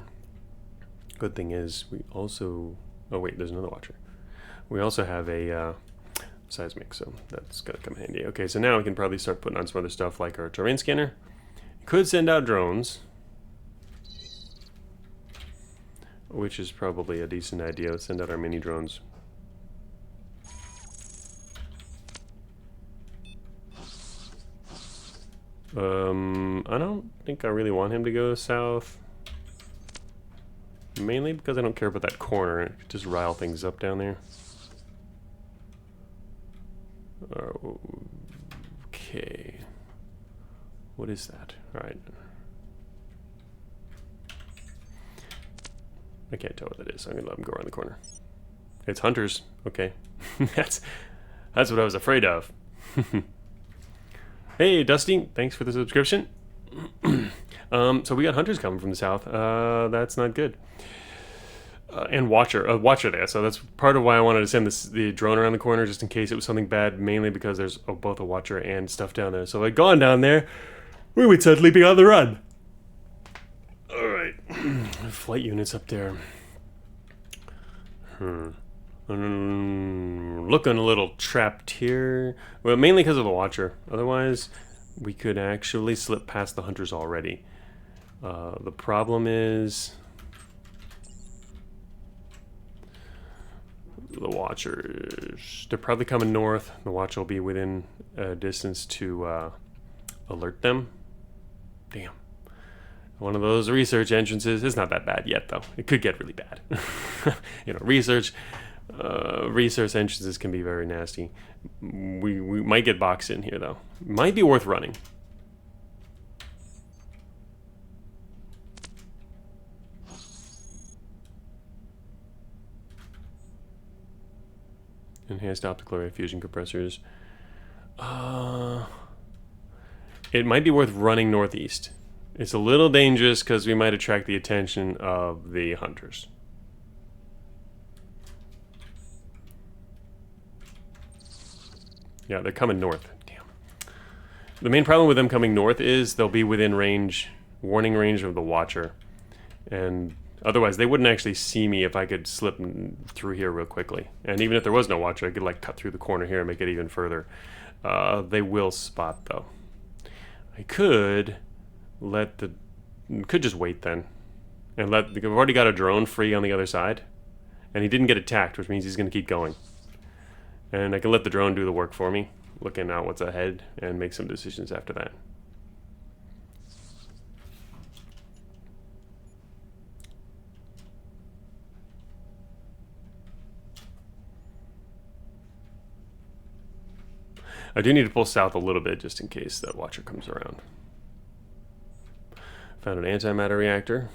Good thing is we also... Oh wait, there's another watcher. We also have a seismic, so that's gonna come handy. Okay, so now we can probably start putting on some other stuff like our terrain scanner. Could send out drones, which is probably a decent idea. Let's send out our mini drones. I don't think I really want him to go south. Mainly because I don't care about that corner. It could just rile things up down there. Okay. What is that? Alright. I can't tell what that is, so I'm gonna let him go around the corner. It's hunters. Okay. That's what I was afraid of. Hey, Dusty, thanks for the subscription. So we got hunters coming from the south. That's not good. And watcher there. So that's part of why I wanted to send the drone around the corner, just in case it was something bad, mainly because there's both a watcher and stuff down there. So if I'd gone down there, we would suddenly be on the run. Alright. Flight units up there. Looking a little trapped here. Well, mainly because of the watcher. Otherwise, we could actually slip past the hunters already. The problem is the watchers. They're probably coming north. The watcher will be within a distance to alert them. Damn. One of those research entrances is not that bad yet, though. It could get really bad. You know, research entrances can be very nasty. We might get boxed in here, though. Might be worth running. Enhanced optical ray fusion compressors. It might be worth running northeast. It's a little dangerous because we might attract the attention of the hunters. Yeah, they're coming north. Damn. The main problem with them coming north is they'll be within range, warning range of the watcher. And otherwise, they wouldn't actually see me if I could slip through here real quickly. And even if there was no watcher, I could like cut through the corner here and make it even further. They will spot, though. I could just wait then. And we've already got a drone free on the other side. And he didn't get attacked, which means he's going to keep going. And I can let the drone do the work for me, looking out what's ahead, and make some decisions after that. I do need to pull south a little bit just in case that watcher comes around. Found an antimatter reactor.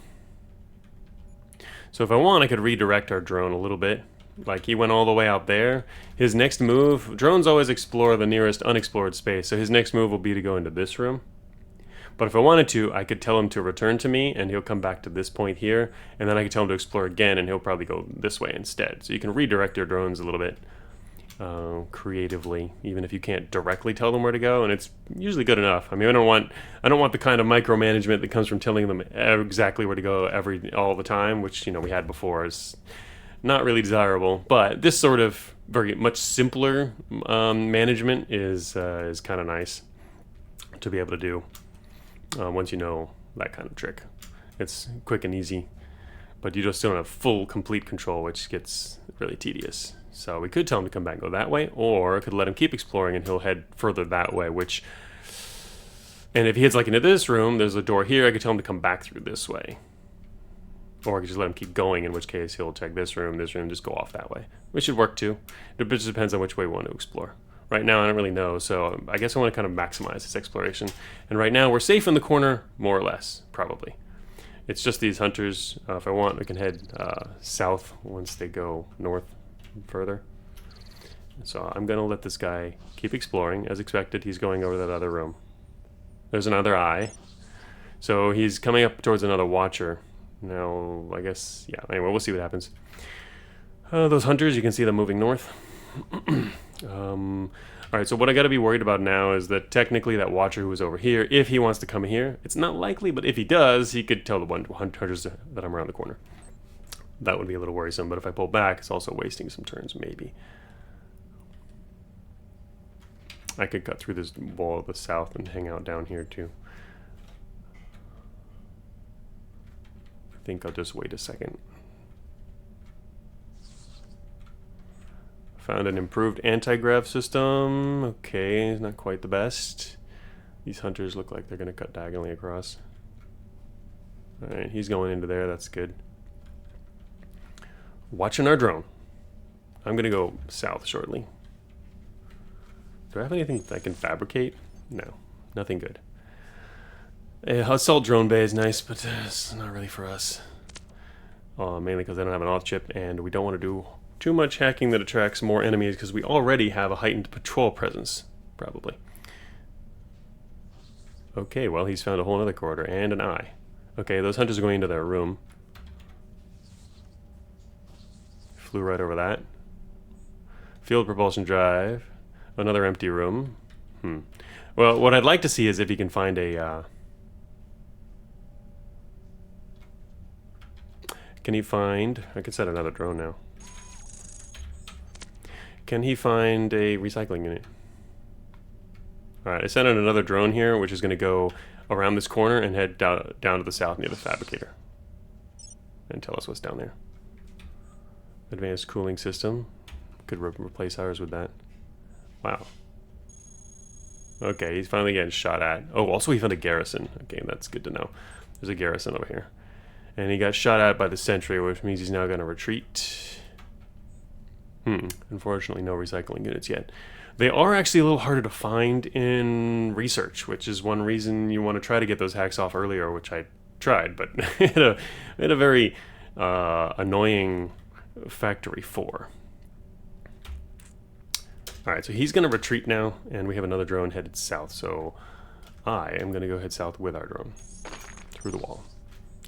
So if I want, I could redirect our drone a little bit. Like he went all the way out there. His next move, drones always explore the nearest unexplored space, so his next move will be to go into this room. But if I wanted to, I could tell him to return to me, and he'll come back to this point here, and then I could tell him to explore again, and he'll probably go this way instead. So you can redirect your drones a little bit. Creatively, even if you can't directly tell them where to go, and it's usually good enough. I mean, I don't want the kind of micromanagement that comes from telling them exactly where to go all the time, which we had before. Is not really desirable. But this sort of very much simpler management is kind of nice to be able to do once you know that kind of trick. It's quick and easy, but you just don't have full, complete control, which gets really tedious. So we could tell him to come back and go that way, or I could let him keep exploring and he'll head further that way, and if he heads like into this room, there's a door here, I could tell him to come back through this way. Or I could just let him keep going, in which case he'll check this room, just go off that way. Which should work too. It just depends on which way we want to explore. Right now I don't really know, so I guess I want to kind of maximize this exploration. And right now we're safe in the corner, more or less, probably. It's just these hunters. If I want, we can head south once they go north further. So I'm gonna let this guy keep exploring. As expected, he's going over that other room. There's another eye. So he's coming up towards another watcher. Now, I guess, yeah, anyway, we'll see what happens. Those hunters, you can see them moving north. Alright, so what I gotta be worried about now is that technically that watcher who was over here, if he wants to come here, it's not likely, but if he does, he could tell the hunters that I'm around the corner. That would be a little worrisome, but if I pull back, it's also wasting some turns, maybe. I could cut through this wall of the south and hang out down here, too. I think I'll just wait a second. Found an improved anti-grav system. Okay, not quite the best. These hunters look like they're going to cut diagonally across. Alright, he's going into there, that's good. Watching our drone. I'm going to go south shortly. Do I have anything that I can fabricate? No, nothing good. Assault drone bay is nice, but it's not really for us. Mainly because I don't have an auth chip, and we don't want to do too much hacking that attracts more enemies, because we already have a heightened patrol presence, probably. Okay, well, he's found a whole other corridor, and an eye. Okay, those hunters are going into their room. Flew right over that. Field propulsion drive. Another empty room. Well, what I'd like to see is if he can find a... Can he find... I could set another drone now. Can he find a recycling unit? Alright, I sent out another drone here, which is going to go around this corner and head down to the south near the fabricator. And tell us what's down there. Advanced cooling system. Could replace ours with that. Wow. Okay, he's finally getting shot at. Oh, also he found a garrison. Okay, that's good to know. There's a garrison over here. And he got shot at by the sentry, which means he's now going to retreat. Unfortunately, no recycling units yet. They are actually a little harder to find in research, which is one reason you want to try to get those hacks off earlier, which I tried, but it had a very annoying factory 4. Alright, so he's going to retreat now, and we have another drone headed south, so I am going to go head south with our drone. Through the wall.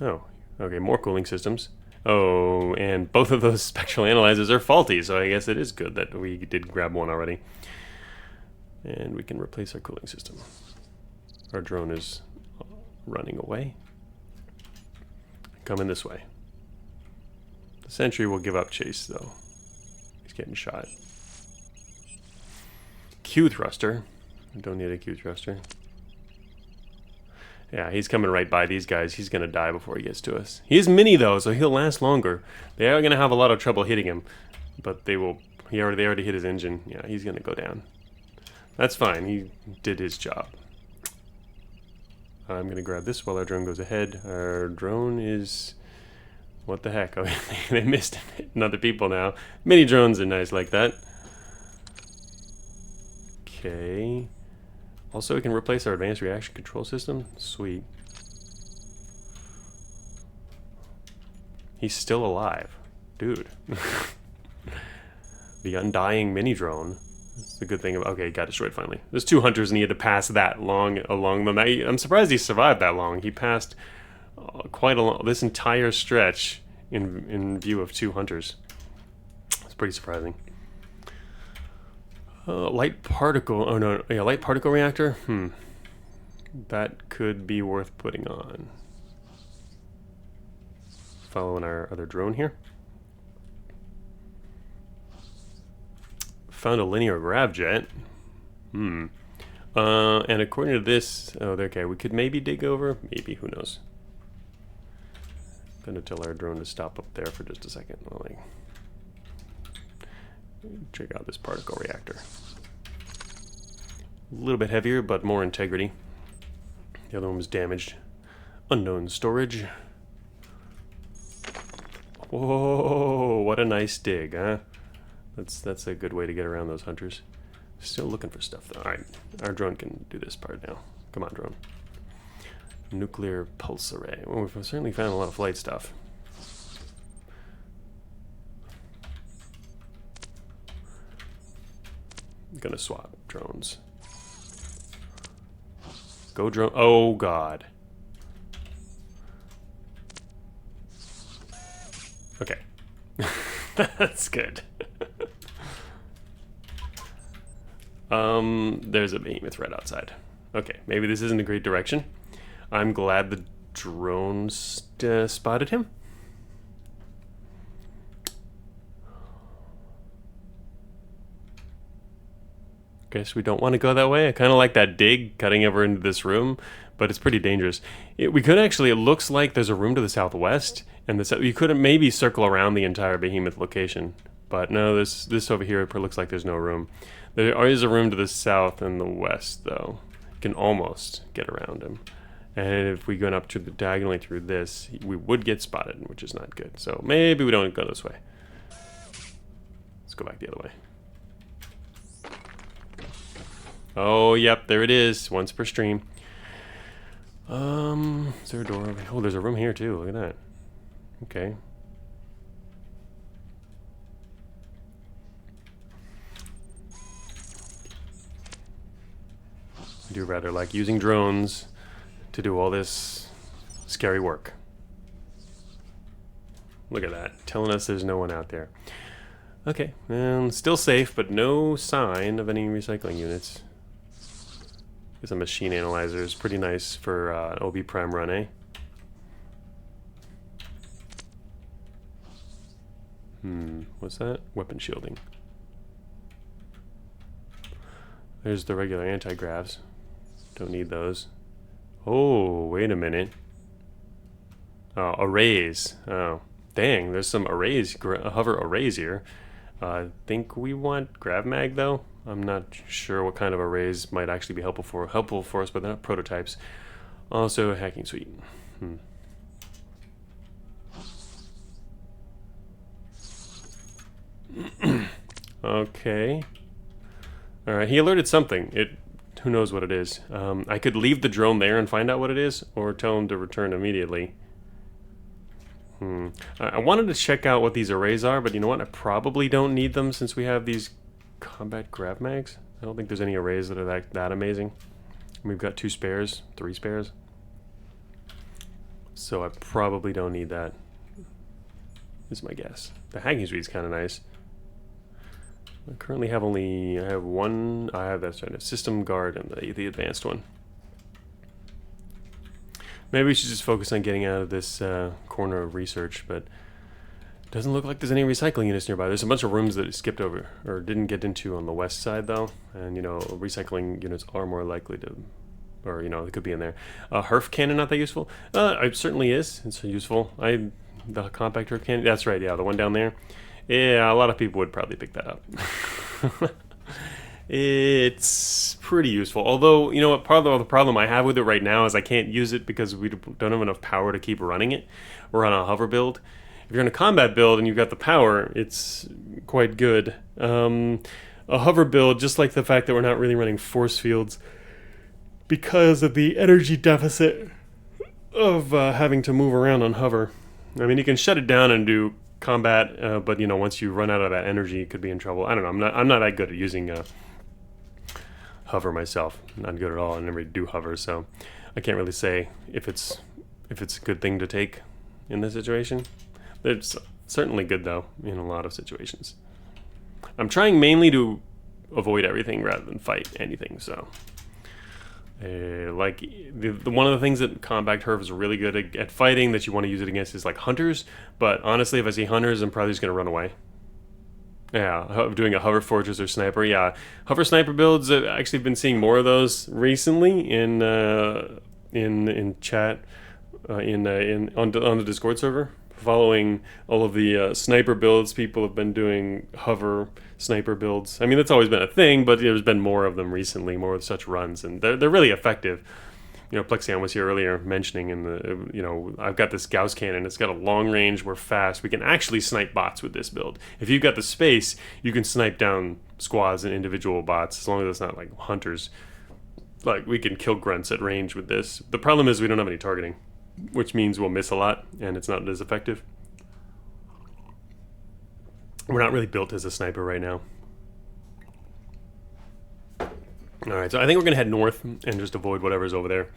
Oh, okay, more cooling systems. Oh, and both of those spectral analyzers are faulty, so I guess it is good that we did grab one already. And we can replace our cooling system. Our drone is running away. Coming this way. The sentry will give up chase, though. He's getting shot. Q thruster. I don't need a Q thruster. Yeah, he's coming right by these guys. He's going to die before he gets to us. He is mini, though, so he'll last longer. They are going to have a lot of trouble hitting him. But they will... They already hit his engine. Yeah, he's going to go down. That's fine. He did his job. I'm going to grab this while our drone goes ahead. Our drone is... What the heck? Oh, they missed other people now. Mini drones are nice like that. Okay. Also, we can replace our advanced reaction control system. Sweet. He's still alive. Dude. The undying mini drone. That's the good thing about... Okay, he got destroyed finally. There's 2 hunters and he had to pass that long along them. I'm surprised he survived that long. He passed quite a long... This entire stretch in view of 2 hunters. It's pretty surprising. Light particle... Oh, no. Yeah, light particle reactor? That could be worth putting on. Following our other drone here. Found a linear grav jet. And according to this... Oh, okay. We could maybe dig over. Maybe. Who knows? Gonna tell our drone to stop up there for just a second. While I check out this particle reactor. A little bit heavier, but more integrity. The other one was damaged. Unknown storage. Whoa, what a nice dig, huh? That's a good way to get around those hunters. Still looking for stuff, though. Alright, our drone can do this part now. Come on, drone. Nuclear pulse array. Well, we've certainly found a lot of flight stuff. I'm gonna swap drones. Go drone. Oh, God. Okay. That's good. There's a behemoth right outside. Okay, maybe this isn't a great direction. I'm glad the drone spotted him. Guess we don't want to go that way. I kind of like that dig cutting over into this room, but it's pretty dangerous. We could actually, it looks like there's a room to the southwest, and you could maybe circle around the entire behemoth location. But no, this over here, it looks like there's no room. There is a room to the south and the west, though. You can almost get around him. And if we go up to the diagonally through this, we would get spotted, which is not good. So maybe we don't go this way. Let's go back the other way. Oh, yep, there it is. Once per stream. Is there a door over here? Oh, there's a room here too. Look at that. Okay. I do rather like using drones to do all this scary work. Look at that. Telling us there's no one out there. Okay, and still safe, but no sign of any recycling units. There's a machine analyzer. It's pretty nice for an 0bPrime run, eh? What's that? Weapon shielding. There's the regular anti-gravs. Don't need those. Oh, wait a minute. Oh, arrays. Oh, dang, there's some arrays, hover arrays here. I think we want grav mag though. I'm not sure what kind of arrays might actually be helpful for us, but they're not prototypes. Also, a hacking suite. Okay. All right, he alerted something. Who knows what it is. I could leave the drone there and find out what it is, or tell him to return immediately. I wanted to check out what these arrays are, but you know what? I probably don't need them since we have these combat grav mags. I don't think there's any arrays that are that amazing. We've got 2 spares, 3 spares. So I probably don't need that, is my guess. The hacking suite is kind of nice. I currently have I have one, that's right, a system guard and the advanced one. Maybe we should just focus on getting out of this corner of research, but it doesn't look like there's any recycling units nearby. There's a bunch of rooms that it skipped over, or didn't get into on the west side though, and you know, recycling units are more likely to, or you know, they could be in there. HERF cannon, not that useful? It certainly is, it's useful. The compact HERF cannon, that's right, yeah, the one down there. Yeah, a lot of people would probably pick that up. It's pretty useful. Although, you know what, part of the problem I have with it right now is I can't use it because we don't have enough power to keep running it. We're on a hover build. If you're in a combat build and you've got the power, it's quite good. A hover build, just like the fact that we're not really running force fields because of the energy deficit of having to move around on hover. I mean, you can shut it down and do combat, but you know, once you run out of that energy, you could be in trouble. I don't know. I'm not that good at using hover myself. Not good at all. I never do hover, so I can't really say if it's a good thing to take in this situation. It's certainly good though in a lot of situations. I'm trying mainly to avoid everything rather than fight anything. So, like one of the things that compact HERF is really good at fighting that you want to use it against is like hunters. But honestly, if I see hunters, I'm probably just gonna run away. Yeah, doing a hover fortress or sniper. Yeah, hover sniper builds. I've actually been seeing more of those recently in chat, on the Discord server. Following all of the sniper builds, people have been doing hover sniper builds. I mean, that's always been a thing, but there's been more of them recently, more of such runs, and they're really effective. You know, Plexion was here earlier mentioning I've got this Gauss cannon. It's got a long range. We're fast. We can actually snipe bots with this build. If you've got the space, you can snipe down squads and individual bots as long as it's not like hunters. Like, we can kill grunts at range with this. The problem is we don't have any targeting, which means we'll miss a lot and it's not as effective. We're not really built as a sniper right now. Alright, so I think we're going to head north and just avoid whatever's over there.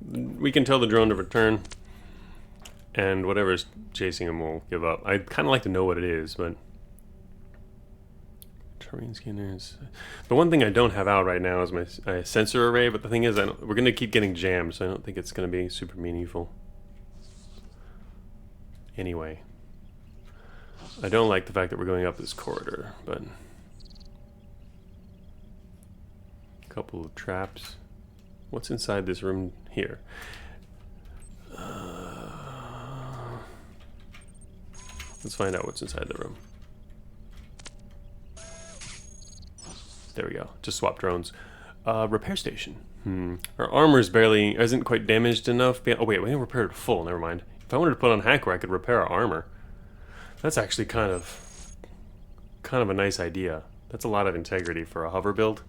We can tell the drone to return, and whatever's chasing him will give up. I'd kind of like to know what it is, but... terrain scanners... The one thing I don't have out right now is my sensor array, but the thing is, we're going to keep getting jammed, so I don't think it's going to be super meaningful. Anyway. I don't like the fact that we're going up this corridor, but... couple of traps. What's inside this room here? Let's find out what's inside the room. There we go. Just swap drones. Repair station. Our armor's isn't quite damaged enough. Oh wait, we didn't repair it full. Never mind. If I wanted to put on hackware, I could repair our armor. That's actually kind of a nice idea. That's a lot of integrity for a hover build.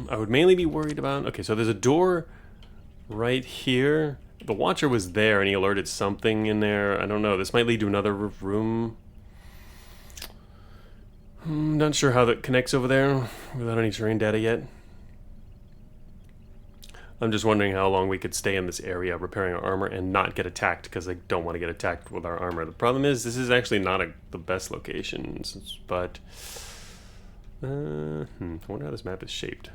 I would mainly be worried about... Okay, so there's a door right here. The Watcher was there and he alerted something in there. I don't know. This might lead to another room. Not sure how that connects over there without any terrain data yet. I'm just wondering how long we could stay in this area repairing our armor and not get attacked, because I don't want to get attacked with our armor. The problem is this is actually not the best location, but... I wonder how this map is shaped.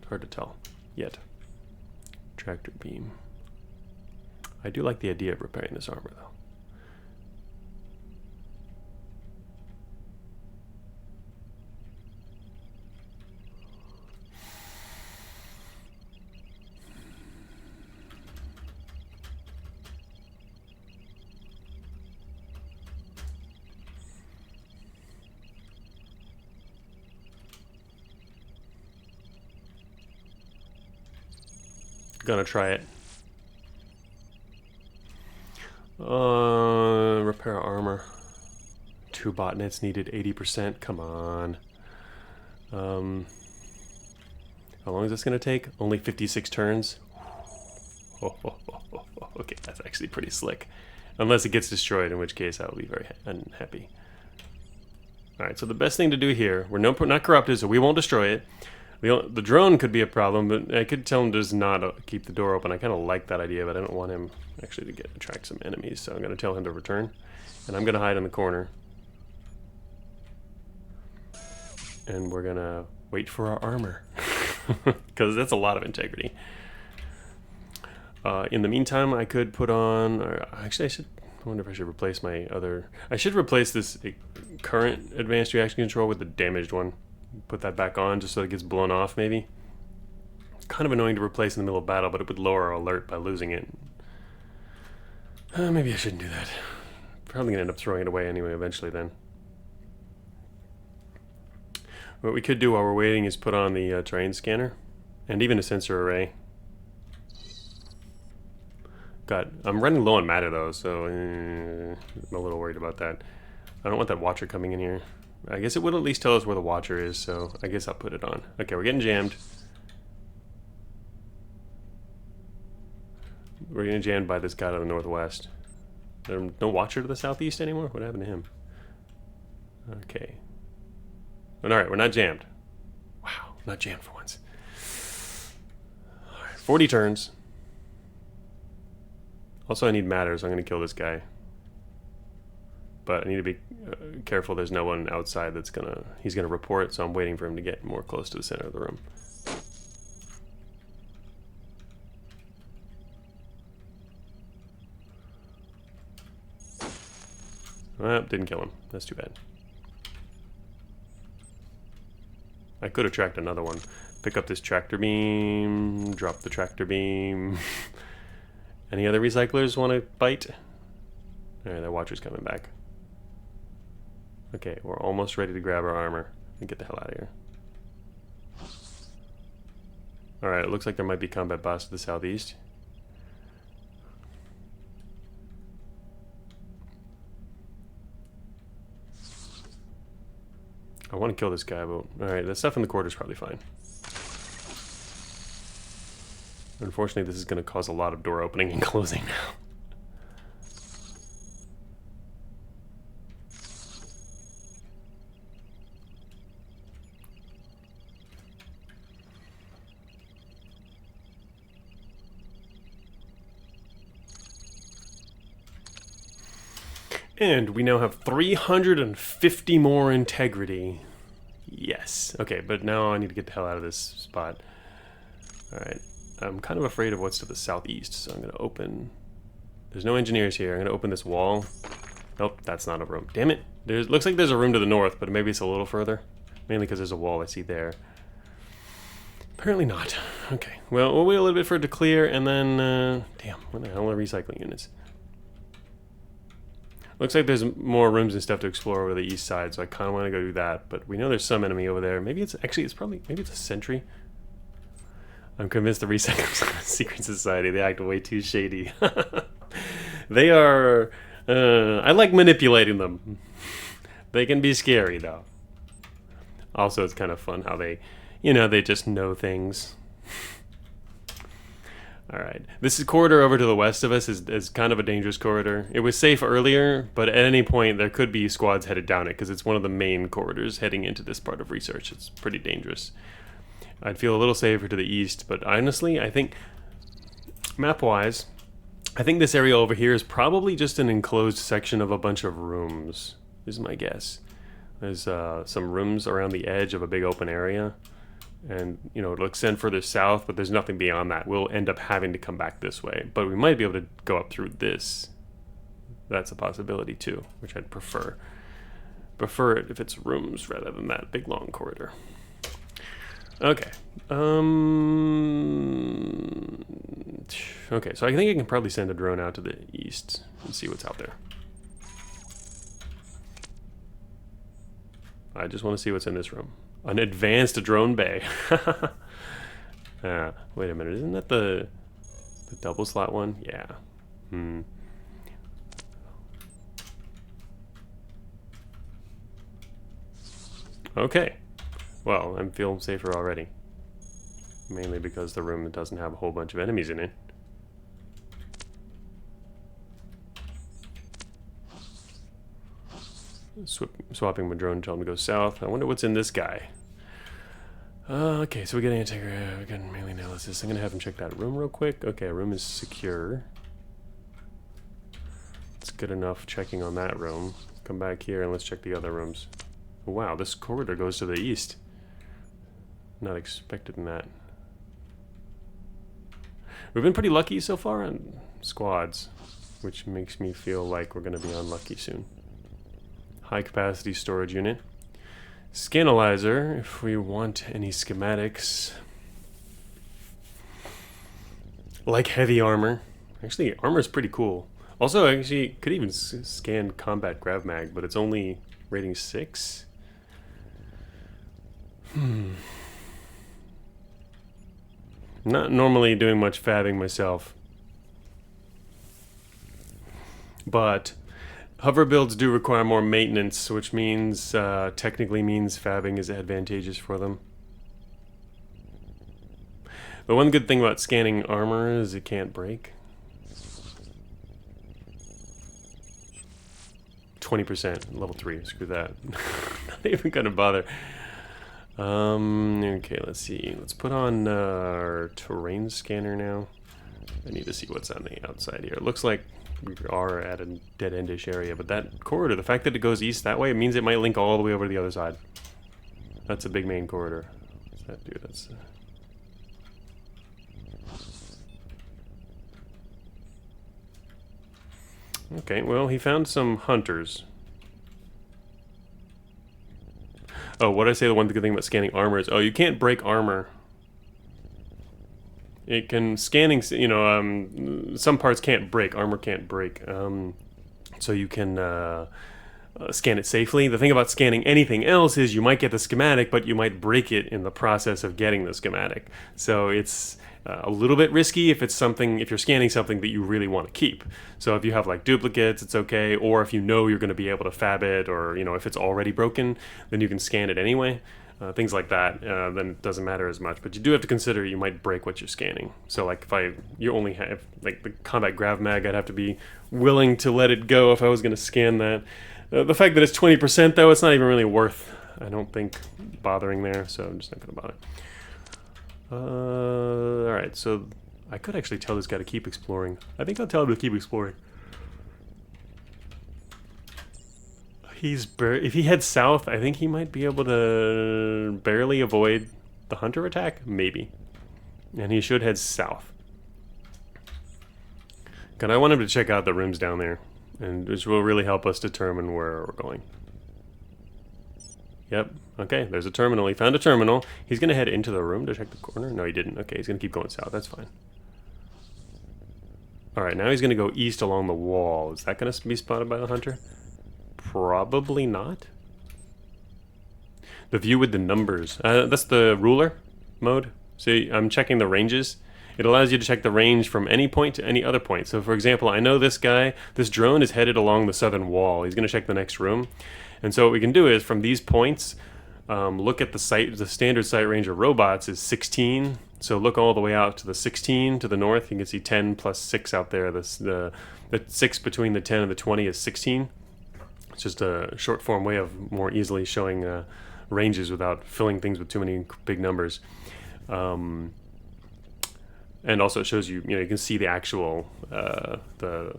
Hard to tell yet. Tractor beam. I do like the idea of repairing this armor though. Gonna try it. Repair armor. 2 botnets needed, 80%. Come on. How long is this gonna take? Only 56 turns. Okay, that's actually pretty slick. Unless it gets destroyed, in which case I will be very unhappy. Alright, so the best thing to do here, we're not corrupted, so we won't destroy it. The drone could be a problem, but I could tell him to just not keep the door open. I kind of like that idea, but I don't want him actually to attract some enemies, so I'm going to tell him to return. And I'm going to hide in the corner. And we're going to wait for our armor. Because that's a lot of integrity. In the meantime, I could put on... actually, I wonder if I should replace my other... I should replace this current advanced reaction control with the damaged one. Put that back on just so it gets blown off, maybe. It's kind of annoying to replace in the middle of battle, but it would lower our alert by losing it. Maybe I shouldn't do that. Probably gonna end up throwing it away anyway eventually then. What we could do while we're waiting is put on the terrain scanner and even a sensor array. I'm running low on matter though, so I'm a little worried about that. I don't want that watcher coming in here. I guess it would at least tell us where the watcher is, so I guess I'll put it on. Okay, we're getting jammed. We're getting jammed by this guy to the northwest. There's no watcher to the southeast anymore? What happened to him? Okay. Alright, we're not jammed. Wow, not jammed for once. Alright, 40 turns. Also, I need matter, so I'm going to kill this guy. But I need to be careful there's no one outside that's he's gonna report, so I'm waiting for him to get more close to the center of the room. Well, didn't kill him. That's too bad. I could have tracked another one. Pick up this tractor beam, drop the tractor beam. Any other recyclers want to bite? Alright, that watcher's coming back. Okay, we're almost ready to grab our armor and get the hell out of here. Alright, it looks like there might be combat boss to the southeast. I want to kill this guy, but... Alright, the stuff in the corridor is probably fine. Unfortunately, this is going to cause a lot of door opening and closing now. And we now have 350 more integrity. Yes. Okay, but now I need to get the hell out of this spot. Alright. I'm kind of afraid of what's to the southeast, so I'm going to open... There's no engineers here. I'm going to open this wall. Nope, that's not a room. Damn it. Looks like there's a room to the north, but maybe it's a little further. Mainly because there's a wall I see there. Apparently not. Okay. Well, we'll wait a little bit for it to clear, and then... damn, what the hell are recycling units? Looks like there's more rooms and stuff to explore over the east side, so I kind of want to go do that. But we know there's some enemy over there. Maybe it's maybe it's a sentry. I'm convinced the recyclers are a secret society. They act way too shady. They are... I like manipulating them. They can be scary, though. Also, it's kind of fun how they, they just know things. Alright, this corridor over to the west of us is kind of a dangerous corridor. It was safe earlier, but at any point there could be squads headed down it because it's one of the main corridors heading into this part of research. It's pretty dangerous. I'd feel a little safer to the east, but honestly, I think, map-wise, I think this area over here is probably just an enclosed section of a bunch of rooms, is my guess. There's some rooms around the edge of a big open area. And, it'll extend further south, but there's nothing beyond that. We'll end up having to come back this way. But we might be able to go up through this. That's a possibility, too, which I'd prefer. Prefer it if it's rooms rather than that big, long corridor. Okay. Okay, so I think I can probably send a drone out to the east and see what's out there. I just want to see what's in this room. An advanced drone bay. Wait a minute, isn't that the... The double slot one? Yeah. Okay. Well, I'm feeling safer already. Mainly because the room doesn't have a whole bunch of enemies in it. Swapping my drone, tell him to go south. I wonder what's in this guy. Okay, so we get we got melee analysis. I'm gonna have him check that room real quick. Okay, room is secure. It's good enough checking on that room. Come back here and let's check the other rooms. Oh, wow, this corridor goes to the east. Not expecting that. We've been pretty lucky so far on squads, which makes me feel like we're gonna be unlucky soon. High capacity storage unit. Scanalyzer, if we want any schematics. Like heavy armor. Actually, armor is pretty cool. Also, actually, could even scan combat grav mag, but it's only rating 6. Not normally doing much fabbing myself. But hover builds do require more maintenance, which means, technically means fabbing is advantageous for them. But one good thing about scanning armor is it can't break. 20%, level 3, screw that. Not even gonna bother. Okay, let's see. Let's put on our terrain scanner now. I need to see what's on the outside here. It looks like we are at a dead-endish area, but that corridor, the fact that it goes east that way, it means it might link all the way over to the other side. That's a big main corridor. What's that do? That's... Okay, well, he found some hunters. Oh, what did I say? The one good thing about scanning armor is, oh, you can't break armor. It can, scanning, you know, some parts can't break, armor can't break. So you can scan it safely. The thing about scanning anything else is you might get the schematic, but you might break it in the process of getting the schematic. So it's a little bit risky if it's something, if you're scanning something that you really want to keep. So if you have like duplicates, it's okay. Or if you know you're going to be able to fab it, or you know if it's already broken, then you can scan it anyway. Things like that, then it doesn't matter as much. But you do have to consider you might break what you're scanning. So like if you only have like the combat grav mag, I'd have to be willing to let it go if I was going to scan that. The fact that it's 20% though, it's not even really worth, I don't think, bothering there. So I'm just not going to bother. Alright, so I could actually tell this guy to keep exploring. I think I'll tell him to keep exploring. If he heads south, I think he might be able to barely avoid the hunter attack, maybe. And he should head south. Because I want him to check out the rooms down there, and which will really help us determine where we're going. Yep, okay, there's a terminal. He found a terminal. He's going to head into the room to check the corner. No, he didn't. Okay, he's going to keep going south. That's fine. Alright, now he's going to go east along the wall. Is that going to be spotted by the hunter? Probably not. The view with the numbers. That's the ruler mode. So I'm checking the ranges. It allows you to check the range from any point to any other point. So for example, I know this drone is headed along the southern wall. He's going to check the next room. And so what we can do is from these points, look at the standard sight range of robots is 16. So look all the way out to the 16 to the north. You can see 10 plus 6 out there. The 6 between the 10 and the 20 is 16. It's just a short form way of more easily showing ranges without filling things with too many big numbers. And also it shows you, you can see the actual, the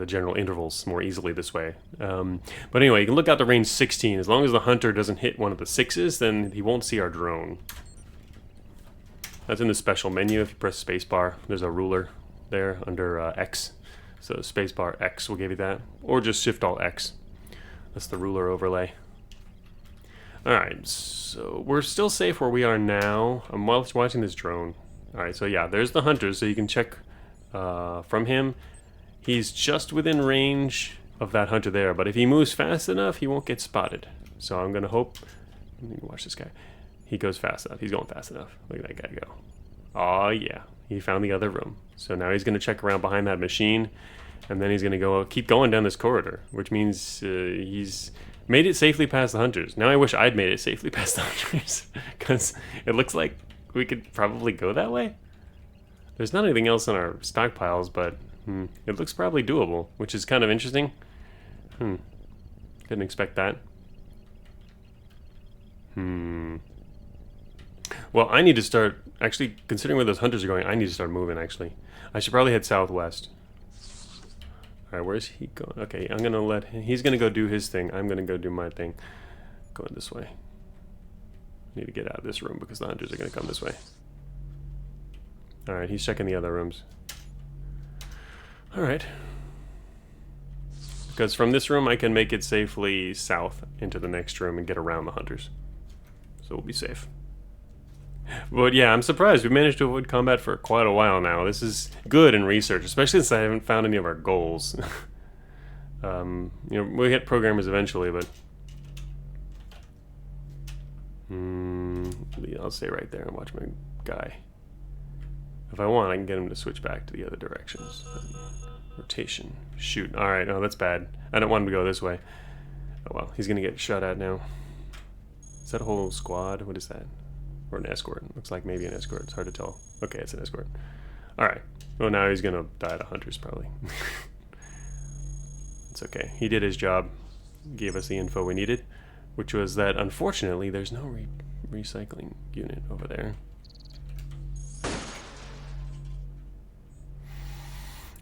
general intervals more easily this way. But anyway, you can look out the range 16. As long as the hunter doesn't hit one of the 6s, then he won't see our drone. That's in the special menu. If you press spacebar, there's a ruler there under X. So spacebar X will give you that, or just Shift Alt X. That's the ruler overlay. Alright, so we're still safe where we are now. I'm watching this drone. Alright, so yeah, there's the hunter, so you can check from him. He's just within range of that hunter there, but if he moves fast enough, he won't get spotted. So I'm gonna hope, let me watch this guy. He goes fast enough, he's going fast enough. Look at that guy go. Oh yeah, he found the other room. So now he's going to check around behind that machine, and then he's going to go keep going down this corridor, which means he's made it safely past the hunters. Now I wish I'd made it safely past the hunters, because it looks like we could probably go that way. There's not anything else in our stockpiles, but it looks probably doable, which is kind of interesting. Didn't expect that. Well, I need to start, actually, considering where those hunters are going, I need to start moving, actually. I should probably head southwest. Alright, where's he going? Okay, I'm going to let him, he's going to go do his thing. I'm going to go do my thing. Going this way. Need to get out of this room because the hunters are going to come this way. Alright, he's checking the other rooms. Alright. Because from this room I can make it safely south into the next room and get around the hunters. So we'll be safe. But yeah, I'm surprised. We managed to avoid combat for quite a while now. This is good in research, especially since I haven't found any of our goals. You know, we hit programmers eventually, but... I'll stay right there and watch my guy. If I want, I can get him to switch back to the other directions. Rotation. Shoot. Alright, no, that's bad. I don't want him to go this way. Oh well, he's gonna get shot at now. Is that a whole squad? What is that? Or an escort? Looks like maybe an escort. It's hard to tell. Okay, it's an escort. Alright. Well, now he's gonna die to hunters, probably. It's okay. He did his job. Gave us the info we needed. Which was that, unfortunately, there's no recycling unit over there.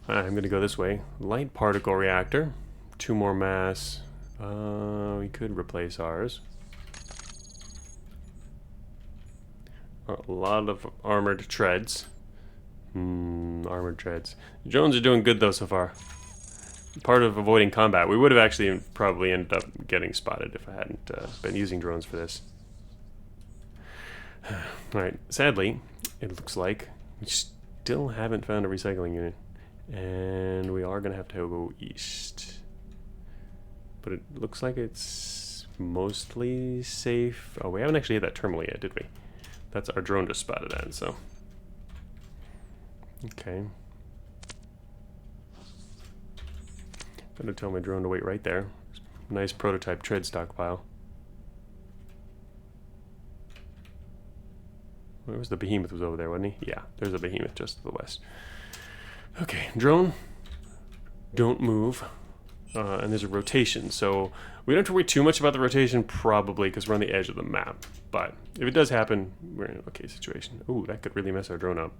I'm gonna go this way. Light particle reactor. 2 more mass. We could replace ours. A lot of armored treads. Armored treads. Drones are doing good though so far. Part of avoiding combat. We would have actually probably ended up getting spotted if I hadn't been using drones for this. Alright, sadly, it looks like we still haven't found a recycling unit. And we are going to have to go east. But it looks like it's mostly safe. Oh, we haven't actually hit that terminal yet, did we? That's our drone just spotted at, so. Okay. Gonna tell my drone to wait right there. Nice prototype tread stockpile. Where was the behemoth? Was over there, wasn't he? Yeah, there's a behemoth just to the west. Okay, drone, don't move. And there's a rotation, so we don't have to worry too much about the rotation, probably, because we're on the edge of the map. But if it does happen, we're in an okay situation. Ooh, that could really mess our drone up.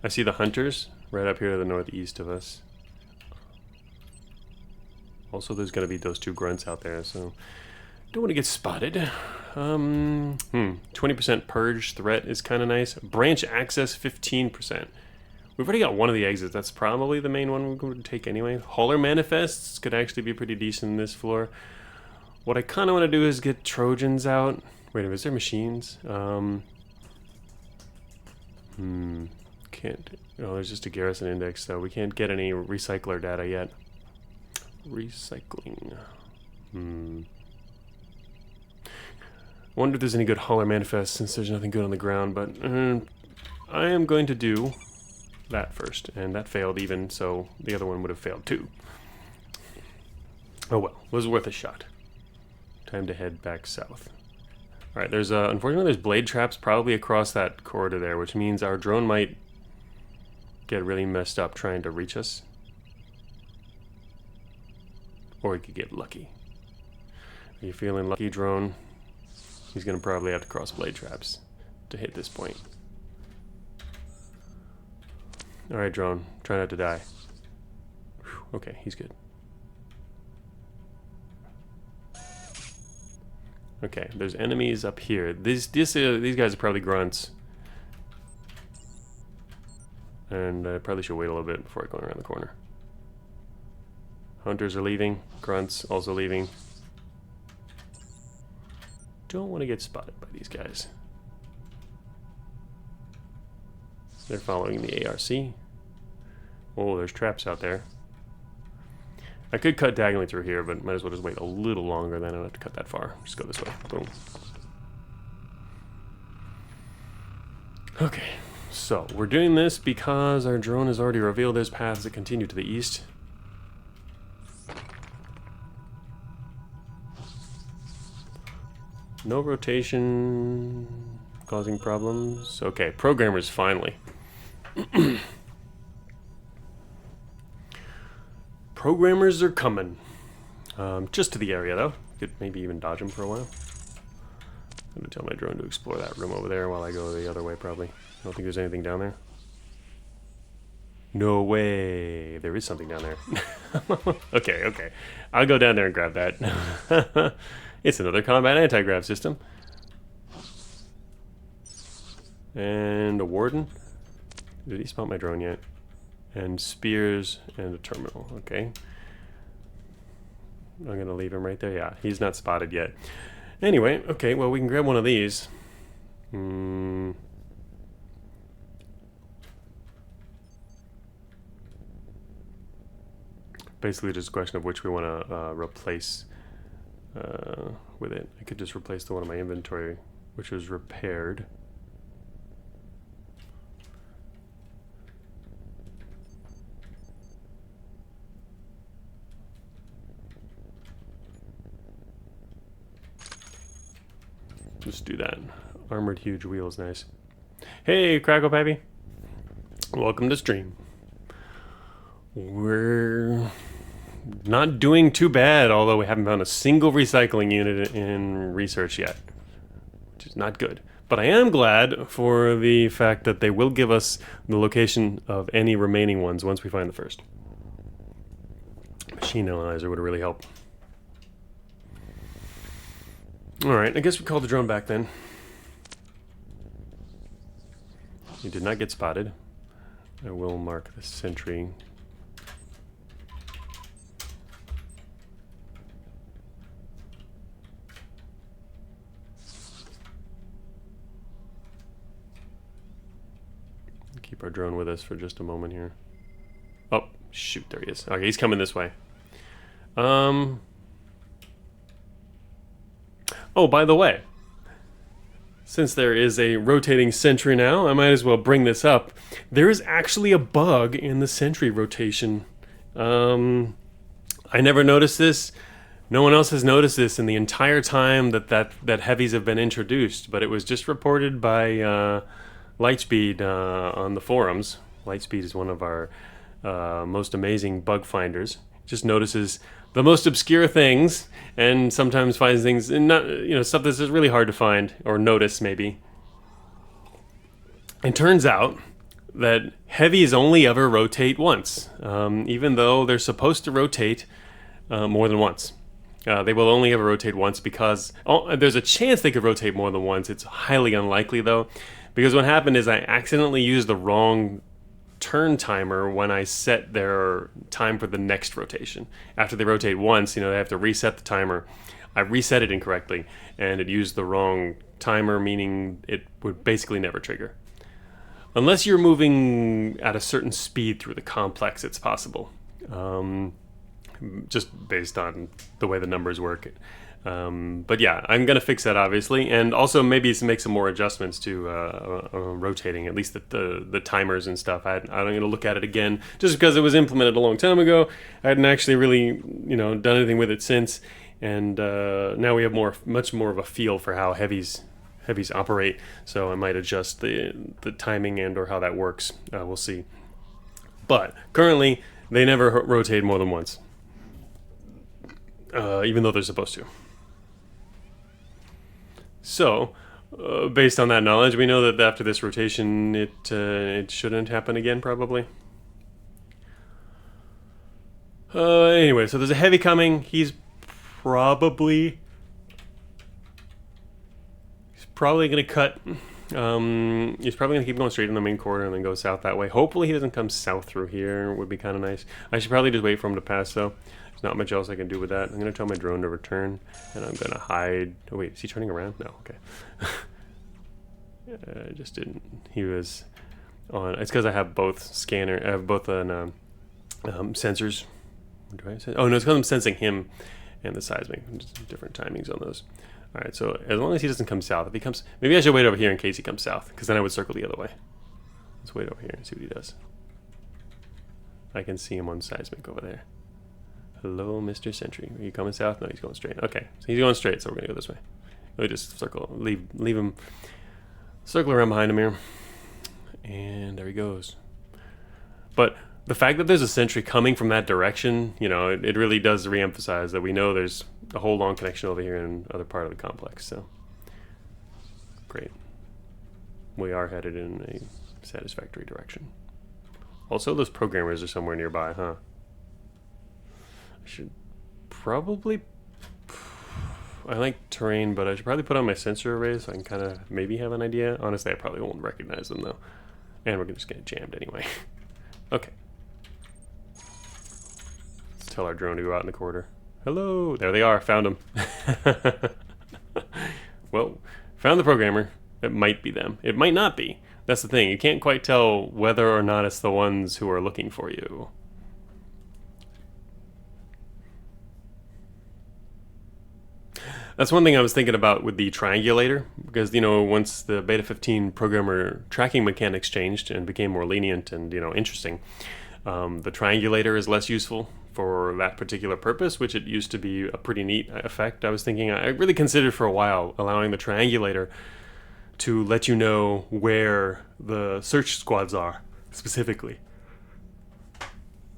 I see the hunters right up here to the northeast of us. Also, there's going to be those 2 grunts out there, so don't want to get spotted. 20% purge threat is kind of nice. Branch access 15%. We've already got one of the exits. That's probably the main one we're going to take anyway. Hauler manifests could actually be pretty decent in this floor. What I kind of want to do is get Trojans out. Wait, is there machines? Can't. Oh, there's just a garrison index, though. We can't get any recycler data yet. Recycling. Wonder if there's any good hauler manifests since there's nothing good on the ground, but I am going to do that first, and that failed even, so the other one would have failed too. Oh well, it was worth a shot. Time to head back south. Alright, there's unfortunately there's blade traps probably across that corridor there, which means our drone might get really messed up trying to reach us. Or he could get lucky. Are you feeling lucky, drone? He's gonna probably have to cross blade traps to hit this point. Alright, drone. Try not to die. Whew, okay, he's good. Okay, there's enemies up here. These guys are probably grunts. And I probably should wait a little bit before I go around the corner. Hunters are leaving. Grunts also leaving. Don't want to get spotted by these guys. They're following the ARC. Oh, there's traps out there. I could cut diagonally through here, but might as well just wait a little longer, then I don't have to cut that far. Just go this way. Boom. Okay, so we're doing this because our drone has already revealed his paths that continue to the east. No rotation causing problems. Okay, programmers finally. Programmers are coming. Just to the area though. Could maybe even dodge them for a while. I'm gonna tell my drone to explore that room over there while I go the other way probably. I don't think there's anything down there. No way. There is something down there. Okay. I'll go down there and grab that. It's another combat anti-grav system. And a warden. Did he spot my drone yet? And spears and a terminal. Okay. I'm going to leave him right there. Yeah, he's not spotted yet. Anyway, okay, well, we can grab one of these. Basically just a question of which we want to replace with it. I could just replace the one in my inventory, which was repaired. Just do that. Armored huge wheels, nice. Hey, Crackle Pappy. Welcome to stream. We're not doing too bad, although we haven't found a single recycling unit in research yet, which is not good. But I am glad for the fact that they will give us the location of any remaining ones once we find the first. Machine analyzer would really help. Alright, I guess we call the drone back then. He did not get spotted. I will mark the sentry. Keep our drone with us for just a moment here. Oh, shoot, there he is. Okay, he's coming this way. Oh, by the way, since there is a rotating sentry now, I might as well bring this up. There is actually a bug in the sentry rotation. I never noticed this. No one else has noticed this in the entire time that heavies have been introduced, but it was just reported by Lightspeed on the forums. Lightspeed is one of our most amazing bug finders. Just notices the most obscure things, and sometimes finds things, and not, stuff that's just really hard to find or notice maybe. It turns out that heavies only ever rotate once, even though they're supposed to rotate more than once. They will only ever rotate once because there's a chance they could rotate more than once. It's highly unlikely though, because what happened is I accidentally used the wrong turn timer when I set their time for the next rotation. After they rotate once, they have to reset the timer. I reset it incorrectly, and it used the wrong timer, meaning it would basically never trigger. Unless you're moving at a certain speed through the complex, it's possible. Just based on the way the numbers work. But yeah, I'm going to fix that obviously, and also maybe make some more adjustments to rotating, at least the timers and stuff. I'm going to look at it again, just because it was implemented a long time ago. I hadn't actually really, done anything with it since, and now we have much more of a feel for how heavies operate. So I might adjust the timing and or how that works. We'll see. But currently, they never rotate more than once, even though they're supposed to. So, based on that knowledge, we know that after this rotation, it shouldn't happen again, probably. Anyway, so there's a heavy coming. He's probably going to cut. He's probably going to keep going straight in the main corridor and then go south that way. Hopefully he doesn't come south through here. It would be kind of nice. I should probably just wait for him to pass, though. There's not much else I can do with that. I'm going to tell my drone to return, and I'm going to hide. Oh, wait, is he turning around? No, okay. I just didn't. He was on. It's because I have both sensors Do I say? Oh no, it's because I'm sensing him and the seismic. Just different timings on those. All right, so as long as he doesn't come south, if he comes, maybe I should wait over here in case he comes south, because then I would circle the other way. Let's wait over here and see what he does. I can see him on seismic over there. Hello, Mr. Sentry. Are you coming south? No, he's going straight. Okay, so he's going straight, so we're gonna go this way. We just circle, leave him, circle around behind him here, and there he goes. But the fact that there's a sentry coming from that direction, you know, it really does reemphasize that we know there's a whole long connection over here in other part of the complex. So great, we are headed in a satisfactory direction. Also, those programmers are somewhere nearby, huh? I should probably, I like terrain, but I should probably put on my sensor array so I can kind of maybe have an idea. Honestly, I probably won't recognize them though, and we're just gonna get jammed anyway. Okay. Let's tell our drone to go out in the corridor. Hello, there they are, found them. Well, found the programmer. It might be them. It might not be. That's the thing. You can't quite tell whether or not it's the ones who are looking for you. That's one thing I was thinking about with the triangulator, because, you know, once the Beta 15 programmer tracking mechanics changed and became more lenient and, you know, interesting, the triangulator is less useful for that particular purpose, which it used to be a pretty neat effect. I was thinking, I really considered for a while allowing the triangulator to let you know where the search squads are, specifically.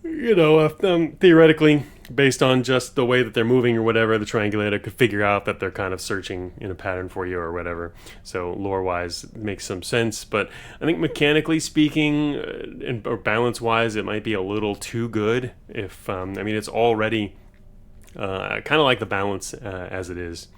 You know, theoretically, based on just the way that they're moving or whatever, the triangulator could figure out that they're kind of searching in a pattern for you or whatever. So lore-wise, it makes some sense. But I think mechanically speaking, or balance-wise, it might be a little too good. If I mean, it's already kind of like the balance as it is.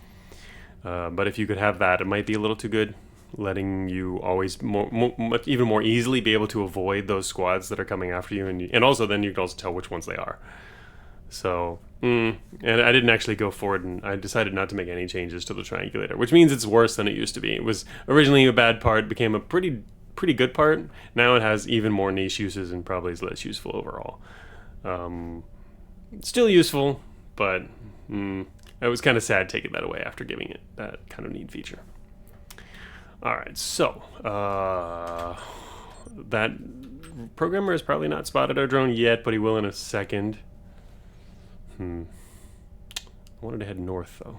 But if you could have that, it might be a little too good, letting you always even more easily be able to avoid those squads that are coming after you, and also then you can also tell which ones they are. So, and I didn't actually go forward, and I decided not to make any changes to the triangulator, which means it's worse than it used to be. It was originally a bad part, became a pretty good part. Now it has even more niche uses and probably is less useful overall. Still useful, but I was kind of sad taking that away after giving it that kind of neat feature. All right, so that programmer has probably not spotted our drone yet, but he will in a second. I wanted to head north though.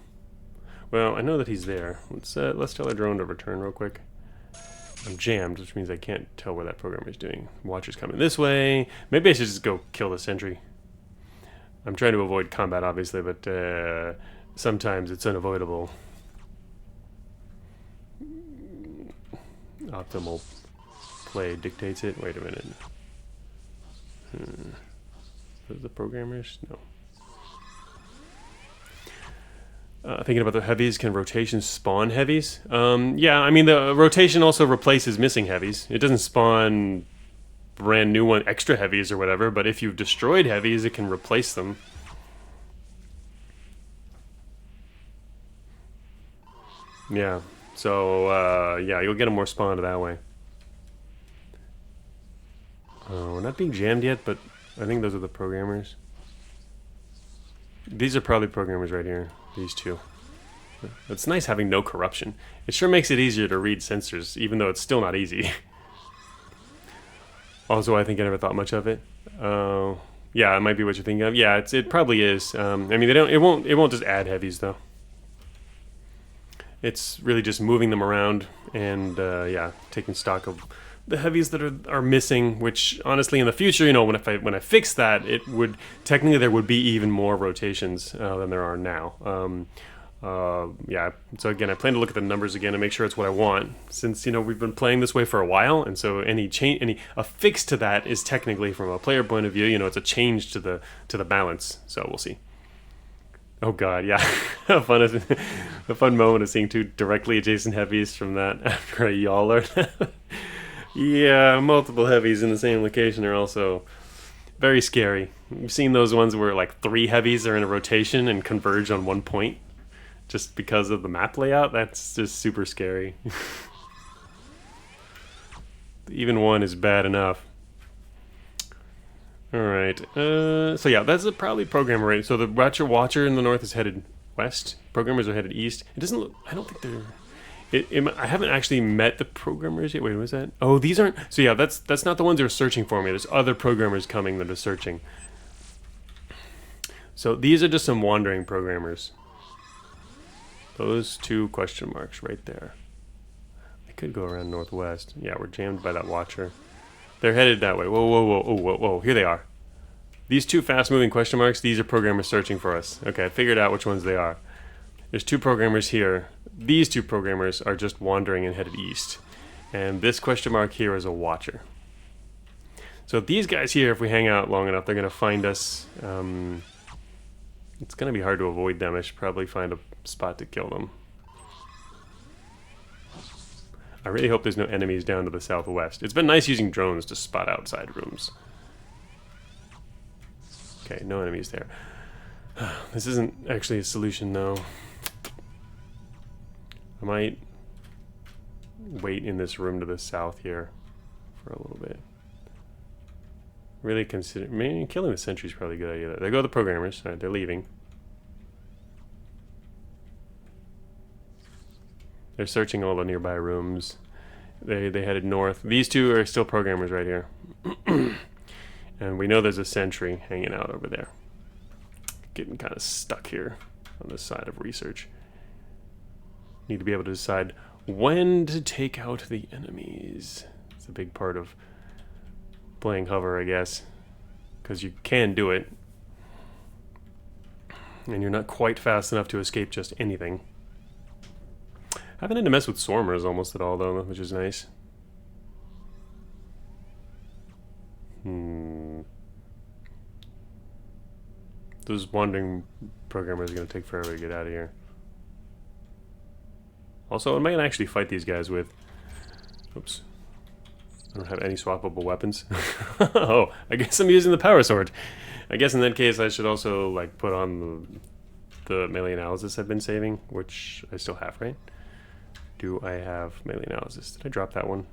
Well, I know that he's there. Let's tell our drone to return real quick. I'm jammed, which means I can't tell where that programmer is doing. Watcher's coming this way. Maybe I should just go kill the sentry. I'm trying to avoid combat, obviously, but sometimes it's unavoidable. Optimal play dictates it. Wait a minute. The programmers? No. Thinking about the heavies, can rotation spawn heavies? Yeah, I mean, the rotation also replaces missing heavies. It doesn't spawn brand new one, extra heavies or whatever, but if you've destroyed heavies, it can replace them. Yeah, so, yeah, you'll get them more spawned that way. We're not being jammed yet, but I think those are the programmers. These are probably programmers right here. These two. It's nice having no corruption. It sure makes it easier to read sensors, even though it's still not easy. Also, I think I never thought much of it. Yeah, it might be what you're thinking of. Yeah, it probably is. I mean, it won't just add heavies though. It's really just moving them around and yeah, taking stock of the heavies that are missing, which honestly in the future, you know, when I fix that, it would technically there would be even more rotations than there are now. Yeah, so again, I plan to look at the numbers again and make sure it's what I want, since, you know, we've been playing this way for a while, and so a fix to that is technically, from a player point of view, you know, it's a change to the balance. So we'll see. Oh god, yeah. The fun moment of seeing two directly adjacent heavies from that after a yawler. Yeah, multiple heavies in the same location are also very scary. You've seen those ones where like 3 heavies are in a rotation and converge on one point just because of the map layout. That's just super scary. Even one is bad enough. Alright. So yeah, that's probably programmer right. So the Watcher in the north is headed west. Programmers are headed east. It doesn't look... I don't think they're... I haven't actually met the programmers yet. Wait, what was that? Oh, these aren't... So yeah, that's not the ones that are searching for me. There's other programmers coming that are searching. So these are just some wandering programmers. Those two question marks right there. I could go around northwest. Yeah, we're jammed by that Watcher. They're headed that way. Whoa, whoa, whoa, oh, whoa, whoa. Here they are. These two fast-moving question marks, these are programmers searching for us. Okay, I figured out which ones they are. There's two programmers here. These two programmers are just wandering and headed east. And this question mark here is a Watcher. So these guys here, if we hang out long enough, they're going to find us. It's going to be hard to avoid them. I should probably find a spot to kill them. I really hope there's no enemies down to the southwest. It's been nice using drones to spot outside rooms. Okay, no enemies there. This isn't actually a solution, though. I might wait in this room to the south here for a little bit. Really consider... Maybe killing the sentry is probably a good idea. There go the programmers. All right, they're leaving. They're searching all the nearby rooms. They headed north. These two are still programmers right here. And we know there's a sentry hanging out over there. Getting kind of stuck here on this side of research. Need to be able to decide when to take out the enemies. It's a big part of playing hover, I guess. Because you can do it. And you're not quite fast enough to escape just anything. Haven't had to mess with Swarmers almost at all, though, which is nice. Those wandering programmers are going to take forever to get out of here. Also, I might actually fight these guys with... Oops. I don't have any swappable weapons. Oh, I guess I'm using the power sword. I guess in that case I should also like put on the melee analysis I've been saving, which I still have, right? Do I have melee analysis? Did I drop that one?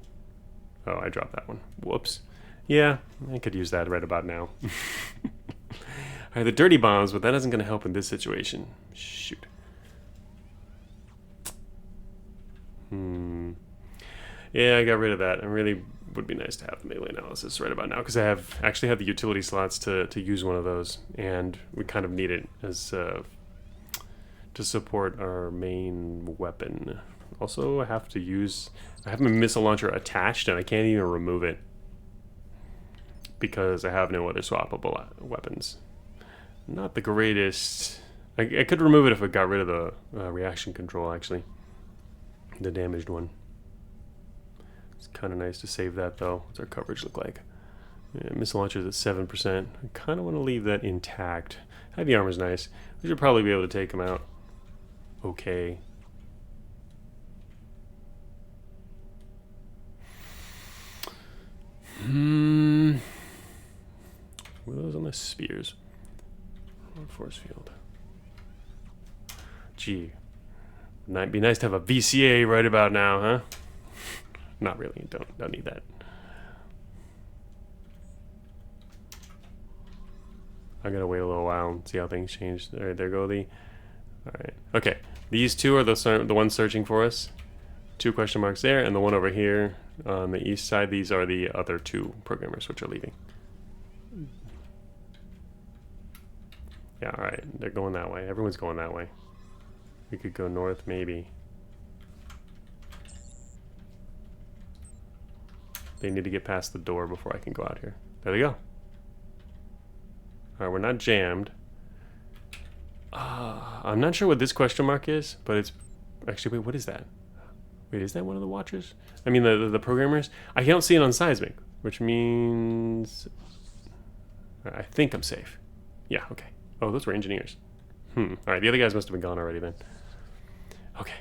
Oh, I dropped that one. Whoops. Yeah, I could use that right about now. Alright, the dirty bombs, but that isn't going to help in this situation. Shoot. Yeah, I got rid of that. It really would be nice to have the melee analysis right about now, because I actually have the utility slots to use one of those, and we kind of need it as to support our main weapon. Also, I have my missile launcher attached, and I can't even remove it because I have no other swappable weapons. Not the greatest. I could remove it if I got rid of the reaction control, actually. The damaged one. It's kind of nice to save that, though. What's our coverage look like? Yeah, missile launcher's at 7%. I kind of want to leave that intact. Heavy armor's nice. We should probably be able to take him out. Okay. What are those on the spears? Force field. Gee. Might be nice to have a VCA right about now, huh? Not really. Don't need that. I'm gonna wait a little while and see how things change. Alright, there go the... Alright. Okay. These two are the ones searching for us. 2 question marks there, and the one over here on the east side, these are the other 2 programmers which are leaving. Yeah, alright. They're going that way. Everyone's going that way. We could go north, maybe. They need to get past the door before I can go out here. There they go. Alright, we're not jammed. I'm not sure what this question mark is, but it's... Actually, wait, what is that? Wait, is that one of the Watchers? I mean, the programmers? I don't see it on seismic, which means... I think I'm safe. Yeah, okay. Oh, those were engineers. Alright, the other guys must have been gone already then. Okay.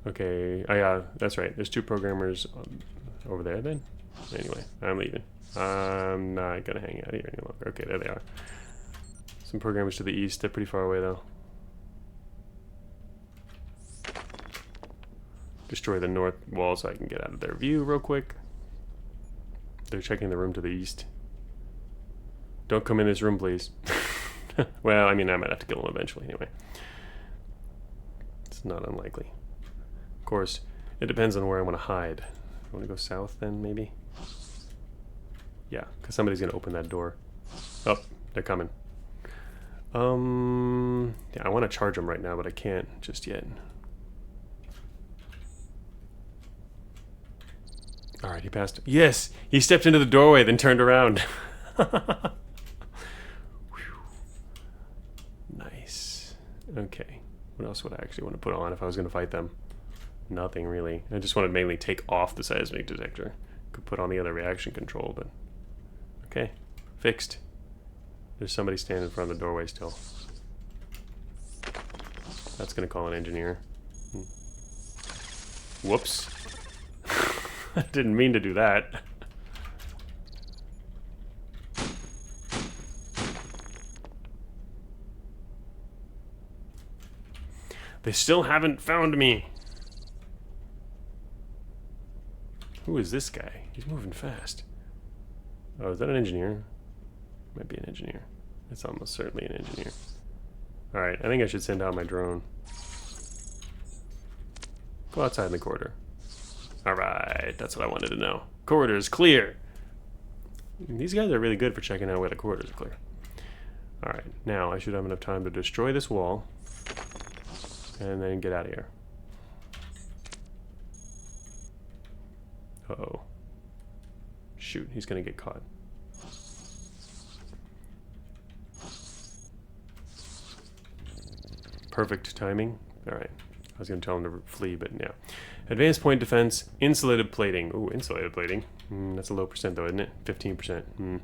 Okay, that's right. There's 2 programmers over there then. Anyway, I'm leaving. I'm not gonna hang out here any longer. Okay, there they are. Some programmers to the east. They're pretty far away though. Destroy the north wall so I can get out of their view real quick. They're checking the room to the east. Don't come in this room, please. Well, I mean, I might have to kill him eventually anyway. It's not unlikely. Of course, it depends on where I want to hide. I want to go south then, maybe? Yeah, because somebody's going to open that door. Oh, they're coming. Yeah, I want to charge them right now, but I can't just yet. Alright, he passed. Yes! He stepped into the doorway, then turned around. Nice. Okay. What else would I actually want to put on if I was going to fight them? Nothing, really. I just want to mainly take off the seismic detector. Could put on the other reaction control, but... Okay. Fixed. There's somebody standing in front of the doorway still. That's going to call an engineer. Whoops. I didn't mean to do that. They still haven't found me. Who is this guy? He's moving fast. Oh, is that an engineer? Might be an engineer. It's almost certainly an engineer. Alright, I think I should send out my drone. Go outside in the corridor. Alright, that's what I wanted to know. Corridor is clear. These guys are really good for checking out where the corridors are clear. Alright, now I should have enough time to destroy this wall and then get out of here. Uh-oh. Shoot, he's gonna get caught. Perfect timing. Alright. I was gonna tell him to flee, but yeah. Advanced point defense, insulated plating. Ooh, insulated plating. That's a low percent though, isn't it? 15%.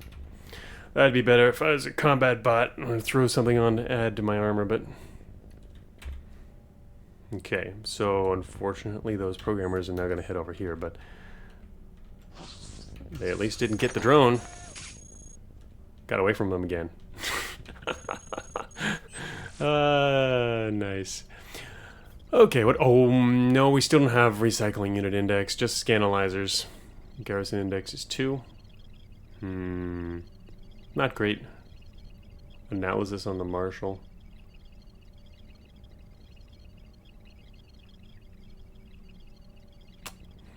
That'd be better if I was a combat bot. I'm gonna throw something on to add to my armor, but... Okay, so unfortunately those programmers are now gonna head over here, but... They at least didn't get the drone. Got away from them again. Nice. Okay, what? Oh, no, we still don't have recycling unit index, just scanalyzers. Garrison index is 2. Not great. Analysis on the Marshal.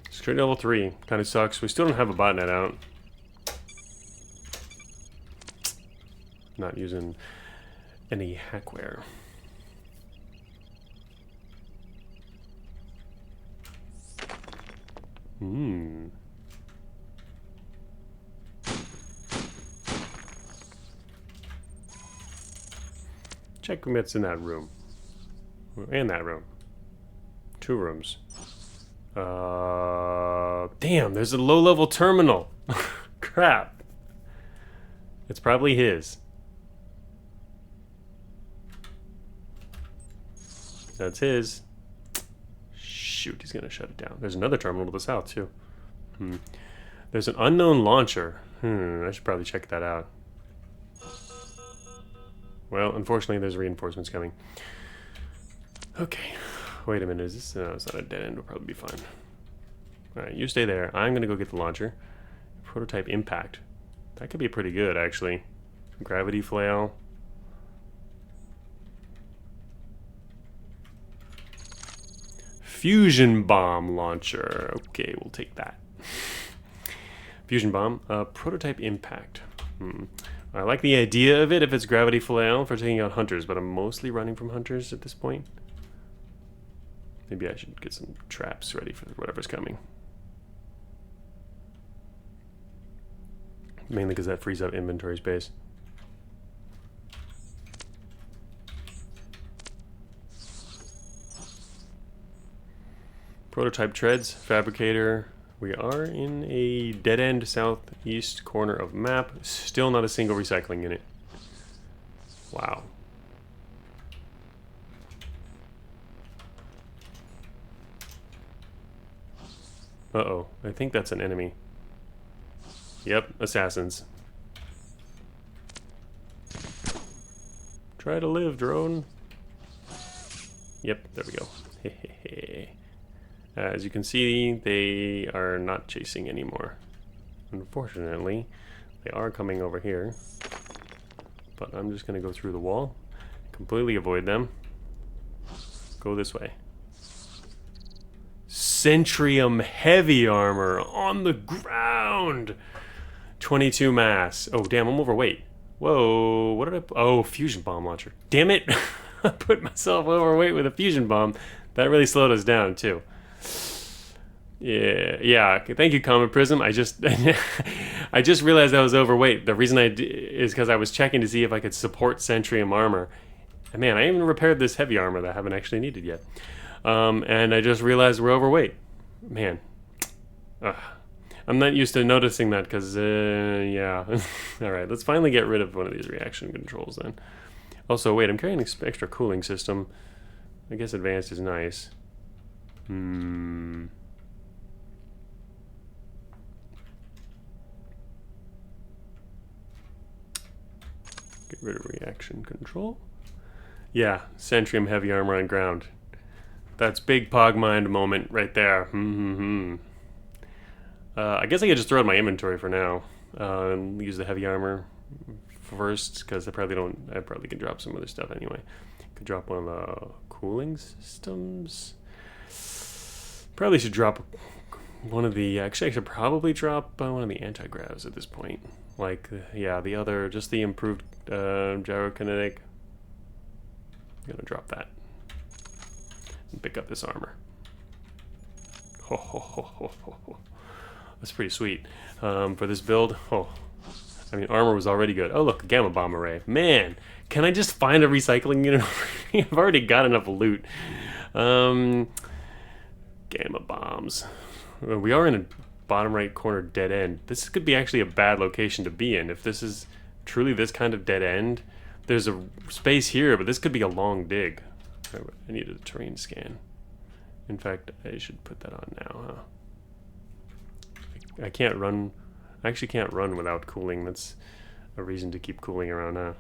Straight level 3. Kind of sucks. We still don't have a botnet out. Not using any hackware. Check what's in that room. In that room. 2 rooms. Damn, there's a low-level terminal. Crap. It's probably his. That's his. Shoot, he's gonna shut it down. There's another terminal to the south, too. There's an unknown launcher. I should probably check that out. Well, unfortunately, there's reinforcements coming. Okay. Wait a minute, is this... No, it's not a dead end. We'll probably be fine. Alright, you stay there. I'm gonna go get the launcher. Prototype impact. That could be pretty good, actually. Gravity flail. Fusion bomb launcher. Okay, we'll take that. Fusion bomb. Prototype impact. I like the idea of it if it's gravity flail for taking out hunters, but I'm mostly running from hunters at this point. Maybe I should get some traps ready for whatever's coming. Mainly because that frees up inventory space. Prototype treads, fabricator. We are in a dead-end southeast corner of map. Still not a single recycling unit. Wow. Uh-oh. I think that's an enemy. Yep, assassins. Try to live, drone. Yep, there we go. As you can see, they are not chasing anymore. Unfortunately, they are coming over here. but I'm just gonna go through the wall, completely avoid them. Go this way. Centrium heavy armor on the ground. 22 mass. Oh damn, I'm overweight. Whoa, what did I? Oh, fusion bomb launcher. Damn it! I put myself overweight with a fusion bomb. That really slowed us down too. Yeah. Thank you, Comet Prism. I just realized I was overweight. The reason is because I was checking to see if I could support Centrium armor. And man, I even repaired this heavy armor that I haven't actually needed yet. And I just realized we're overweight. Man, I'm not used to noticing that because yeah. All right, let's finally get rid of one of these reaction controls then. Also, wait, I'm carrying an extra cooling system. I guess advanced is nice. Get rid of reaction control. Yeah, Centrium heavy armor on ground. That's big Cogmind moment right there. I guess I could just throw it in my inventory for now. And use the heavy armor first, because I probably can drop some other stuff anyway. Could drop one of the cooling systems. Probably should drop one of the... Actually, I should probably drop one of the anti-gravs at this point. Like, yeah, the other... Just the improved gyrokinetic. I'm gonna drop that. And pick up this armor. Ho, ho, ho, ho, ho, ho. That's pretty sweet. For this build, I mean, armor was already good. Oh, look, a gamma bomb array. Man, can I just find a recycling unit? I've already got enough loot. Gamma bombs. We are in a bottom right corner dead end. This could be actually a bad location to be in. If this is truly this kind of dead end, there's a space here, but this could be a long dig. I need a terrain scan. In fact, I should put that on now, huh? I can't run. I actually can't run without cooling. That's a reason to keep cooling around, huh?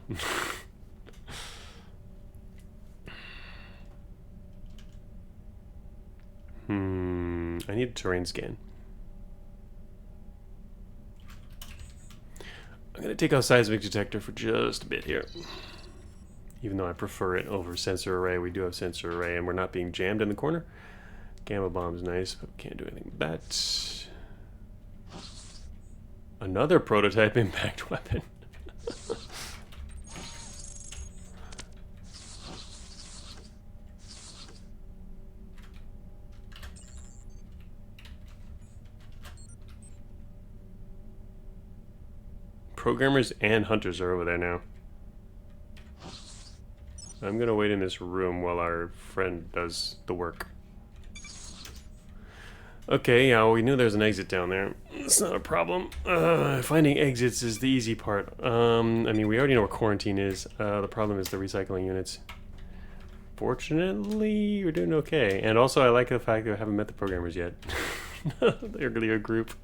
I need a terrain scan. I'm gonna take out seismic detector for just a bit here. Even though I prefer it over sensor array, we do have sensor array, and we're not being jammed in the corner. Gamma bomb's nice, but we can't do anything with that. Another prototype impact weapon. Programmers and hunters are over there now. I'm gonna wait in this room while our friend does the work. Okay, yeah, well, we knew there was an exit down there. It's not a problem. Finding exits is the easy part. I mean, we already know where quarantine is. The problem is the recycling units. Fortunately, we're doing okay. And also, I like the fact that I haven't met the programmers yet. The earlier group.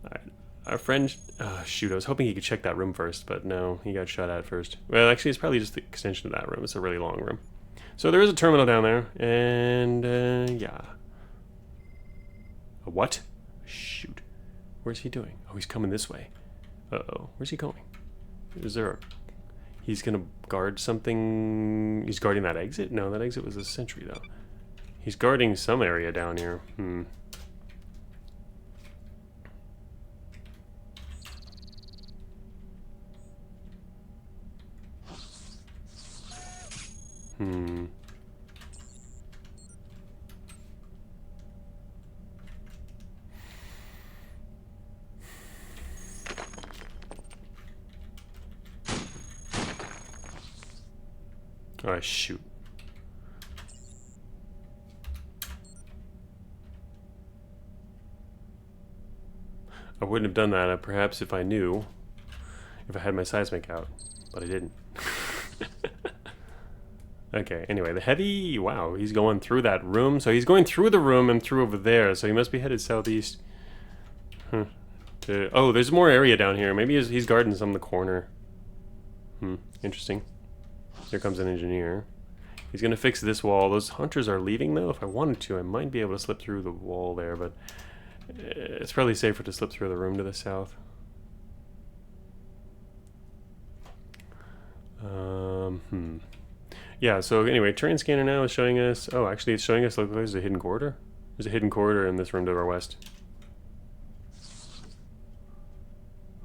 Alright, our friend... shoot, I was hoping he could check that room first, but no, he got shot at first. Well, actually, it's probably just the extension of that room. It's a really long room. So there is a terminal down there, and yeah. A what? Shoot. Where's he doing? Oh, he's coming this way. Uh-oh. Where's he going? Is there a... He's gonna guard something... He's guarding that exit? No, that exit was a sentry, though. He's guarding some area down here. Oh, shoot. I wouldn't have done that, perhaps if I knew, if I had my seismic out, but I didn't. Okay, anyway, the heavy, wow, he's going through that room. So he's going through the room and through over there, so he must be headed southeast. Oh, there's more area down here. Maybe he's guarding some in the corner. Interesting. Here comes an engineer. He's gonna fix this wall. Those hunters are leaving though. If I wanted to, I might be able to slip through the wall there, but it's probably safer to slip through the room to the south. Yeah, so anyway, terrain scanner now is showing us... Oh, actually it's showing us, look, there's a hidden corridor. There's a hidden corridor in this room to our west.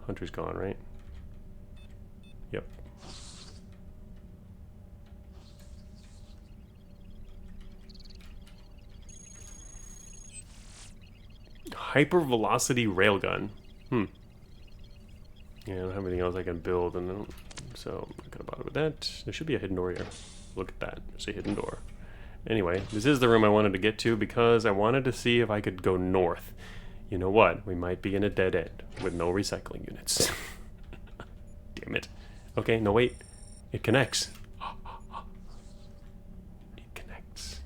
Hunter's gone, right? Yep. Hypervelocity railgun. Yeah, I don't have anything else I can build, and so I'm not gonna bother with that. There should be a hidden door here. Look at that. There's a hidden door. Anyway, this is the room I wanted to get to because I wanted to see if I could go north. You know what? We might be in a dead end with no recycling units. Damn it. Okay, no wait. It connects. It connects.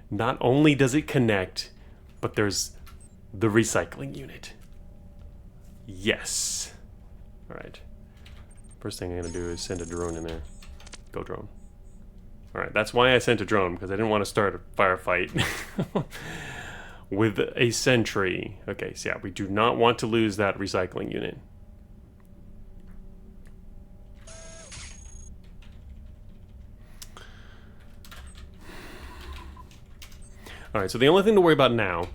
Not only does it connect, but there's the recycling unit. Yes. Alright. First thing I'm going to do is send a drone in there. Go drone. Alright, that's why I sent a drone, because I didn't want to start a firefight with a sentry. Okay, so yeah, we do not want to lose that recycling unit. Alright, so the only thing to worry about now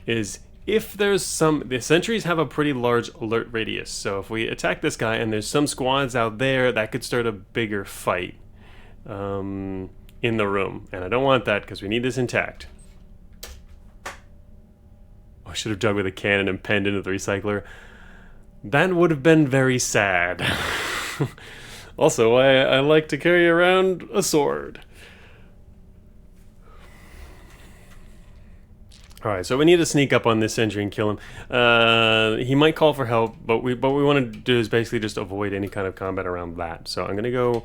is if there's the sentries have a pretty large alert radius, so if we attack this guy and there's some squads out there, that could start a bigger fight in the room. And I don't want that because we need this intact. Oh, I should have dug with a cannon and penned into the recycler. That would have been very sad. Also, I like to carry around a sword. Alright, so we need to sneak up on this sentry and kill him. He might call for help, but what we want to do is basically just avoid any kind of combat around that. So I'm going to go...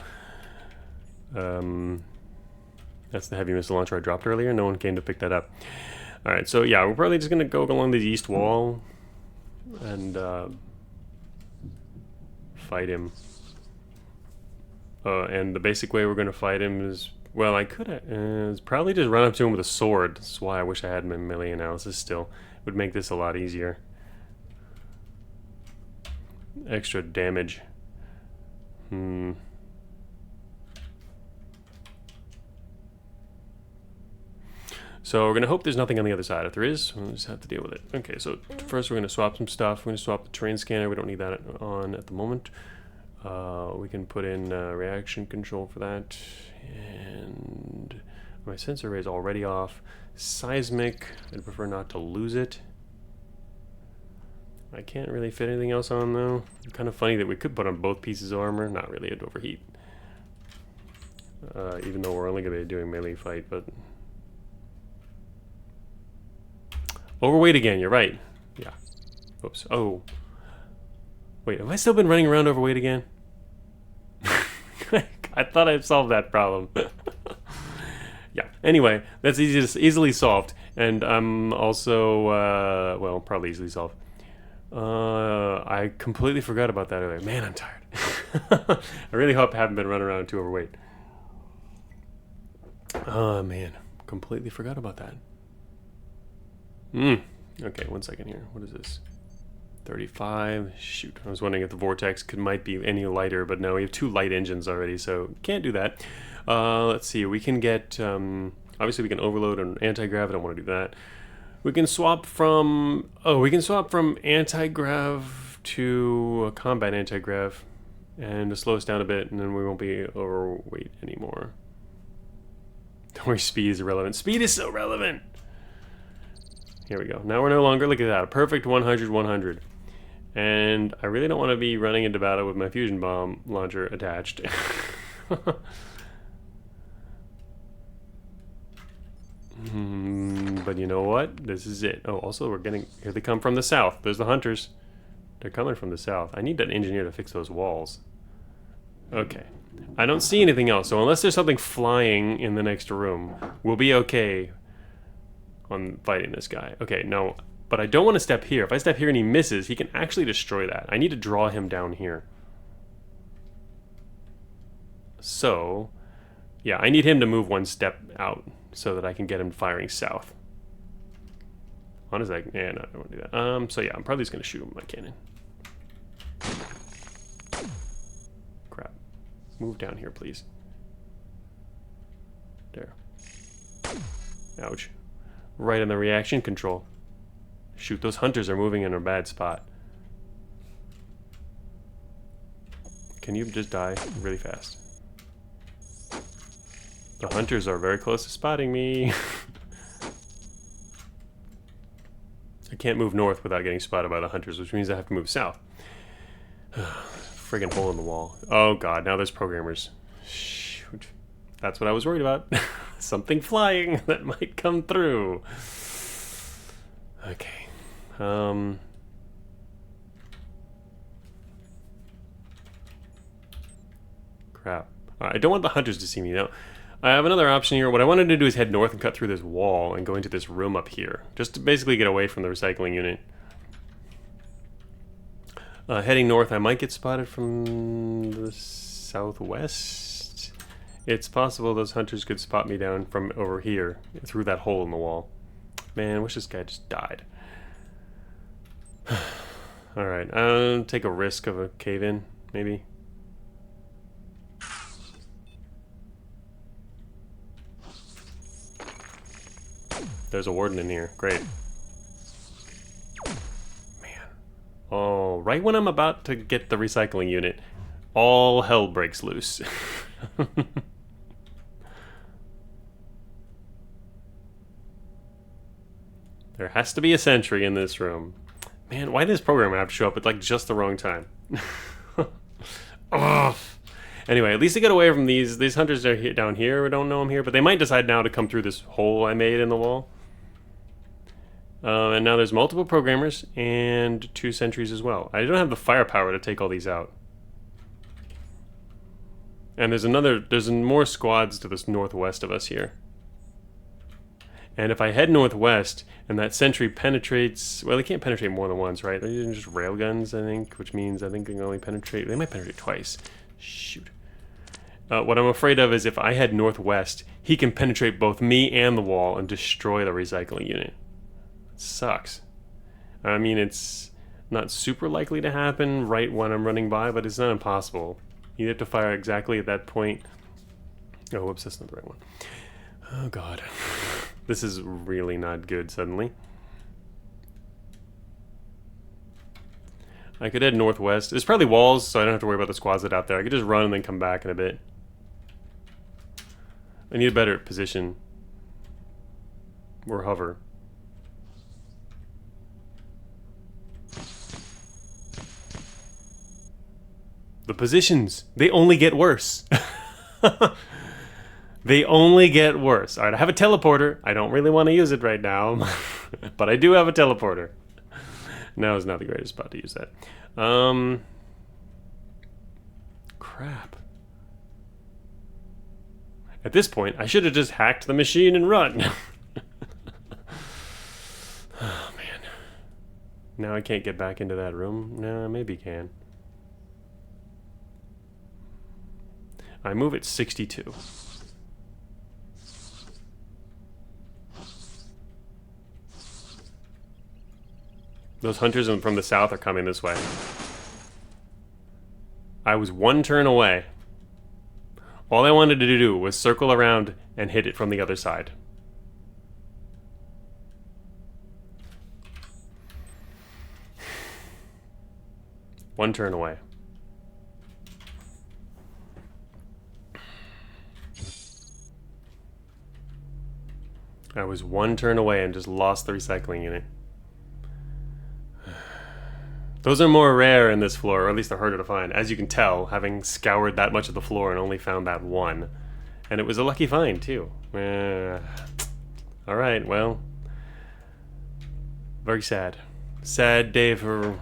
that's the heavy missile launcher I dropped earlier. No one came to pick that up. Alright, so yeah, we're probably just going to go along the east wall and fight him. And the basic way we're going to fight him is... Well, I could probably just run up to him with a sword. That's why I wish I had my melee analysis still. It would make this a lot easier. Extra damage. So we're going to hope there's nothing on the other side. If there is, we'll just have to deal with it. Okay, so first we're going to swap some stuff. We're going to swap the terrain scanner. We don't need that on at the moment. We can put in reaction control for that. And my sensor array is already off. Seismic, I'd prefer not to lose it. I can't really fit anything else on though. It's kind of funny that we could put on both pieces of armor. Not really, it'd overheat. Even though we're only going to be doing melee fight, but... Overweight again, you're right. Yeah. Oops. Oh. Wait, have I still been running around overweight again? I thought I'd solved that problem. Yeah. Anyway, that's easily solved. And I'm also, well, probably easily solved. I completely forgot about that earlier. Man, I'm tired. I really hope I haven't been running around too overweight. Oh, man. Completely forgot about that. Okay, 1 second here. What is this? 35. Shoot, I was wondering if the vortex might be any lighter, but no, we have 2 light engines already, so can't do that. Let's see, we can get, obviously we can overload an anti-grav, I don't want to do that. We can swap from, anti-grav to a combat anti-grav, and to slow us down a bit, and then we won't be overweight anymore. Don't worry, speed is irrelevant. Speed is so relevant! Here we go. Now we're no longer, look at that, a perfect 100-100. And I really don't want to be running into battle with my fusion bomb launcher attached. But you know what? This is it. Oh, also we're getting... Here they come from the south. There's the hunters. They're coming from the south. I need that engineer to fix those walls. Okay. I don't see anything else, so unless there's something flying in the next room, we'll be okay on fighting this guy. Okay, no... But I don't want to step here. If I step here and he misses, he can actually destroy that. I need to draw him down here. So, yeah, I need him to move 1 step out so that I can get him firing south. Honestly, yeah, no, I don't want to do that. So yeah, I'm probably just going to shoot him with my cannon. Crap. Move down here, please. There. Ouch. Right on the reaction control. Shoot, those hunters are moving in a bad spot. Can you just die really fast? The hunters are very close to spotting me. I can't move north without getting spotted by the hunters, which means I have to move south. Friggin' hole in the wall. Oh god, now there's programmers. Shoot. That's what I was worried about. Something flying that might come through. Okay. Crap. I don't want the hunters to see me now. I have another option here. What I wanted to do is head north and cut through this wall and go into this room up here. Just to basically get away from the recycling unit. Heading north, I might get spotted from the southwest. It's possible those hunters could spot me down from over here, through that hole in the wall. Man, I wish this guy just died. Alright, I'll take a risk of a cave-in, maybe. There's a warden in here. Great. Man. Oh, right when I'm about to get the recycling unit, all hell breaks loose. There has to be a sentry in this room. Man, why did this program have to show up at like just the wrong time? Ugh. Anyway, at least I get away from these. These hunters are here, down here. I don't know them here, but they might decide now to come through this hole I made in the wall. And now there's multiple programmers and 2 sentries as well. I don't have the firepower to take all these out. And there's more squads to this northwest of us here. And if I head northwest and that sentry penetrates, well, they can't penetrate more than once, right? They're using just railguns, I think, which means I think they can only penetrate, they might penetrate twice. Shoot. What I'm afraid of is if I head northwest, he can penetrate both me and the wall and destroy the recycling unit. It sucks. I mean, it's not super likely to happen right when I'm running by, but it's not impossible. You have to fire exactly at that point. Oh, whoops, that's not the right one. Oh, God. This is really not good suddenly. I could head northwest. There's probably walls, so I don't have to worry about the squads that are out there. I could just run and then come back in a bit. I need a better position. Or hover. The positions, they only get worse. They only get worse. Alright, I have a teleporter. I don't really want to use it right now. But I do have a teleporter. Now is not the greatest spot to use that. Crap. At this point, I should have just hacked the machine and run. Oh, man. Now I can't get back into that room? No, maybe can. I move at 62. Those hunters from the south are coming this way. I was 1 turn away. All I wanted to do was circle around and hit it from the other side. One turn away. I was 1 turn away and just lost the recycling unit. Those are more rare in this floor, or at least they're harder to find, as you can tell, having scoured that much of the floor and only found that one. And it was a lucky find, too. Alright, well. Very sad. Sad day for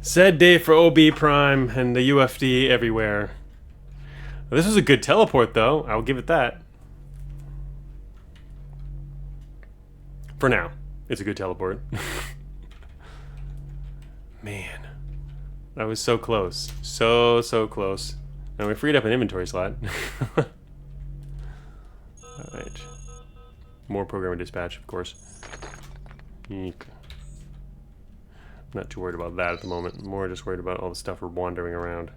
0bPrime and the UFD everywhere. This was a good teleport, though. I'll give it that. For now. It's a good teleport. Man, I was so close. So close. And we freed up an inventory slot. Alright. More programmer dispatch, of course. Eek. Not too worried about that at the moment. More just worried about all the stuff we're wandering around.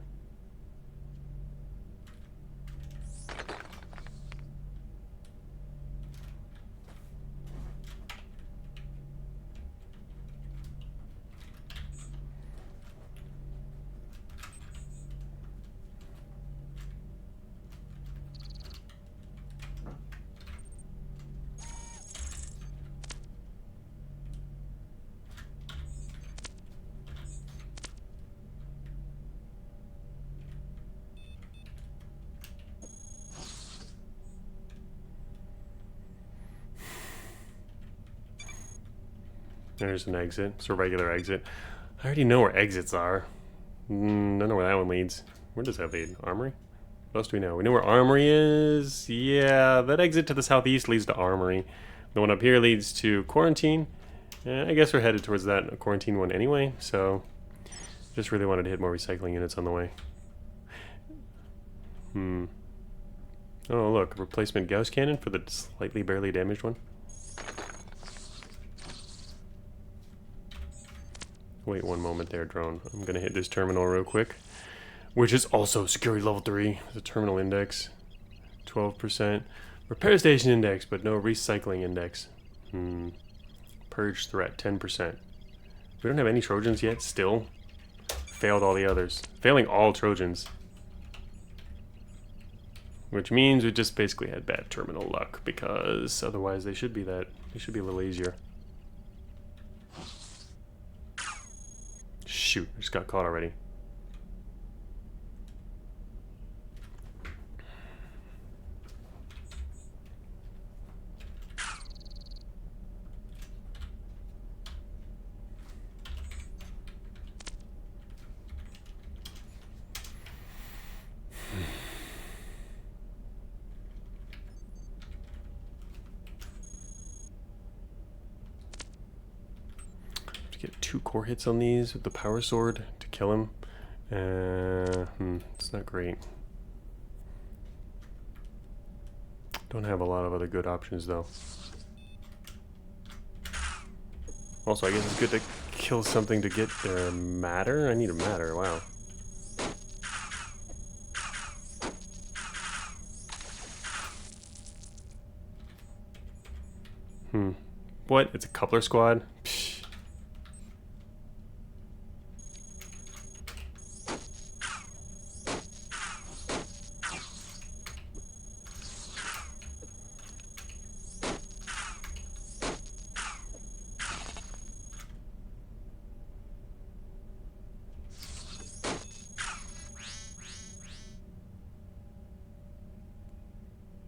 There's an exit. It's a regular exit. I already know where exits are. Don't know where that one leads. Where does that lead? Armory? What else do we know? We know where Armory is. Yeah, that exit to the southeast leads to Armory. The one up here leads to Quarantine. I guess we're headed towards that Quarantine one anyway, so just really wanted to hit more recycling units on the way. Oh, look, a replacement Gauss cannon for the slightly barely damaged one. Wait one moment there, drone. I'm gonna hit this terminal real quick, which is also security level 3. The terminal index, 12%. Repair station index, but no recycling index. Purge threat, 10%. We don't have any Trojans yet, still. Failed all the others. Failing all Trojans. Which means we just basically had bad terminal luck, because otherwise they should be a little easier. Shoot, I just got caught already. Get 2 core hits on these with the power sword to kill him. It's not great. Don't have a lot of other good options though. Also, I guess it's good to kill something to get their matter. I need a matter, wow. What? It's a coupler squad? Psh.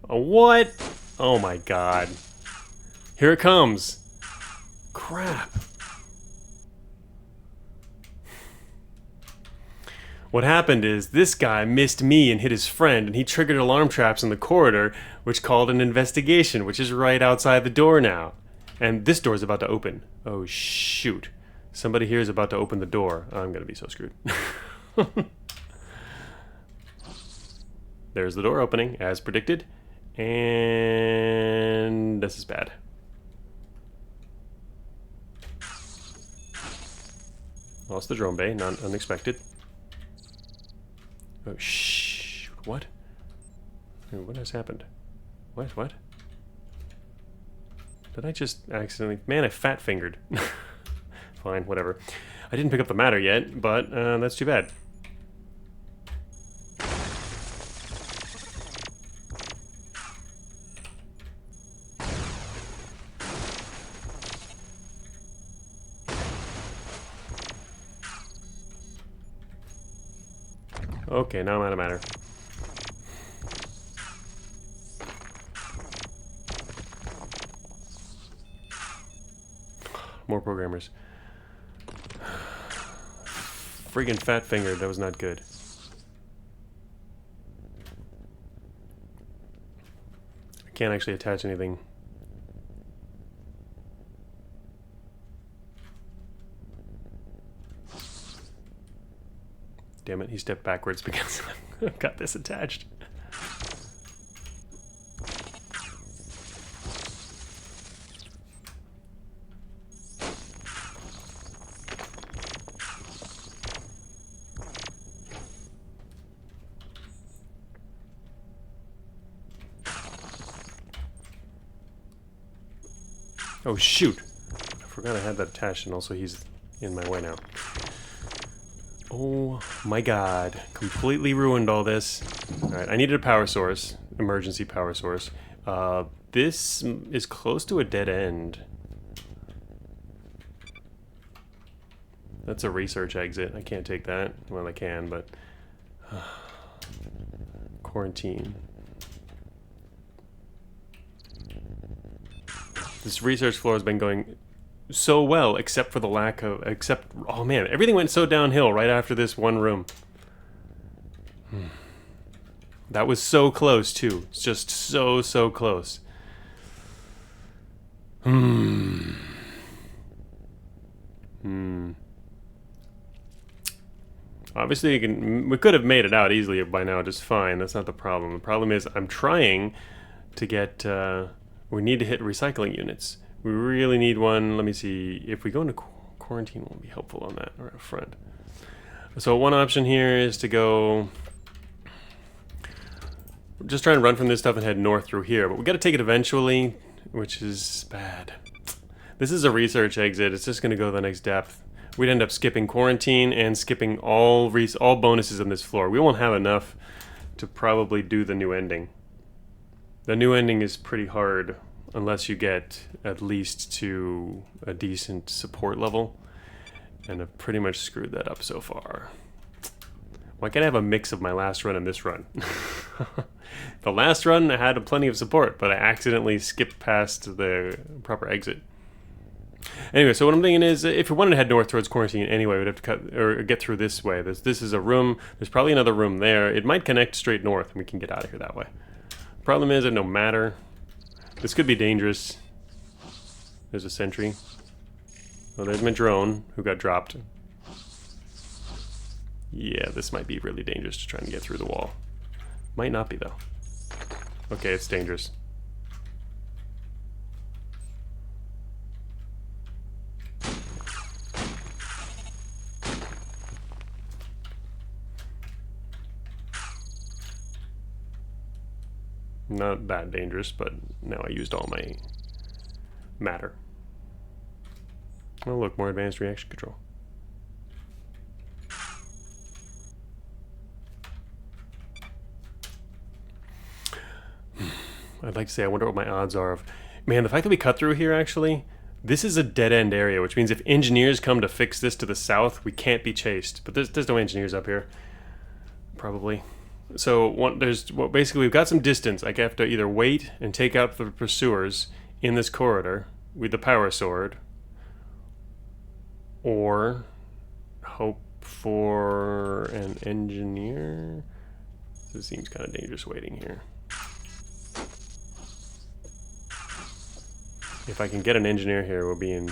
What? Oh my god. Here it comes. Crap. What happened is this guy missed me and hit his friend, and he triggered alarm traps in the corridor, which called an investigation, which is right outside the door now. And this door is about to open. Oh shoot. Somebody here is about to open the door. I'm gonna be so screwed. There's the door opening, as predicted. And this is bad. Lost the drone bay, not unexpected. Oh, shh. What? What has happened? What? Did I just accidentally... Man, I fat-fingered. Fine, whatever. I didn't pick up the matter yet, but that's too bad. Okay, now I'm out of matter. More programmers. Friggin' fat fingered, that was not good. I can't actually attach anything. Damn it, he stepped backwards because I've got this attached. Oh shoot! I forgot I had that attached, and also he's in my way now. Oh my god, completely ruined all this. Alright, I needed a power source, emergency power source. This is close to a dead end. That's a research exit, I can't take that. Well, I can, but... Quarantine. This research floor has been going so well, except for the lack of, oh man, everything went so downhill right after this one room. That was so close too. It's just so close. Obviously, we could have made it out easily by now, just fine. That's not the problem. The problem is I'm trying to get. We need to hit recycling units. We really need one. Let me see. If we go into quarantine, won't be helpful on that right up front. So one option here is to go. Just try and run from this stuff and head north through here, but we got to take it eventually, which is bad. This is a research exit. It's just going to go to the next depth. We'd end up skipping quarantine and skipping all bonuses on this floor. We won't have enough to probably do the new ending. The new ending is pretty hard unless you get at least to a decent support level, and I've pretty much screwed that up so far. Why can't I have a mix of my last run and this run? The last run I had plenty of support, but I accidentally skipped past the proper exit. Anyway, so what I'm thinking is, if we wanted to head north towards quarantine anyway, we'd have to cut or get through this way. This is a room. There's probably another room there. It might connect straight north, and we can get out of here that way. Problem is that no matter, this could be dangerous. There's a sentry. Oh, there's my drone who got dropped. Yeah, this might be really dangerous to try and get through the wall. Might not be though. Okay, it's dangerous. Not that dangerous, but now I used all my matter. Oh look, more advanced reaction control. I'd like to say I wonder what my odds are of... Man, the fact that we cut through here, actually, this is a dead-end area, which means if engineers come to fix this to the south, we can't be chased. But there's no engineers up here. Probably. So basically we've got some distance. I have to either wait and take out the pursuers in this corridor with the power sword, or hope for an engineer. This seems kind of dangerous waiting here. If I can get an engineer here, we'll be in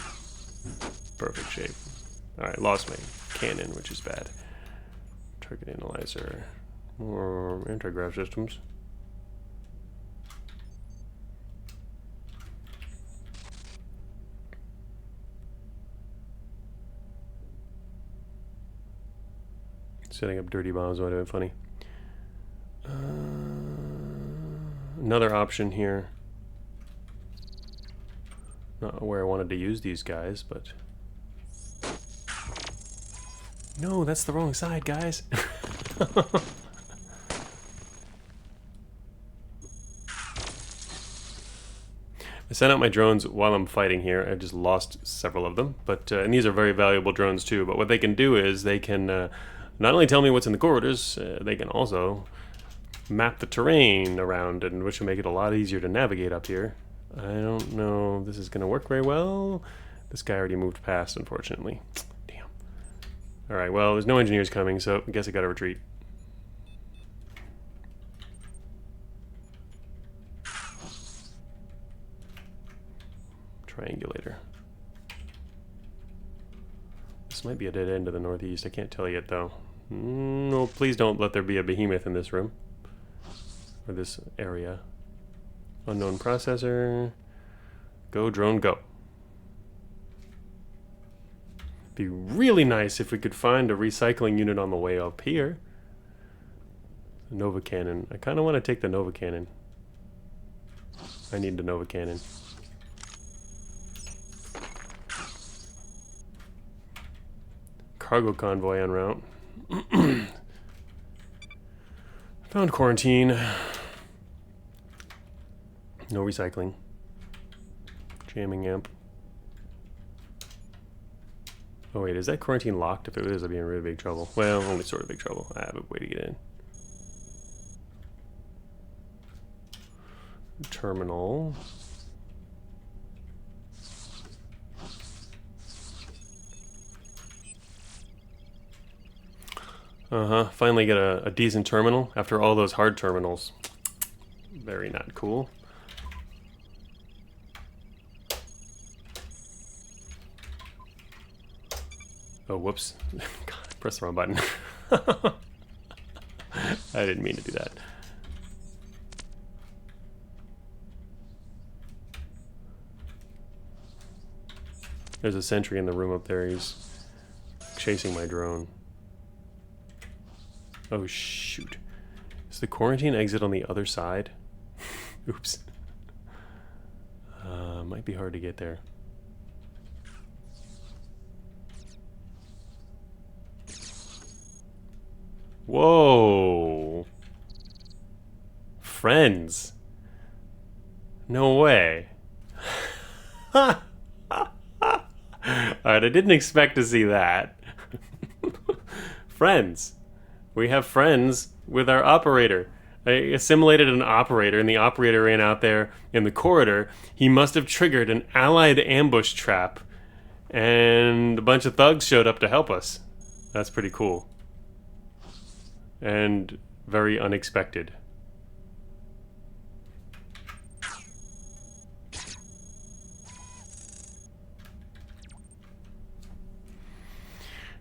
perfect shape. Alright, lost my cannon, which is bad. Target analyzer. More anti-grav systems. Setting up dirty bombs would have been funny. Another option here. Not where I wanted to use these guys, but... No, that's the wrong side, guys. I sent out my drones while I'm fighting here. I just lost several of them, but and these are very valuable drones too. But what they can do is they can not only tell me what's in the corridors, they can also map the terrain around, and which will make it a lot easier to navigate up here. I don't know if this is going to work very well. This guy already moved past, unfortunately. Damn. Alright, well, there's no engineers coming, so I guess I gotta retreat. Triangulator. This might be a dead end to the northeast. I can't tell yet, though. No, please don't let there be a behemoth in this room. Or this area. Unknown processor. Go, drone, go. Be really nice if we could find a recycling unit on the way up here. Nova cannon. I kind of want to take the Nova cannon. I need the Nova cannon. Cargo convoy en route. Found quarantine. No recycling. Jamming amp. Oh wait, is that quarantine locked? If it is, I'd be in really big trouble. Well, only sort of big trouble. I have a way to get in. Terminal. Uh-huh. Finally get a decent terminal after all those hard terminals. Very not cool. Oh, whoops. God, I pressed the wrong button. I didn't mean to do that. There's a sentry in the room up there. He's chasing my drone. Oh, shoot. Is the quarantine exit on the other side? Oops. Might be hard to get there. Whoa. Friends. No way. Alright, I didn't expect to see that. Friends. We have friends with our operator. I assimilated an operator, and the operator ran out there in the corridor. He must have triggered an allied ambush trap, and a bunch of thugs showed up to help us. That's pretty cool. And very unexpected.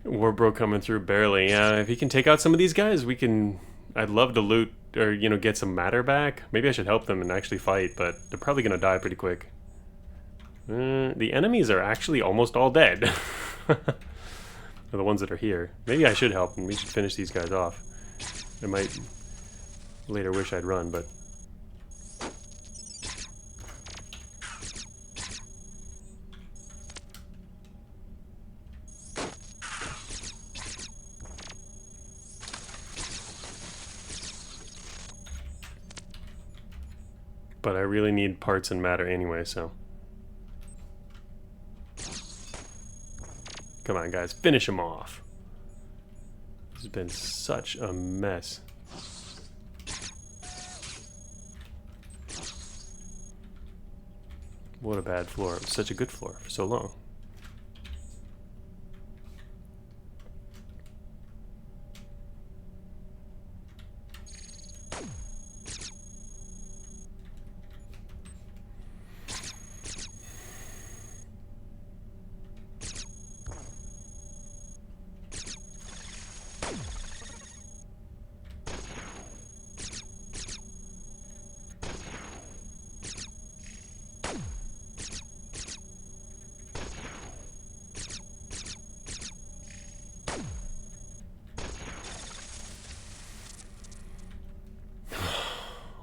Warbro coming through barely. Yeah, if he can take out some of these guys, we can... I'd love to loot, or, you know, get some matter back. Maybe I should help them and actually fight, but they're probably gonna die pretty quick. The enemies are actually almost all dead. Or the ones that are here. Maybe I should help and we should finish these guys off. I might later wish I'd run, but... But I really need parts and matter anyway, so... Come on, guys, finish him off. This has been such a mess. What a bad floor. It was such a good floor for so long.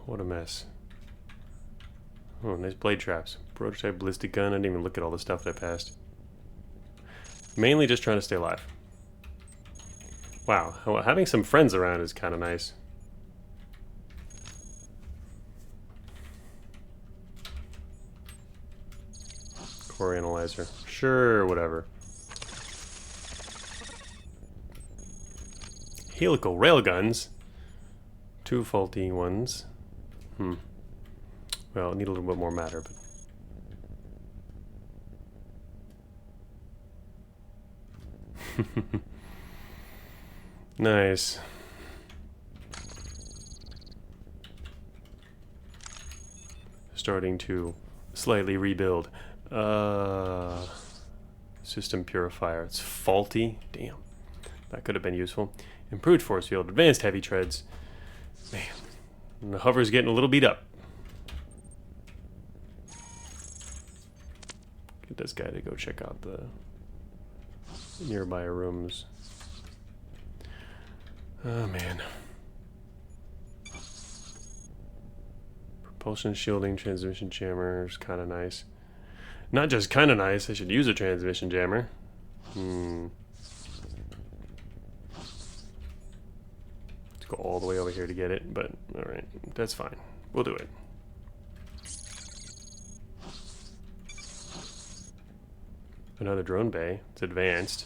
What a mess. Oh, nice blade traps. Prototype ballistic gun. I didn't even look at all the stuff that I passed. Mainly just trying to stay alive. Wow, well, having some friends around is kind of nice. Core analyzer. Sure, whatever. Helical railguns. 2 faulty ones. Well, need a little bit more matter, but... Nice. Starting to slightly rebuild. System purifier. It's faulty. Damn. That could have been useful. Improved force field. Advanced heavy treads. Man. And the hover's getting a little beat up. Get this guy to go check out the nearby rooms. Oh man. Propulsion shielding, transmission jammers, kind of nice. Not just kind of nice, I should use a transmission jammer. Go all the way over here to get it, but alright, that's fine. We'll do it. Another drone bay. It's advanced.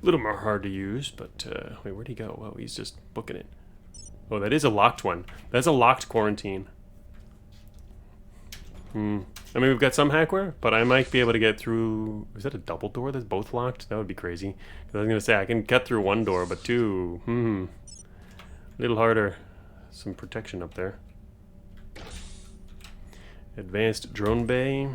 A little more hard to use, but wait, where'd he go? Oh, he's just booking it. Oh, that is a locked one. That's a locked quarantine. I mean, we've got some hackware, but I might be able to get through... Is that a double door that's both locked? That would be crazy. 'Cause I was going to say, I can cut through one door, but two... A little harder. Some protection up there. Advanced drone bay.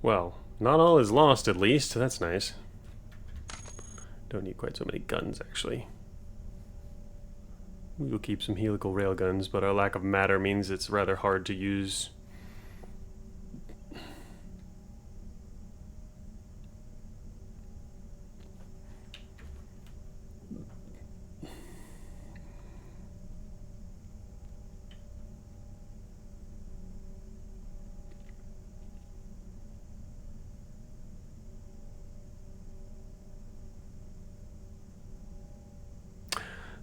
Well, not all is lost, at least. That's nice. Don't need quite so many guns, actually. We will keep some helical railguns, but our lack of matter means it's rather hard to use.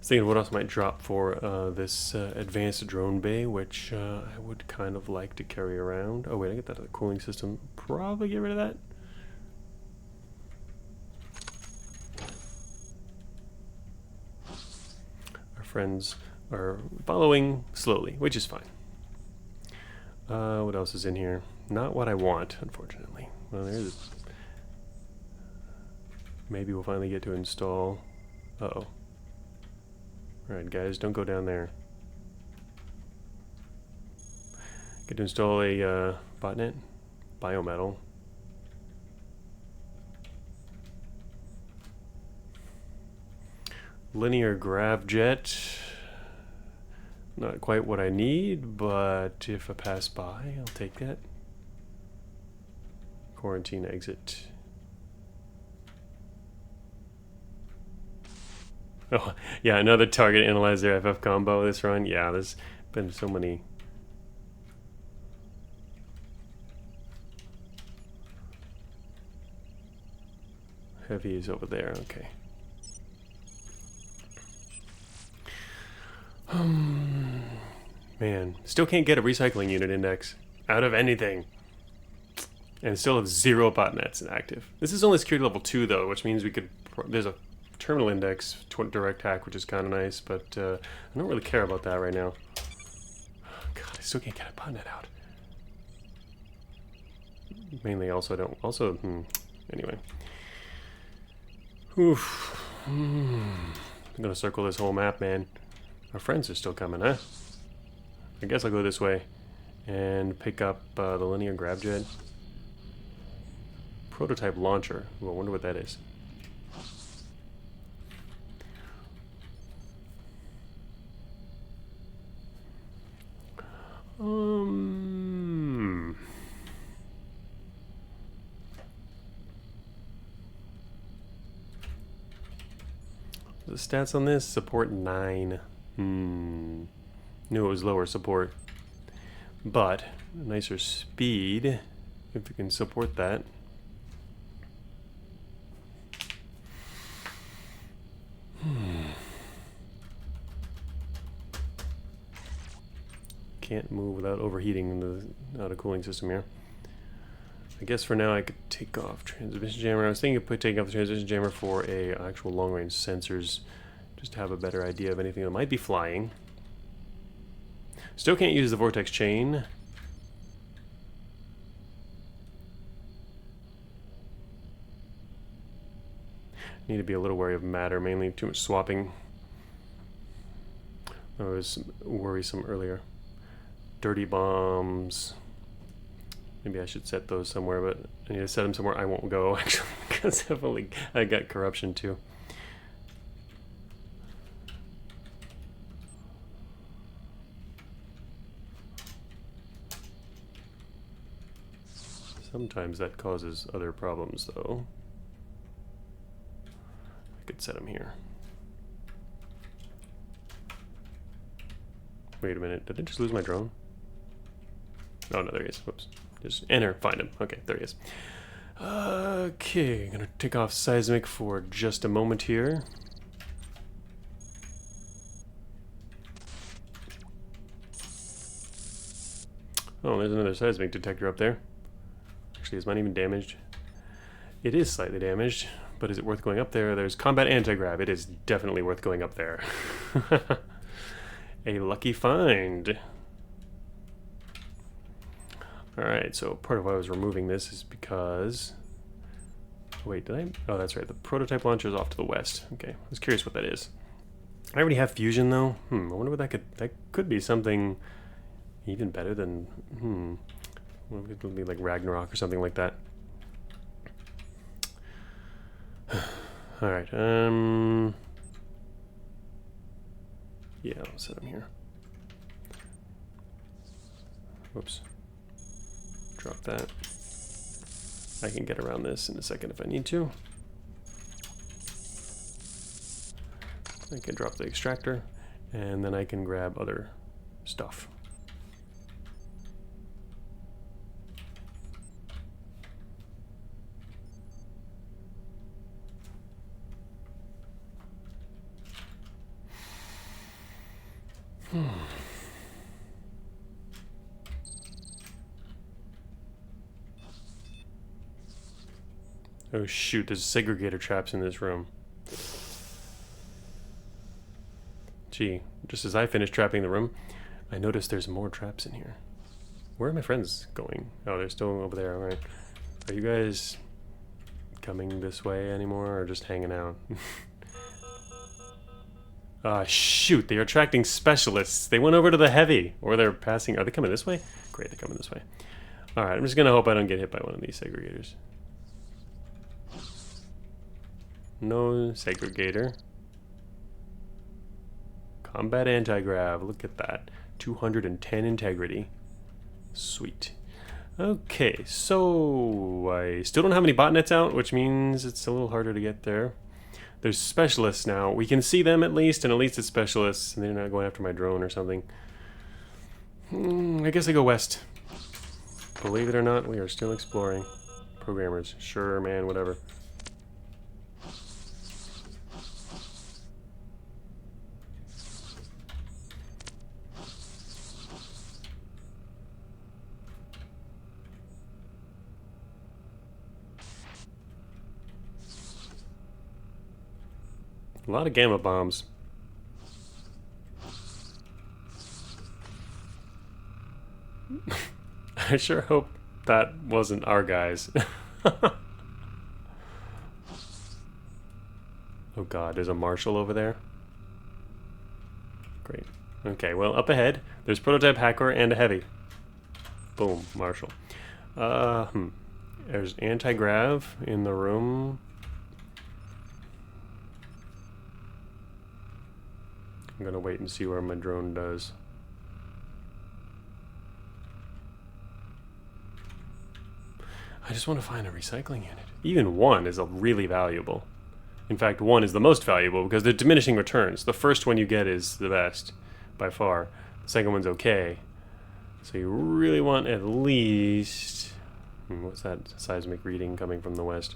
Thinking what else might drop for this advanced drone bay, which I would kind of like to carry around. Oh wait, I get that out of the cooling system. Probably get rid of that. Our friends are following slowly, which is fine. What else is in here? Not what I want, unfortunately. Well, there's... Maybe we'll finally get to install... Uh-oh. Alright guys, don't go down there. Get to install a botnet. Biometal. Linear grav jet. Not quite what I need, but if I pass by, I'll take that. Quarantine exit. Oh, yeah, another target analyzer FF combo this run. Yeah, there's been so many. Heavies over there, okay. Man, still can't get a recycling unit index out of anything. And still have 0 botnets active. This is only security level 2 though, which means we could, there's a terminal index direct hack, which is kind of nice, but I don't really care about that right now. God, I still can't get a botnet out. Mainly also I don't, also, anyway. Oof. I'm gonna circle this whole map, man. Our friends are still coming, huh? I guess I'll go this way and pick up the linear grav jet. Prototype launcher. Ooh, I wonder what that is. The stats on this, support 9. Knew it was lower support, but nicer speed if we can support that. Can't move without overheating the auto cooling system here. I guess for now I could take off transmission jammer. I was thinking of taking off the transmission jammer for a actual long range sensors, just to have a better idea of anything that might be flying. Still can't use the vortex chain. Need to be a little wary of matter, mainly too much swapping. That was worrisome earlier. Dirty bombs. Maybe I should set those somewhere, but I need to set them somewhere I won't go, actually, because I got corruption too. Sometimes that causes other problems, though. I could set them here. Wait a minute, did I just lose my drone? Oh no, there he is. Whoops. Just enter, find him. Okay, there he is. Okay, gonna take off seismic for just a moment here. Oh, there's another seismic detector up there. Actually, is mine even damaged? It is slightly damaged, but but is it worth going up there? There's combat anti-grav. It is definitely worth going up there. A lucky find. Alright, so part of why I was removing this is because... Wait, did I? Oh, that's right. The prototype launcher is off to the west. Okay, I was curious what that is. I already have fusion, though. I wonder what that could... That could be something even better than... It would be like Ragnarok or something like that. Alright, yeah, I'll set them here. Whoops. Drop that. I can get around this in a second if I need to. I can drop the extractor, and then I can grab other stuff. Oh shoot, there's segregator traps in this room. Gee, just as I finished trapping the room, I noticed there's more traps in here. Where are my friends going? Oh, they're still over there, alright. Are you guys coming this way anymore, or just hanging out? Ah, shoot, they are attracting specialists. They went over to the heavy, or they're passing. Are they coming this way? Great, they're coming this way. Alright, I'm just gonna hope I don't get hit by one of these segregators. No segregator. Combat anti-grav, look at that. 210 integrity. Sweet. Okay, so I still don't have any botnets out, which means it's a little harder to get there. There's specialists now. We can see them at least, and at least it's specialists, and they're not going after my drone or something. I guess I go west. Believe it or not, we are still exploring. Programmers, sure, man, whatever. A lot of gamma bombs. I sure hope that wasn't our guys. Oh god, there's a marshal over there. Great. Okay, well, up ahead, there's prototype hacker and a heavy. Boom, marshal. There's anti-grav in the room. I'm gonna wait and see where my drone does. I just want to find a recycling unit. Even one is really valuable. In fact, one is the most valuable because they're diminishing returns. The first one you get is the best, by far. The second one's okay. So you really want at least... what's that seismic reading coming from the west?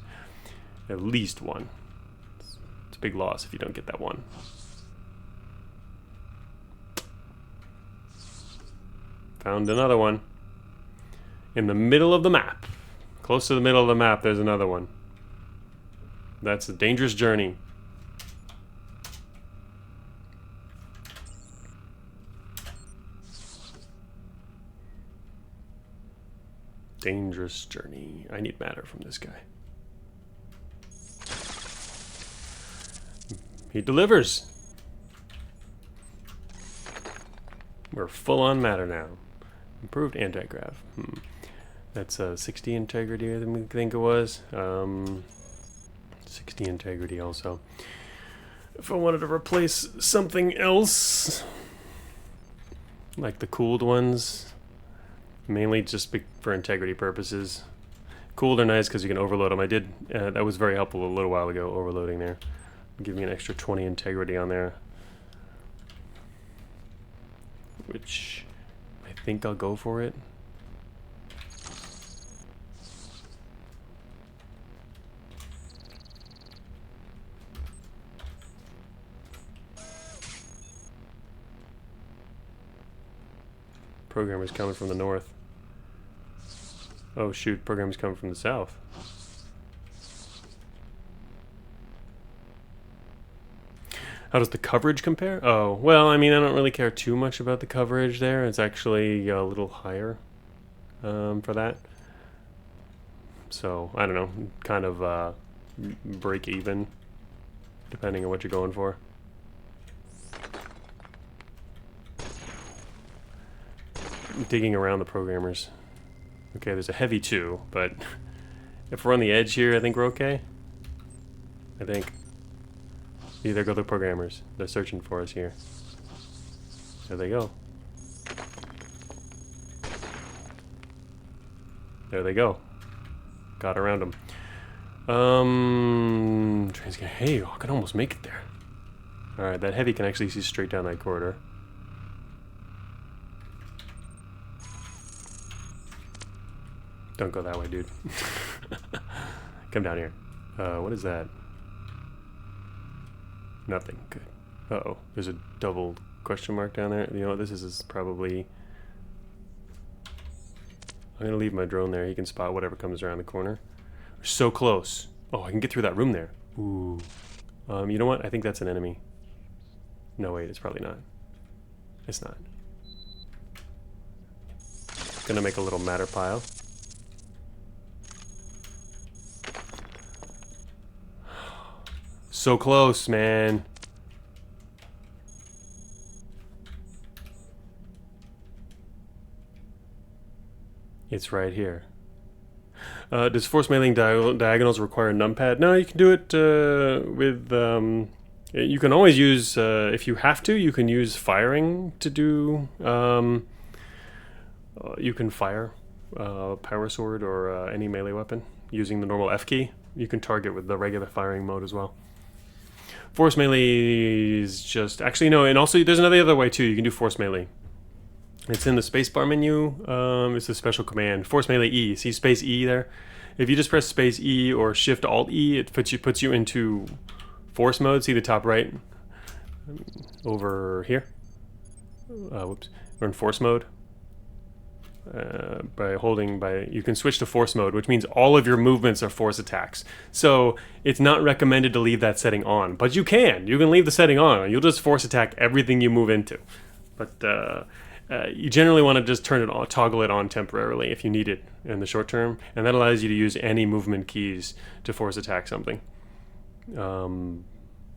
At least one. It's a big loss if you don't get that one. Found another one. In the middle of the map. Close to the middle of the map, there's another one. That's a dangerous journey. Dangerous journey. I need matter from this guy. He delivers. We're full on matter now. Improved anti-grav. That's 60 integrity, I think it was. 60 integrity also. If I wanted to replace something else, like the cooled ones, mainly just for integrity purposes. Cooled are nice because you can overload them. I did, that was very helpful a little while ago, overloading there. Give me an extra 20 integrity on there. Which... I think I'll go for it. Programmer's coming from the north. Oh shoot, programmer's coming from the south. How does the coverage compare? Oh, well, I mean, I don't really care too much about the coverage there. It's actually a little higher for that. So, I don't know, kind of break even, depending on what you're going for. Digging around the programmers. Okay, there's a heavy too, but if we're on the edge here, I think we're okay. I think. There go the programmers. They're searching for us here. There they go. There they go. Got around them. Hey, I can almost make it there. Alright, that heavy can actually see straight down that corridor. Don't go that way, dude. Come down here. What is that? Nothing. Good. Uh-oh. There's a double question mark down there. You know what this is probably... I'm gonna leave my drone there. He can spot whatever comes around the corner. We're so close. Oh, I can get through that room there. Ooh. You know what? I think that's an enemy. No, wait. It's probably not. It's not. Gonna make a little matter pile. So close, man. It's right here. Does force mailing diagonals require a numpad? No, you can do it with... you can always use, if you have to, you can use firing to do... you can fire power sword or any melee weapon using the normal F key. You can target with the regular firing mode as well. Force melee is just... Actually, no, and also there's another other way too. You can do force melee. It's in the spacebar menu. It's a special command. Force melee E. See space E there? If you just press space E or Shift Alt E, it puts you into force mode. See the top right? Over here. Whoops. We're in force mode. You can switch to force mode, which means all of your movements are force attacks. So it's not recommended to leave that setting on, but you can leave the setting on. You'll just force attack everything you move into. But you generally want to just turn it on, toggle it on temporarily if you need it in the short term, and that allows you to use any movement keys to force attack something,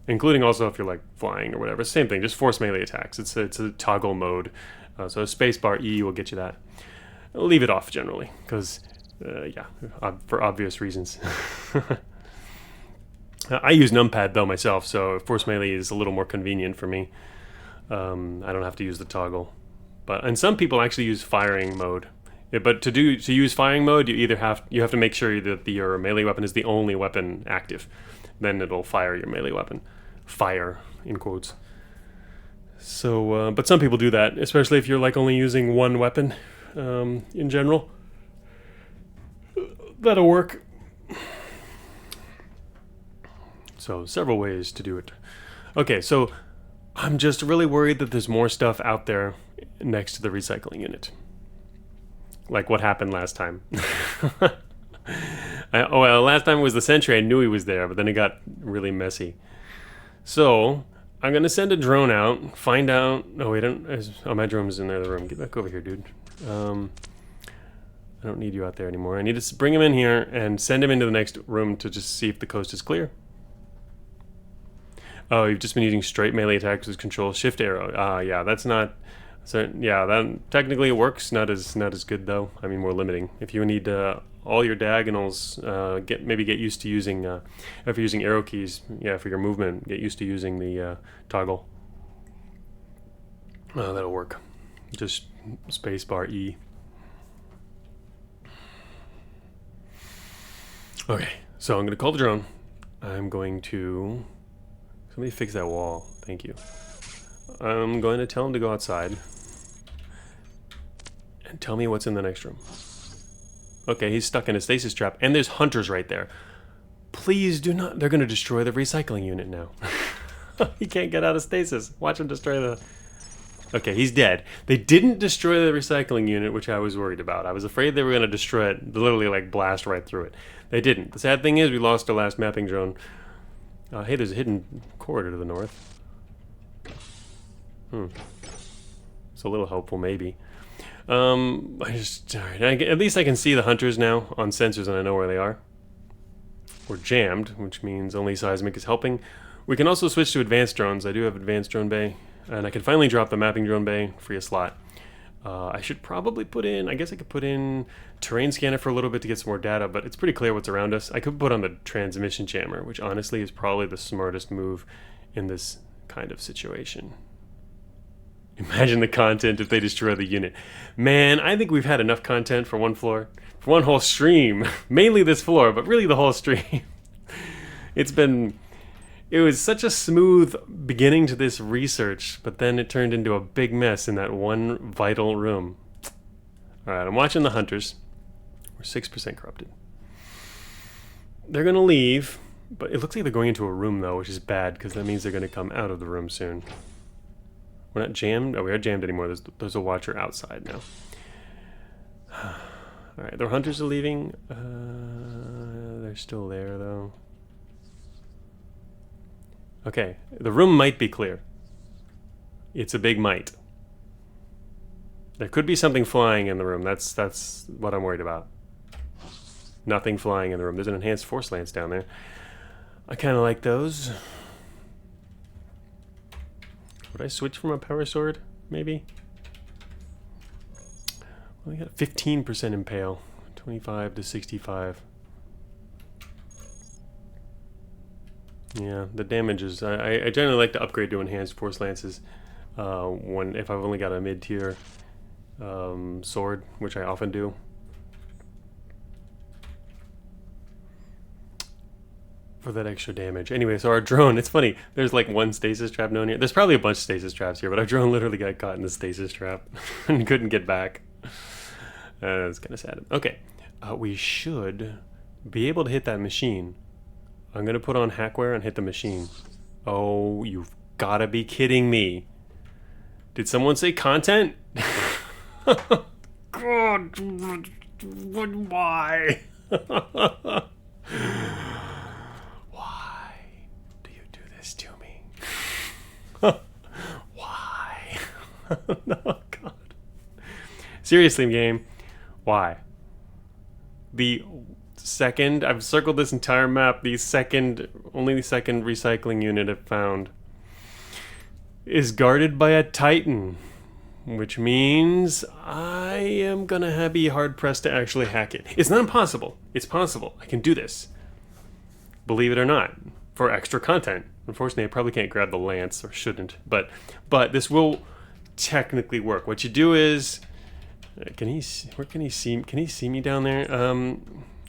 including also if you're like flying or whatever. Same thing, just force melee attacks. It's a toggle mode, so spacebar E will get you that. Leave it off generally, because, yeah, for obvious reasons. I use numpad though myself, so force melee is a little more convenient for me. I don't have to use the toggle, and some people actually use firing mode. Yeah, but to use firing mode, you have to make sure that your melee weapon is the only weapon active. Then it'll fire your melee weapon. Fire in quotes. So, but some people do that, especially if you're like only using one weapon. In general, that'll work. So several ways to do it. Okay, so I'm just really worried that there's more stuff out there next to the recycling unit, like what happened last time. Last time it was the sentry. I knew he was there, but then it got really messy. So I'm gonna send a drone out, find out. Oh wait, my drone's in the other room. Get back over here, dude. I don't need you out there anymore. I need to bring him in here and send him into the next room to just see if the coast is clear. Oh, you've just been using straight melee attacks with control shift arrow. Yeah, that's not... So, yeah, that technically it works. Not as good though. I mean, more limiting. If you need all your diagonals, maybe get used to using if you're using arrow keys. Yeah, for your movement, get used to using the toggle. That'll work. Just spacebar E. Okay, so I'm going to call the drone. I'm going to... Somebody fix that wall. Thank you. I'm going to tell him to go outside. And tell me what's in the next room. Okay, he's stuck in a stasis trap. And there's hunters right there. Please do not... They're going to destroy the recycling unit now. He can't get out of stasis. Watch him destroy the... Okay, he's dead. They didn't destroy the recycling unit, which I was worried about. I was afraid they were going to destroy it, literally like blast right through it. They didn't. The sad thing is we lost our last mapping drone. Hey, there's a hidden corridor to the north. It's a little helpful, maybe. At least I can see the hunters now on sensors and I know where they are. We're jammed, which means only seismic is helping. We can also switch to advanced drones. I do have advanced drone bay, and I can finally drop the mapping drone bay, free a slot. I should probably put in, I guess I could put in terrain scanner for a little bit to get some more data, but it's pretty clear what's around us. I could put on the transmission jammer, which honestly is probably the smartest move in this kind of situation. Imagine the content if they destroy the unit. Man, I think we've had enough content for one floor. For one whole stream. Mainly this floor, but really the whole stream. It was such a smooth beginning to this research, but then it turned into a big mess in that one vital room. Alright, I'm watching the hunters. We're 6% corrupted. They're gonna leave, but it looks like they're going into a room though, which is bad, because that means they're gonna come out of the room soon. We're not jammed? Oh, we aren't jammed anymore. There's a watcher outside now. Alright, their hunters are leaving. They're still there, though. Okay, the room might be clear. It's a big might. There could be something flying in the room. That's what I'm worried about. Nothing flying in the room. There's an enhanced force lance down there. I kind of like those. Would I switch from a power sword, maybe? Well, we got 15% impale, 25 to 65. Yeah, the damage is. I generally like to upgrade to enhanced force lances if I've only got a mid-tier sword, which I often do. For that extra damage. Anyway, so our drone, it's funny, there's like one stasis trap known here. There's probably a bunch of stasis traps here, but our drone literally got caught in the stasis trap and couldn't get back. That's kind of sad. Okay, we should be able to hit that machine. I'm going to put on hackware and hit the machine. Oh, you've got to be kidding me. Did someone say content? God, why? To me. Why? No, God. Seriously, game. Why? The second, I've circled this entire map, only the second recycling unit I've found is guarded by a Titan, which means I am gonna be hard pressed to actually hack it. It's not impossible. It's possible. I can do this. Believe it or not. For extra content. Unfortunately, I probably can't grab the lance, or shouldn't, but this will technically work. What you do is, can he see me down there?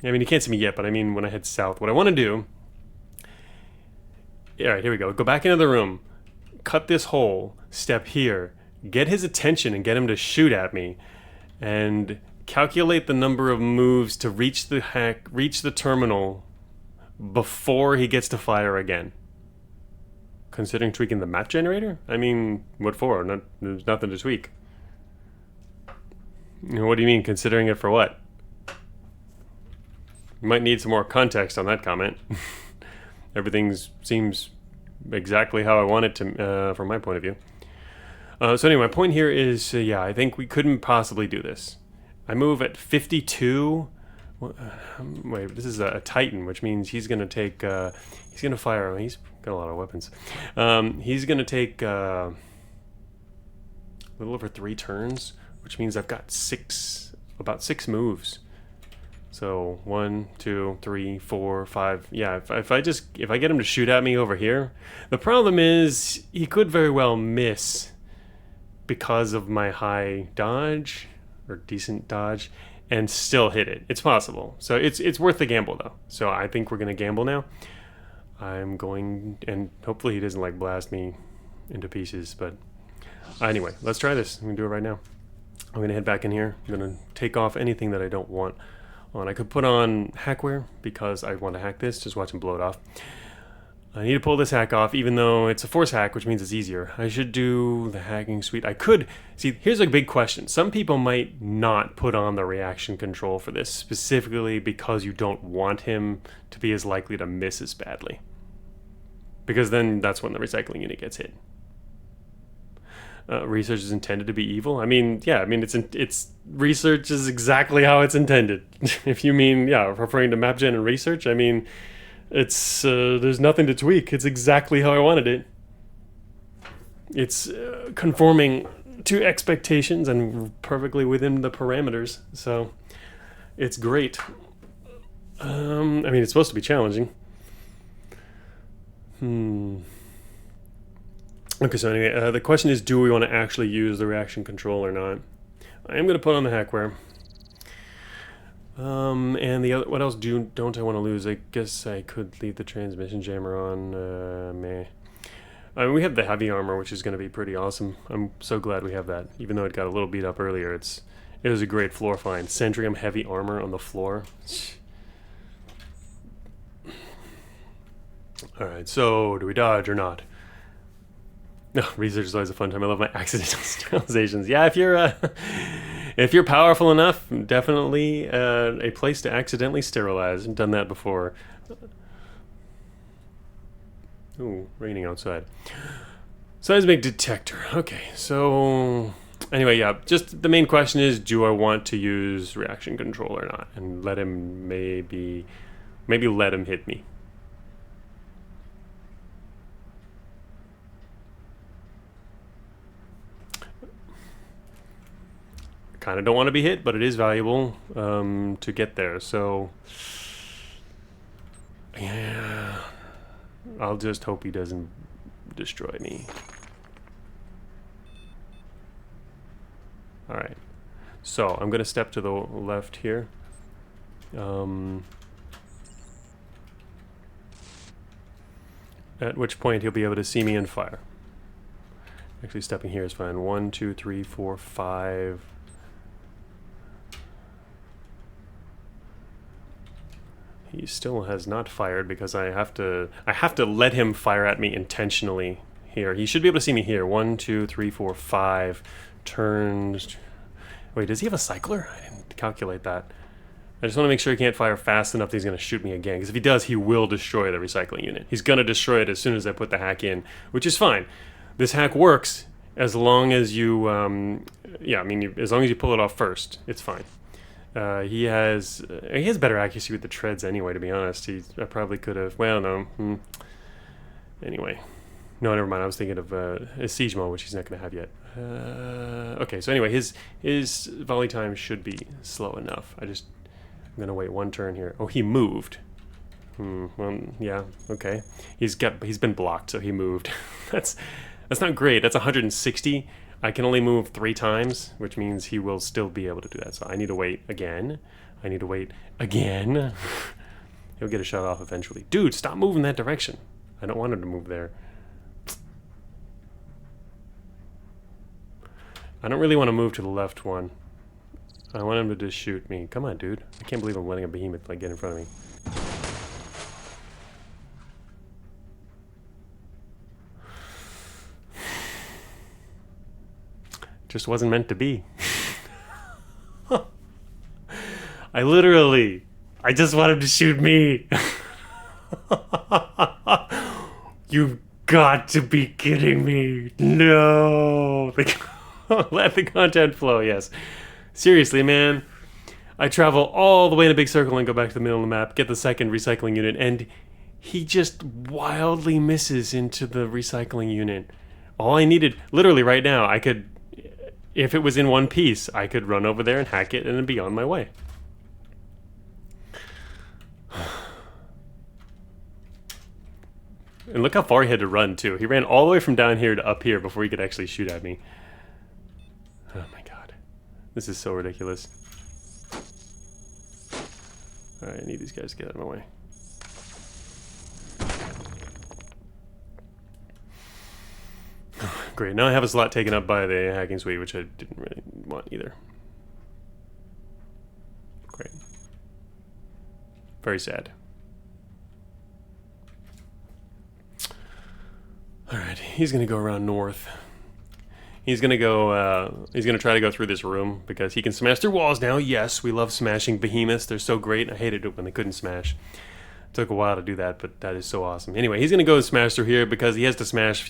I mean, he can't see me yet, but I mean, when I head south, what I want to do, all right, here we go. Go back into the room, cut this hole, step here, get his attention and get him to shoot at me, and calculate the number of moves to reach the terminal before he gets to fire again. Considering tweaking the map generator? I mean, what for? There's nothing to tweak. What do you mean, considering it for what? You might need some more context on that comment. Everything seems exactly how I want it to, from my point of view. So anyway, my point here is, yeah, I think we couldn't possibly do this. I move at 52. Wait, this is a Titan, which means he's going to take, he's going to fire, he's got a lot of weapons. He's going to take a little over 3 turns, which means I've got about 6 moves. So 1, 2, 3, 4, 5. Yeah, if I get him to shoot at me over here, the problem is he could very well miss because of my high dodge, or decent dodge, and still hit it. It's possible. So it's worth the gamble though. So I think we're gonna gamble now. I'm going, and hopefully he doesn't like blast me into pieces, but anyway, let's try this. I'm gonna do it right now. I'm gonna head back in here. I'm gonna take off anything that I don't want on. I could put on hackware because I want to hack this, just watch him blow it off. I need to pull this hack off, even though it's a force hack, which means it's easier. I should do the hacking suite. I could, see, here's a big question. Some people might not put on the reaction control for this, specifically because you don't want him to be as likely to miss as badly. Because then that's when the recycling unit gets hit. research is intended to be evil. I mean, yeah, I mean it's research is exactly how it's intended. If you mean, yeah, referring to map gen and research, I mean, it's there's nothing to tweak. It's exactly how I wanted it. It's conforming to expectations and perfectly within the parameters. So it's great. I mean, it's supposed to be challenging. Okay, so anyway, the question is, do we want to actually use the reaction control or not? I am going to put on the hackware. And the other, what else don't I want to lose? I guess I could leave the transmission jammer on. Meh. I mean, we have the heavy armor, which is going to be pretty awesome. I'm so glad we have that, even though it got a little beat up earlier. It was a great floor find. Centrium heavy armor on the floor. All right, so do we dodge or not? No, research is always a fun time. I love my accidental sterilizations. Yeah, if you're powerful enough, definitely a place to accidentally sterilize. I've done that before. Ooh, raining outside. Seismic detector. Okay, so anyway, yeah, just the main question is, do I want to use reaction control or not? And let him maybe let him hit me. Kind of don't want to be hit, but it is valuable to get there. So yeah, I'll just hope he doesn't destroy me. All right, so I'm gonna step to the left here. At which point he'll be able to see me and fire. Actually, stepping here is fine. 1, 2, 3, 4, 5. He still has not fired because I have to let him fire at me intentionally here. He should be able to see me here. 1, 2, 3, 4, 5 turns. Wait, does he have a cycler? I didn't calculate that. I just want to make sure he can't fire fast enough that he's going to shoot me again. Because if he does, he will destroy the recycling unit. He's going to destroy it as soon as I put the hack in, which is fine. This hack works as long as you, yeah, I mean, as long as you pull it off first, it's fine. He has better accuracy with the treads anyway, to be honest. I probably could have, well, no. Anyway. No, never mind. I was thinking of a siege mode, which he's not going to have yet. Okay, so anyway, his volley time should be slow enough. I'm going to wait one turn here. Oh, he moved. Well, yeah, okay. He's been blocked, so he moved. That's not great. That's 160. I can only move 3 times, which means he will still be able to do that. So I need to wait again. I need to wait again. He'll get a shot off eventually. Dude, stop moving that direction. I don't want him to move there. I don't really want to move to the left one. I want him to just shoot me. Come on, dude. I can't believe I'm letting a behemoth like get in front of me. Just wasn't meant to be. I just want him to shoot me. You've got to be kidding me. No. Let the content flow, yes. Seriously, man. I travel all the way in a big circle and go back to the middle of the map, get the second recycling unit, and he just wildly misses into the recycling unit. All I needed, literally right now, I could... If it was in one piece, I could run over there and hack it and then be on my way. And look how far he had to run, too. He ran all the way from down here to up here before he could actually shoot at me. Oh my god. This is so ridiculous. Alright, I need these guys to get out of my way. Great, now I have a slot taken up by the hacking suite, which I didn't really want either. Great. Very sad. Alright, he's gonna go around north. He's gonna try to go through this room, because he can smash through walls now. Yes, we love smashing behemoths. They're so great. I hated it when they couldn't smash. It took a while to do that, but that is so awesome. Anyway, he's gonna go and smash through here, because he has to smash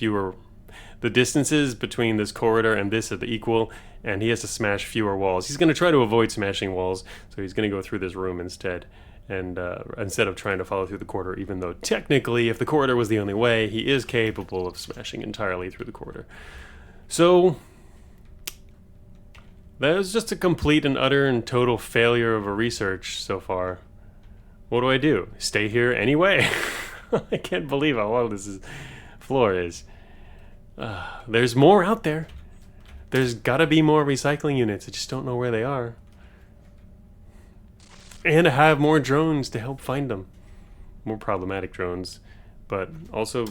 the distances between this corridor and this are the equal, and he has to smash fewer walls. He's going to try to avoid smashing walls, so he's going to go through this room instead. And instead of trying to follow through the corridor, even though technically if the corridor was the only way, he is capable of smashing entirely through the corridor. So that was just a complete and utter and total failure of a research so far. What do I do? Stay here anyway? I can't believe how low this floor is. There's more out there. There's gotta be more recycling units. I just don't know where they are. And I have more drones to help find them. More problematic drones. But also,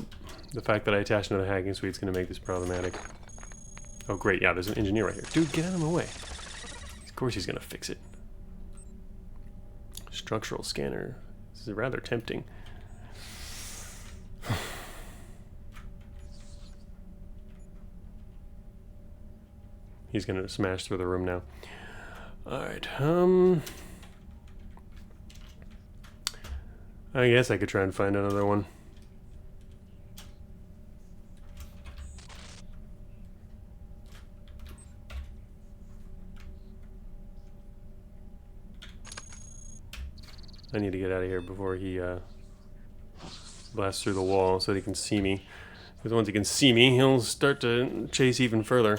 the fact that I attached another hacking suite is going to make this problematic. Oh great, yeah, there's an engineer right here. Dude, get out of my way. Of course he's going to fix it. Structural scanner. This is rather tempting. He's going to smash through the room now. Alright, I guess I could try and find another one. I need to get out of here before he blasts through the wall so that he can see me. Because once he can see me, he'll start to chase even further.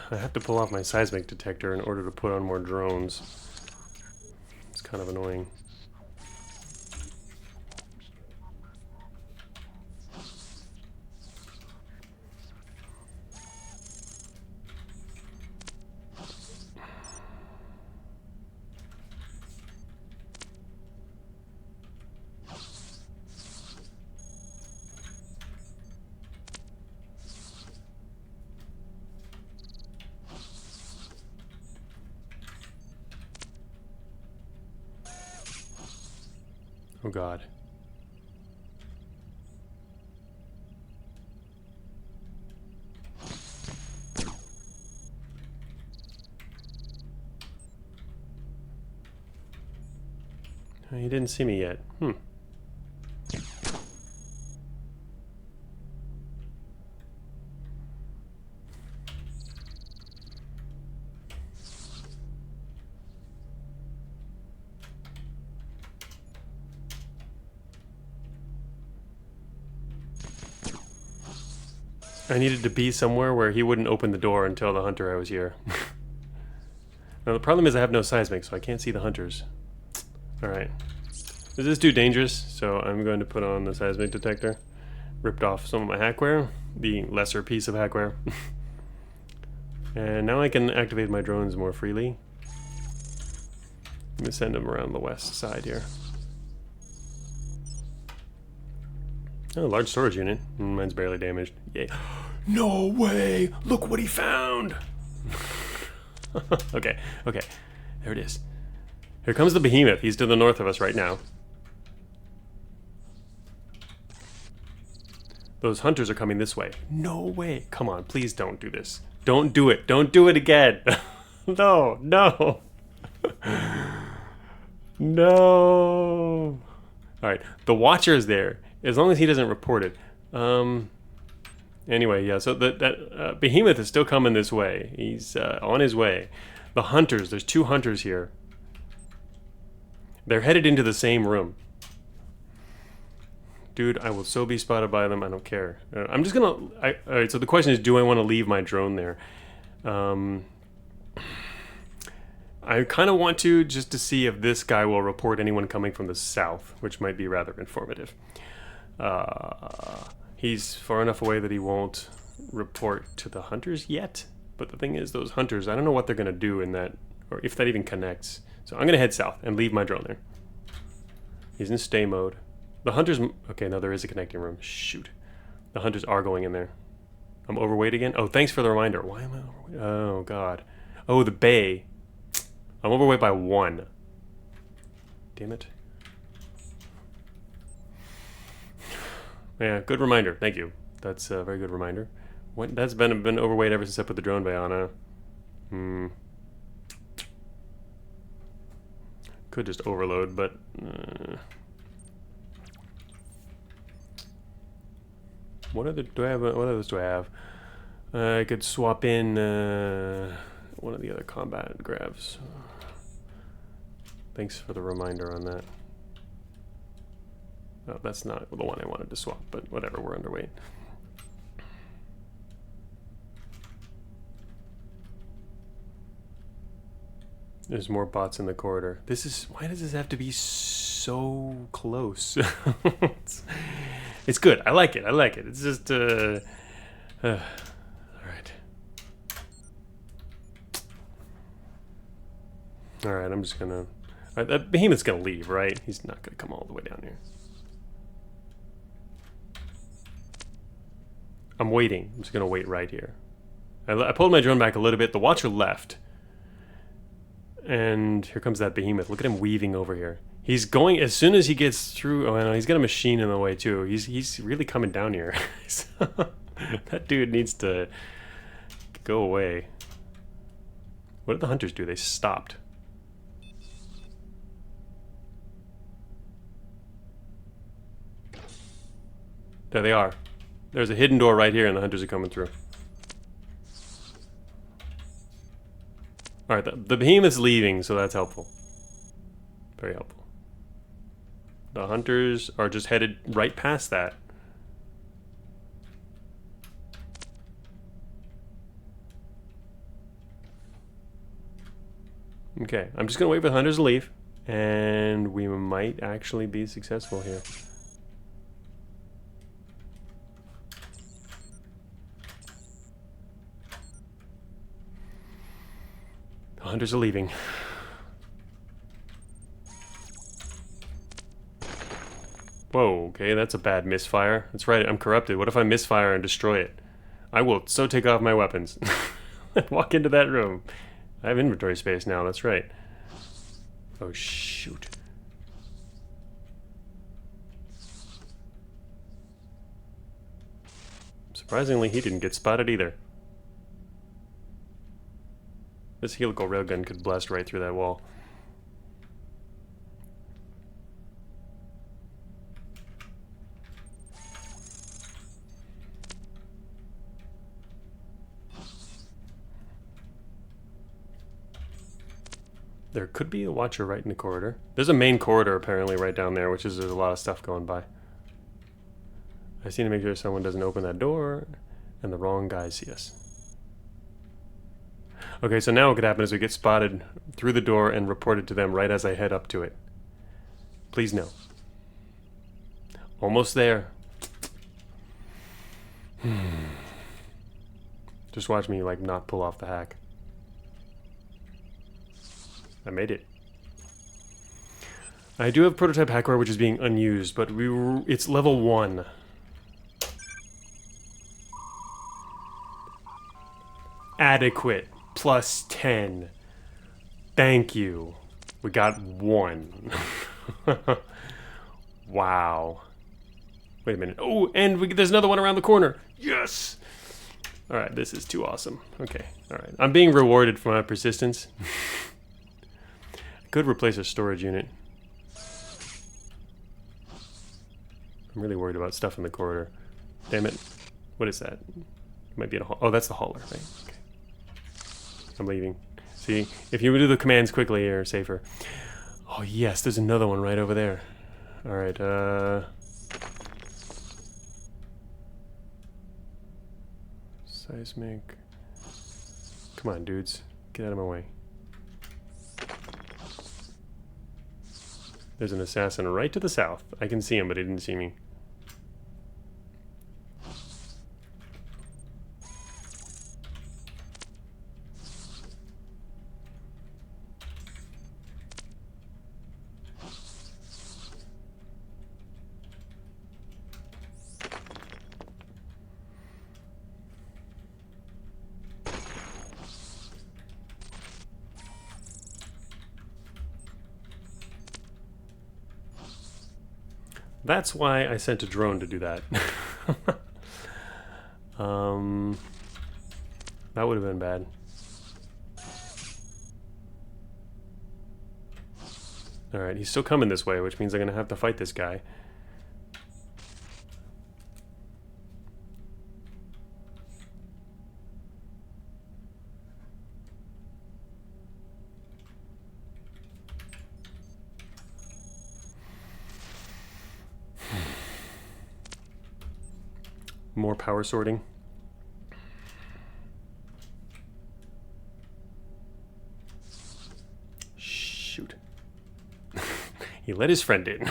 I have to pull off my seismic detector in order to put on more drones. It's kind of annoying. Oh God. He didn't see me yet. I needed to be somewhere where he wouldn't open the door and tell the hunter I was here. Now the problem is I have no seismic, so I can't see the hunters. Alright. Is this too dangerous? So I'm going to put on the seismic detector. Ripped off some of my hackware, the lesser piece of hackware. And now I can activate my drones more freely. Let me send them around the west side here. Oh, large storage unit. Mine's barely damaged. Yay. No way! Look what he found! Okay, okay. There it is. Here comes the behemoth. He's to the north of us right now. Those hunters are coming this way. No way. Come on, please don't do this. Don't do it. Don't do it again. No, no. No. Alright, the watcher is there. As long as he doesn't report it. Anyway, yeah, so that behemoth is still coming this way. He's on his way. The hunters, there's two hunters here. They're headed into the same room. Dude, I will so be spotted by them, I don't care. I'm just gonna... Alright, so the question is, do I want to leave my drone there? I kind of want to, just to see if this guy will report anyone coming from the south, which might be rather informative. He's far enough away that he won't report to the hunters yet. But the thing is, those hunters, I don't know what they're going to do in that, or if that even connects. So I'm going to head south and leave my drone there. He's in stay mode. The hunters... Okay, no, there is a connecting room. Shoot. The hunters are going in there. I'm overweight again? Oh, thanks for the reminder. Why am I overweight? Oh, God. Oh, the bay. I'm overweight by 1. Damn it. Yeah, good reminder. Thank you. That's a very good reminder. That's been overweight ever since I put the drone bay on. Could just overload, but what other do I have? What others do I have? I could swap in one of the other combat grabs. Thanks for the reminder on that. Oh, that's not the one I wanted to swap, but whatever, we're underweight. There's more bots in the corridor. Why does this have to be so close? It's good. I like it. I like it. It's just, all right. All right, I'm just gonna... that behemoth's gonna leave, right? He's not gonna come all the way down here. I'm waiting. I'm just gonna wait right here. I pulled my drone back a little bit. The Watcher left. And here comes that behemoth. Look at him weaving over here. He's going, as soon as he gets through... Oh, no, he's got a machine in the way, too. He's really coming down here. That dude needs to go away. What did the hunters do? They stopped. There they are. There's a hidden door right here, and the hunters are coming through. Alright, the behemoth's leaving, so that's helpful. Very helpful. The hunters are just headed right past that. Okay, I'm just gonna wait for the hunters to leave, and we might actually be successful here. The hunters are leaving. Whoa, okay, that's a bad misfire. That's right, I'm corrupted. What if I misfire and destroy it? I will so take off my weapons. Walk into that room. I have inventory space now, that's right. Oh, shoot. Surprisingly, he didn't get spotted either. This helical railgun could blast right through that wall. There could be a Watcher right in the corridor. There's a main corridor apparently right down there, which is there's a lot of stuff going by. I just need to make sure someone doesn't open that door and the wrong guys see us. Okay, so now what could happen is we get spotted through the door and reported to them right as I head up to it. Please no. Almost there. Just watch me, like, not pull off the hack. I made it. I do have prototype hackware which is being unused, but it's level 1. Adequate. Plus 10. Thank you. We got 1. Wow. Wait a minute. Oh, and there's another one around the corner. Yes! Alright, this is too awesome. Okay, alright. I'm being rewarded for my persistence. I could replace a storage unit. I'm really worried about stuff in the corridor. Damn it. What is that? It might be in a hall. Oh, that's the hauler, right? Okay. I'm leaving. See, if you do the commands quickly, you're safer. Oh yes, there's another one right over there. Alright, seismic. Come on, dudes. Get out of my way. There's an assassin right to the south. I can see him, but he didn't see me. That's why I sent a drone to do that. That would have been bad. Alright, he's still coming this way, which means I'm going to have to fight this guy. More power sorting. Shoot. He let his friend in.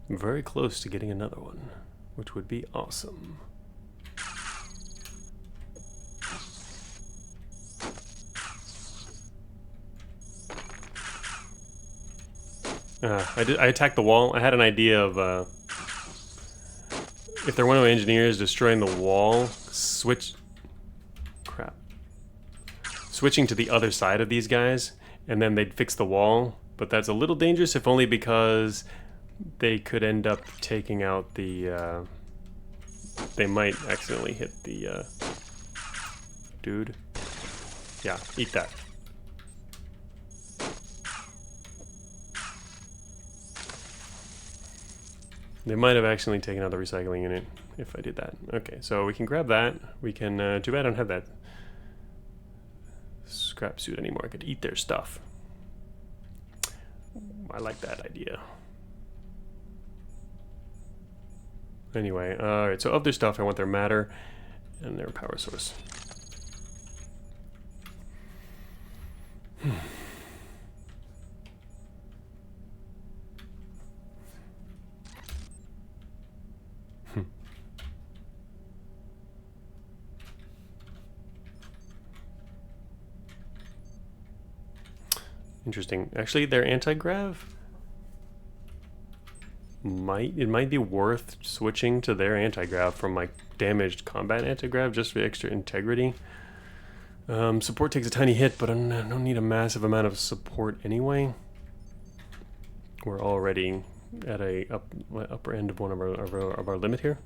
Very close to getting another one, which would be awesome. I attacked the wall. I had an idea of if they're one of my engineers destroying the wall, switching to the other side of these guys, and then they'd fix the wall. But that's a little dangerous, if only because they could end up taking out the. They might accidentally hit the dude. Yeah, eat that. They might have accidentally taken out the recycling unit if I did that. Okay, so we can grab that. We can, too bad I don't have that scrap suit anymore. I could eat their stuff. I like that idea. Anyway, alright, so of their stuff, I want their matter and their power source. Interesting. Actually, their anti-grav might be worth switching to their anti-grav from my damaged combat anti-grav just for extra integrity. Support takes a tiny hit, but I don't need a massive amount of support anyway. We're already at a upper end of one of our limit here.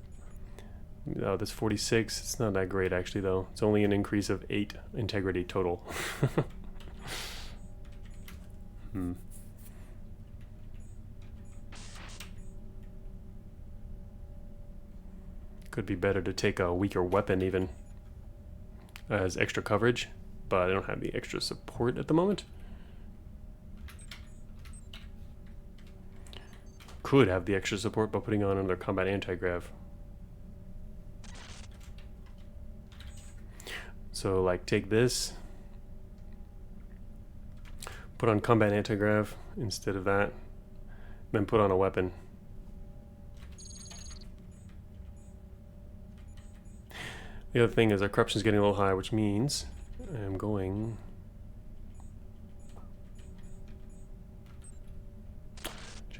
Oh, that's 46. It's not that great actually, though. It's only an increase of 8 integrity total. Could be better to take a weaker weapon even as extra coverage, but I don't have the extra support at the moment. Could have the extra support by putting on another combat anti-grav. So like take this, put on combat anti-grav instead of that, then put on a weapon. The other thing is our corruption is getting a little high, which means I'm going...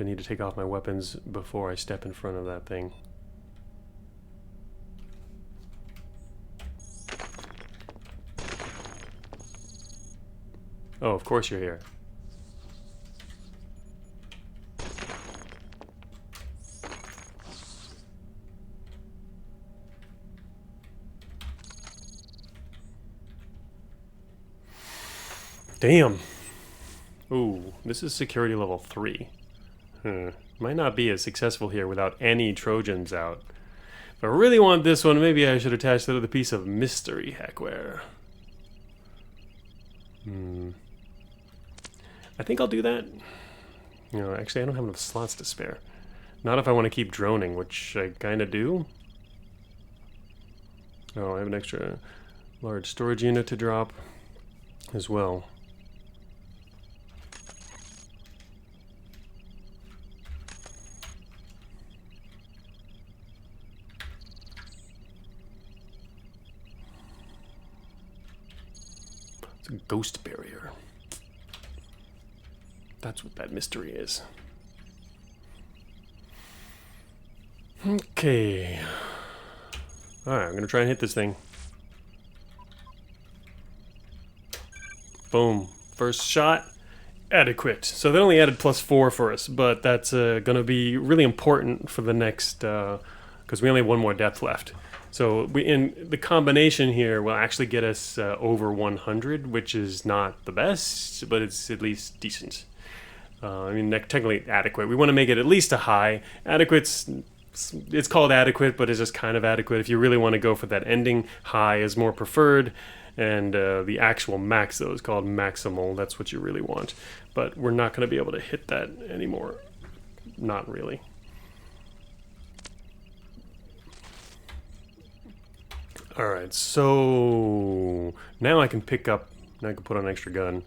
I need to take off my weapons before I step in front of that thing. Oh, of course you're here. Damn. Ooh, this is security level 3. Might not be as successful here without any Trojans out. If I really want this one, maybe I should attach it to the piece of mystery hackware. I think I'll do that. You know, actually I don't have enough slots to spare. Not if I want to keep droning, which I kind of do. Oh, I have an extra large storage unit to drop as well. It's a ghost barrier. That's what that mystery is. Okay. Alright, I'm gonna try and hit this thing. Boom. First shot. Adequate. So they only added +4 for us, but that's gonna be really important for the next because we only have one more depth left. So in the combination here will actually get us over 100, which is not the best, but it's at least decent. I mean, technically adequate. We want to make it at least a high. Adequate's, it's called adequate, but it's just kind of adequate. If you really want to go for that ending, high is more preferred. And the actual max, though, is called maximal. That's what you really want. But we're not going to be able to hit that anymore. Not really. Alright, so now I can pick up, now I can put on an extra gun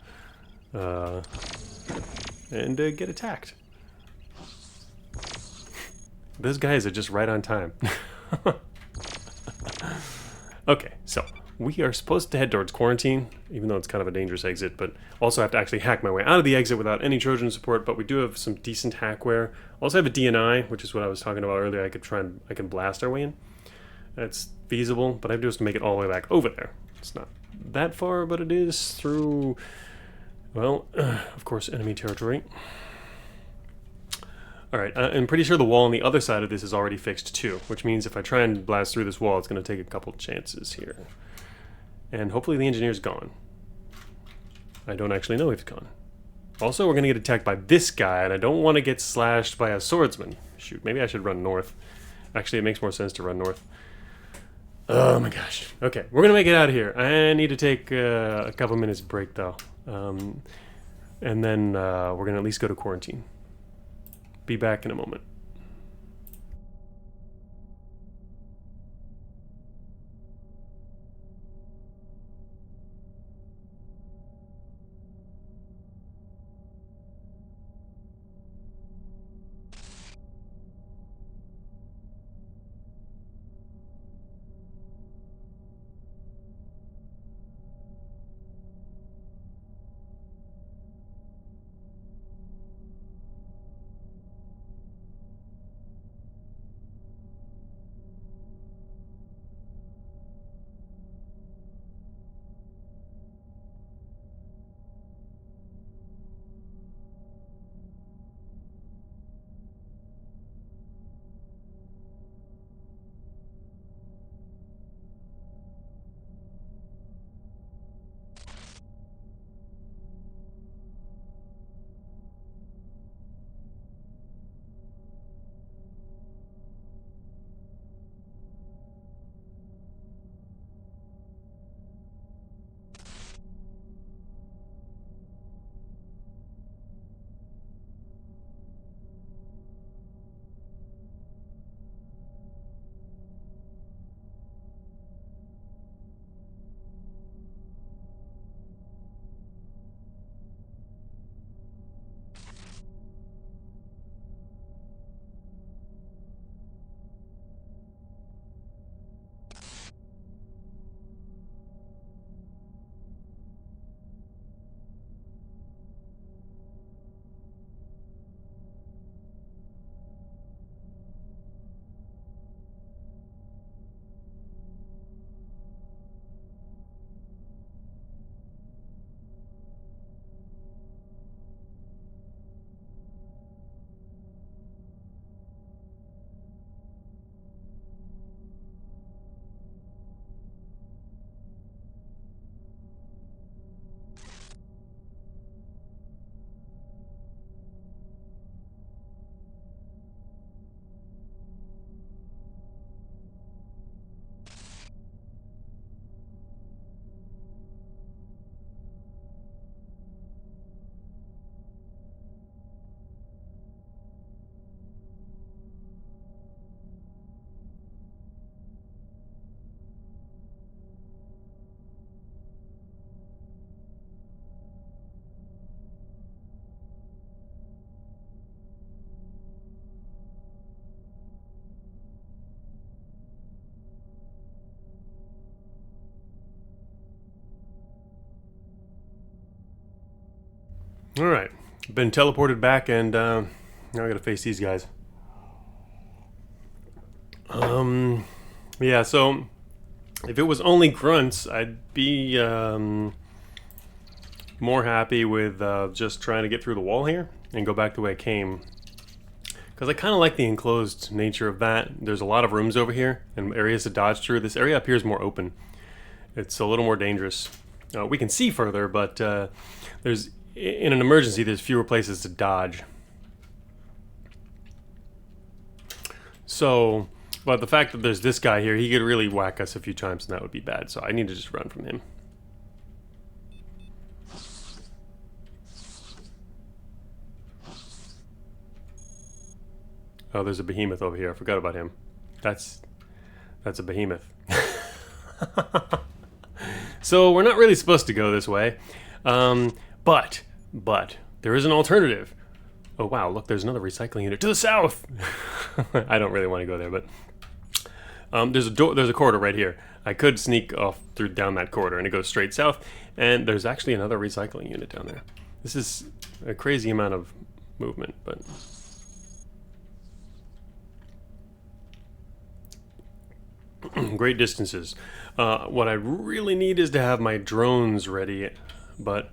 and get attacked. Those guys are just right on time. Okay, so we are supposed to head towards quarantine, even though it's kind of a dangerous exit, but also have to actually hack my way out of the exit without any Trojan support, but we do have some decent hackware. Also have a DNI, which is what I was talking about earlier. I can blast our way in. That's feasible, but I have to just make it all the way back over there. It's not that far, but it is through, well, of course, enemy territory. Alright, I'm pretty sure the wall on the other side of this is already fixed too, which means if I try and blast through this wall, it's going to take a couple chances here. And hopefully the engineer's gone. I don't actually know if he's gone. Also, we're going to get attacked by this guy, and I don't want to get slashed by a swordsman. Shoot, maybe I should run north. Actually, it makes more sense to run north. Oh my gosh. Okay, we're going to make it out of here. I need to take a couple minutes break, though. And then we're going to at least go to quarantine. Be back in a moment. Alright, been teleported back, and now I gotta face these guys. Yeah, so if it was only grunts, I'd be more happy with just trying to get through the wall here and go back the way I came. Because because I kind of like the enclosed nature of that. There's a lot of rooms over here and areas to dodge through. This area up here is more open. It's a little more dangerous. We can see further, but there's in an emergency, there's fewer places to dodge. So, but the fact that there's this guy here, he could really whack us a few times, and that would be bad. So I need to just run from him. Oh, there's a behemoth over here. I forgot about him. That's a behemoth. So we're not really supposed to go this way. But there is an alternative. Oh wow, look, there's another recycling unit to the south. I don't really want to go there, but there's a corridor right here. I could sneak off through down that corridor and it goes straight south, and there's actually another recycling unit down there. This is a crazy amount of movement, but great distances. What I really need is to have my drones ready, but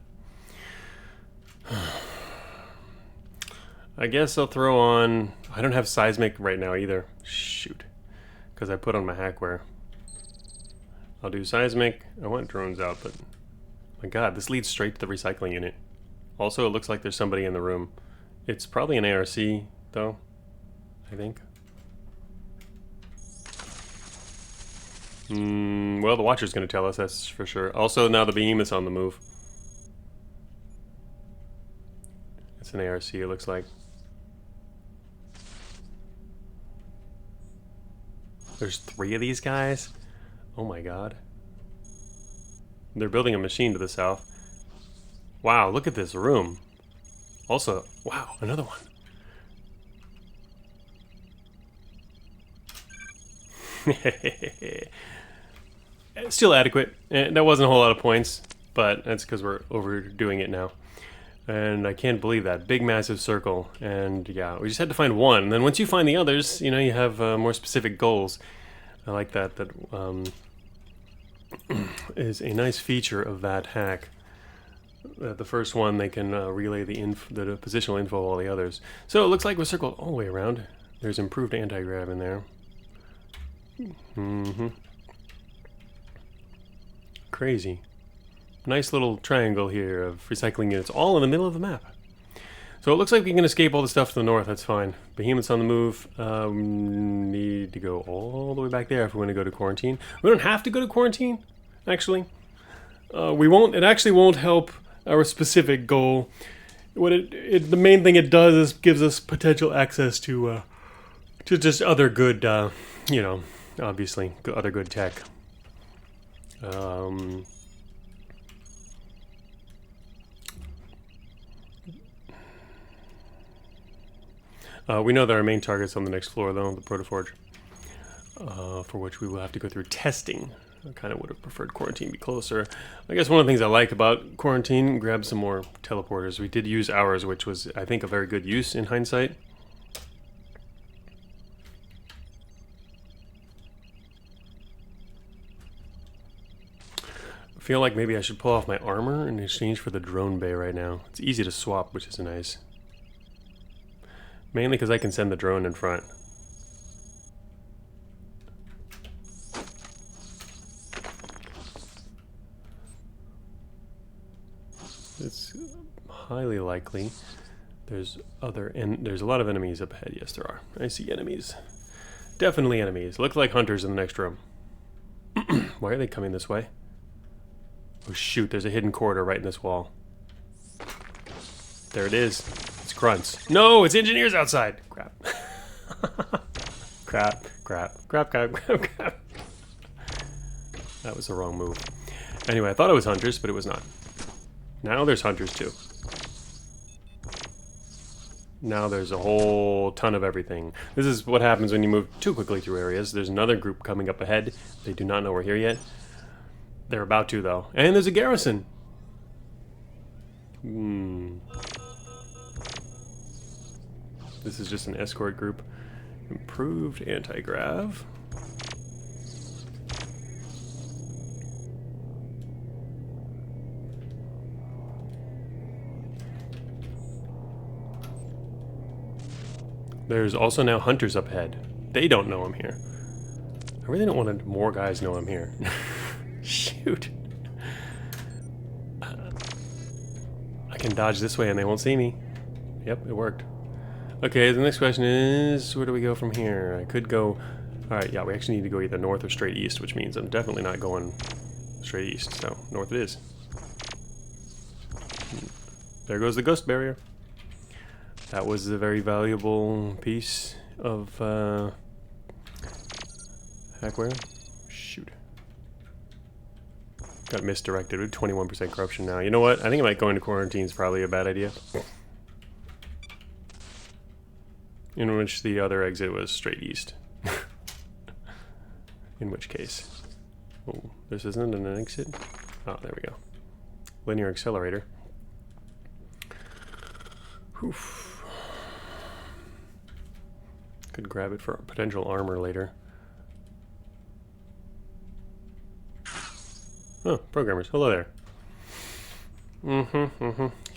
I guess I'll throw on... I don't have seismic right now either. Shoot. Because I put on my hackware. I'll do seismic. I want drones out, but... My god, this leads straight to the recycling unit. Also, it looks like there's somebody in the room. It's probably an ARC, though. I think. Well, the Watcher's going to tell us, that's for sure. Also, now the behemoth's on the move. It's an ARC, it looks like. There's 3 of these guys? Oh my god. They're building a machine to the south. Wow, look at this room. Also, wow, another one. Still adequate. That wasn't a whole lot of points, but that's because we're overdoing it now. And I can't believe that. Big, massive circle. And yeah, we just had to find one. And then once you find the others, you know, you have more specific goals. I like that. That is a nice feature of that hack. The first one, they can relay the positional info of all the others. So it looks like we're circled all the way around. There's improved anti-grav in there. Crazy. Nice little triangle here of recycling units, all in the middle of the map. So it looks like we can escape all the stuff to the north, that's fine. Behemoth's on the move. Need to go all the way back there if we want to go to quarantine. We don't have to go to quarantine, actually. We won't. It actually won't help our specific goal. What the main thing it does is gives us potential access to just other good, you know, obviously, other good tech. We know that our main target's on the next floor, though, the Protoforge, for which we will have to go through testing. I kind of would have preferred quarantine be closer. I guess one of the things I like about quarantine, grab some more teleporters. We did use ours, which was, I think, a very good use in hindsight. I feel like maybe I should pull off my armor in exchange for the drone bay right now. It's easy to swap, which is nice. Mainly because I can send the drone in front. It's highly likely there's a lot of enemies up ahead. Yes, there are. I see enemies. Definitely enemies. Look like hunters in the next room. Why are they coming this way? Oh shoot, there's a hidden corridor right in this wall. There it is. It's grunts. No, it's engineers outside. Crap. Crap. That was the wrong move. Anyway, I thought it was hunters, but it was not. Now there's hunters too. Now there's a whole ton of everything. This is what happens when you move too quickly through areas. There's another group coming up ahead. They do not know we're here yet. They're about to, though. And there's a garrison. This is just an escort group. Improved anti-grav. There's also now hunters up ahead. They don't know I'm here. I really don't want more guys know I'm here. Shoot. I can dodge this way and they won't see me. Yep, it worked. Okay, the next question is, where do we go from here? I could go... Alright, yeah, we actually need to go either north or straight east, which means I'm definitely not going straight east, so north it is. There goes the ghost barrier. That was a very valuable piece of, hackware. Shoot. Got misdirected with 21% corruption now. You know what? I think going to quarantine is probably a bad idea. In which the other exit was straight east. In which case... Oh, this isn't an exit? Oh, there we go. Linear accelerator. Oof. Could grab it for potential armor later. Oh, programmers. Hello there.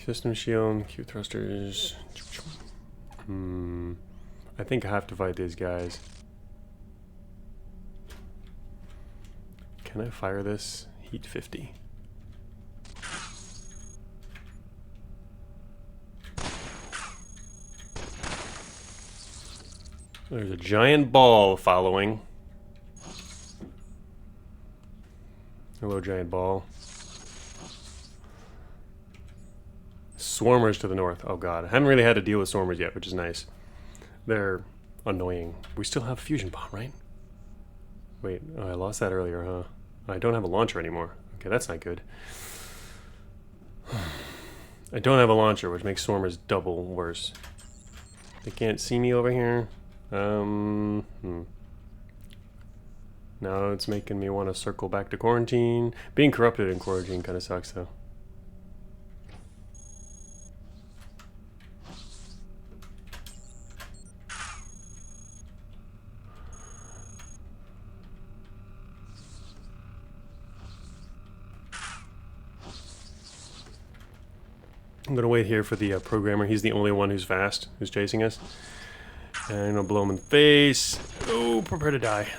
System shield, Q thrusters. I think I have to fight these guys. Can I fire this? Heat 50. There's a giant ball following. Hello, giant ball. Swarmers to the north. Oh god. I haven't really had to deal with swarmers yet, which is nice. They're annoying. We still have a fusion bomb, right? Wait, oh, I lost that earlier, huh? I don't have a launcher anymore. Okay, that's not good. I don't have a launcher, which makes swarmers double worse. They can't see me over here. Now it's making me want to circle back to quarantine. Being corrupted in quarantine kind of sucks, though. I'm gonna wait here for the programmer. He's the only one who's fast, who's chasing us. And I'll blow him in the face. Oh, prepare to die.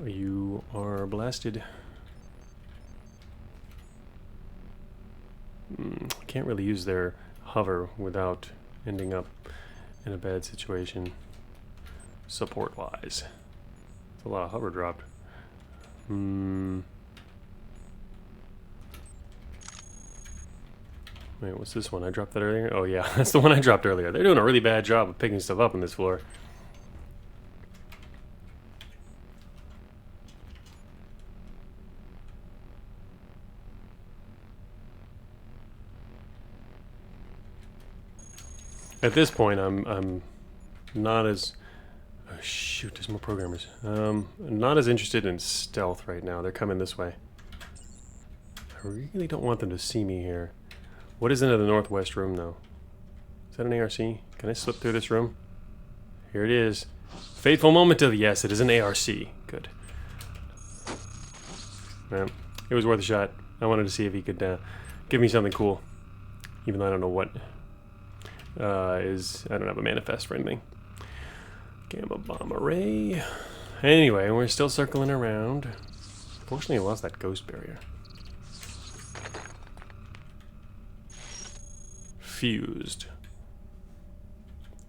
You are blasted. Can't really use their hover without ending up in a bad situation. Support-wise. It's a lot of hover dropped. Wait, what's this one? I dropped that earlier? Oh yeah, that's the one I dropped earlier. They're doing a really bad job of picking stuff up on this floor. At this point, I'm not as... Oh shoot, there's more programmers. Not as interested in stealth right now. They're coming this way. I really don't want them to see me here. What is into the northwest room, though? Is that an ARC? Can I slip through this room? Here it is. Fateful moment of... Yes, it is an ARC. Good. Yeah, it was worth a shot. I wanted to see if he could give me something cool. Even though I don't know what is... I don't have a manifest for anything. Gamma bomb array. Anyway, we're still circling around. Fortunately, I lost that ghost barrier. Fused.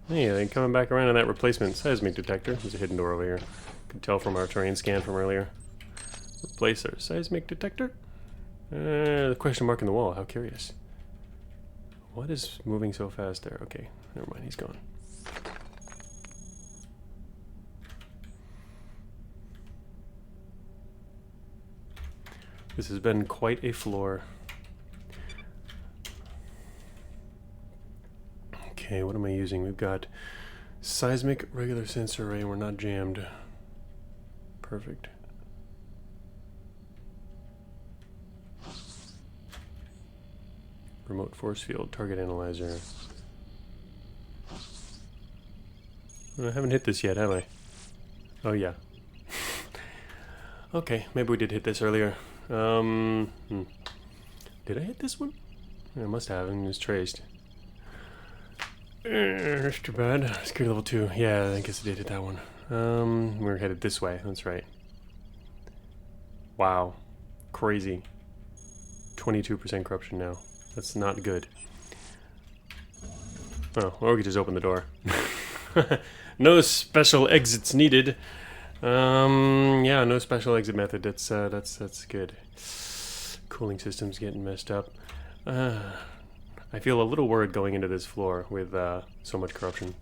Hey, they're coming back around on that replacement seismic detector. There's a hidden door over here. Could tell from our terrain scan from earlier. Replace our seismic detector? The question mark in the wall. How curious. What is moving so fast there? Okay, never mind. He's gone. This has been quite a floor. Okay, what am I using? We've got seismic regular sensor array. We're not jammed. Perfect. Remote force field, target analyzer. I haven't hit this yet, have I? Oh yeah. Okay, maybe we did hit this earlier. Did I hit this one? I must have, and it was traced. That's too bad. Security level 2. Yeah, I guess I did hit that one. We're headed this way. That's right. Wow. Crazy. 22% corruption now. That's not good. Oh, or we could just open the door. No special exits needed. Yeah, no special exit method. That's good. Cooling system's getting messed up. I feel a little worried going into this floor with so much corruption.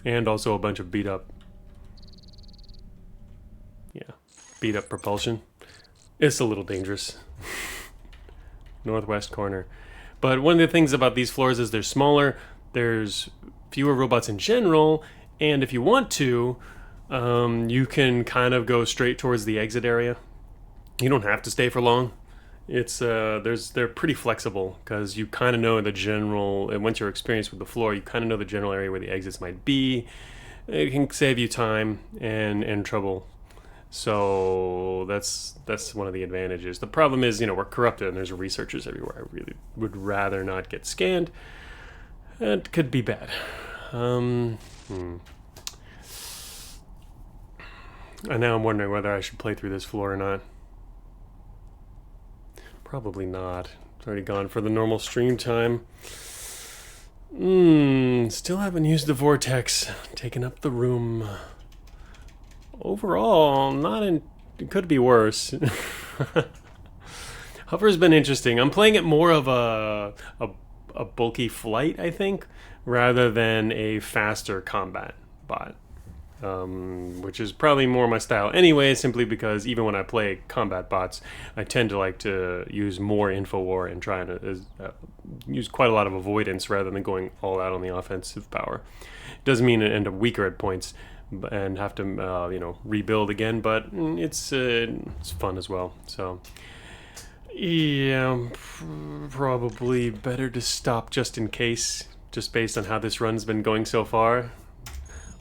And also a bunch of beat up propulsion. It's a little dangerous. Northwest corner. But one of the things about these floors is they're smaller, there's fewer robots in general, and if you want to, you can kind of go straight towards the exit area. You don't have to stay for long. It's they're pretty flexible because you kind of know the general, and once you're experienced with the floor, you kind of know the general area where the exits might be. It can save you time and trouble. So that's one of the advantages. The problem is, we're corrupted and there's researchers everywhere. I really would rather not get scanned. It could be bad. And now I'm wondering whether I should play through this floor or not. Probably not. It's already gone for the normal stream time. Still haven't used the vortex. Taking up the room. Overall, it could be worse. Hover's been interesting. I'm playing it more of a bulky flight, I think, rather than a faster combat bot. Which is probably more my style anyway, simply because even when I play combat bots, I tend to like to use more Infowar and try to use quite a lot of avoidance rather than going all out on the offensive power. Doesn't mean I end up weaker at points and have to rebuild again, but it's fun as well. So yeah, probably better to stop just in case, just based on how this run's been going so far.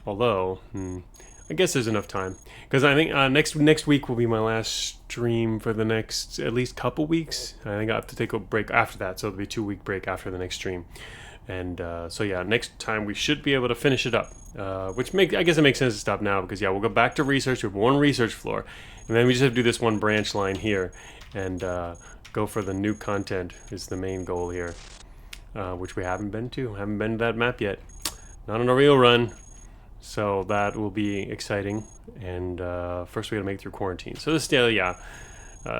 Although I guess there's enough time, because I think next week will be my last stream for the next at least couple weeks. I think I have to take a break after that, so it'll be a 2-week break after the next stream. And so yeah, next time we should be able to finish it up, I guess it makes sense to stop now, because yeah, we'll go back to research with one research floor, and then we just have to do this one branch line here and go for the new content is the main goal here, which we haven't been to that map yet, not on a real run. So that will be exciting, and first we gotta make it through quarantine. So this still, yeah,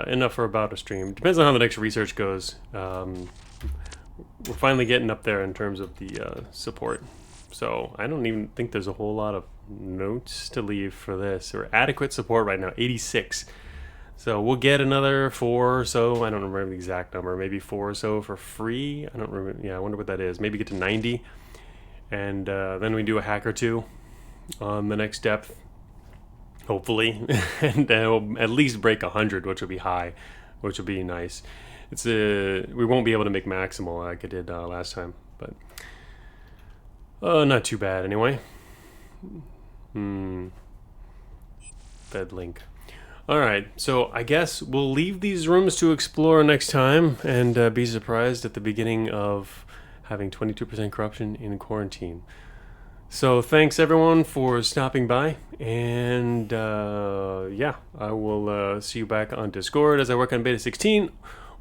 enough for about a stream. Depends on how the next research goes. We're finally getting up there in terms of the support. So I don't even think there's a whole lot of notes to leave for this. We're adequate support right now, 86. So we'll get another 4 or so. I don't remember the exact number. Maybe 4 or so for free. I don't remember. Yeah, I wonder what that is. Maybe get to 90, and then we do a hack or two on the next depth, hopefully, and we'll at least break 100, which will be high, which will be nice. It's we won't be able to make maximal like I did last time, but not too bad anyway. Bed link. All right, so I guess we'll leave these rooms to explore next time, and be surprised at the beginning of having 22% corruption in quarantine. So thanks everyone for stopping by, and yeah, I will see you back on Discord as I work on Beta 16,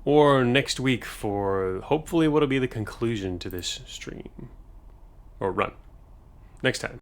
or next week for hopefully what'll be the conclusion to this stream, or run, next time.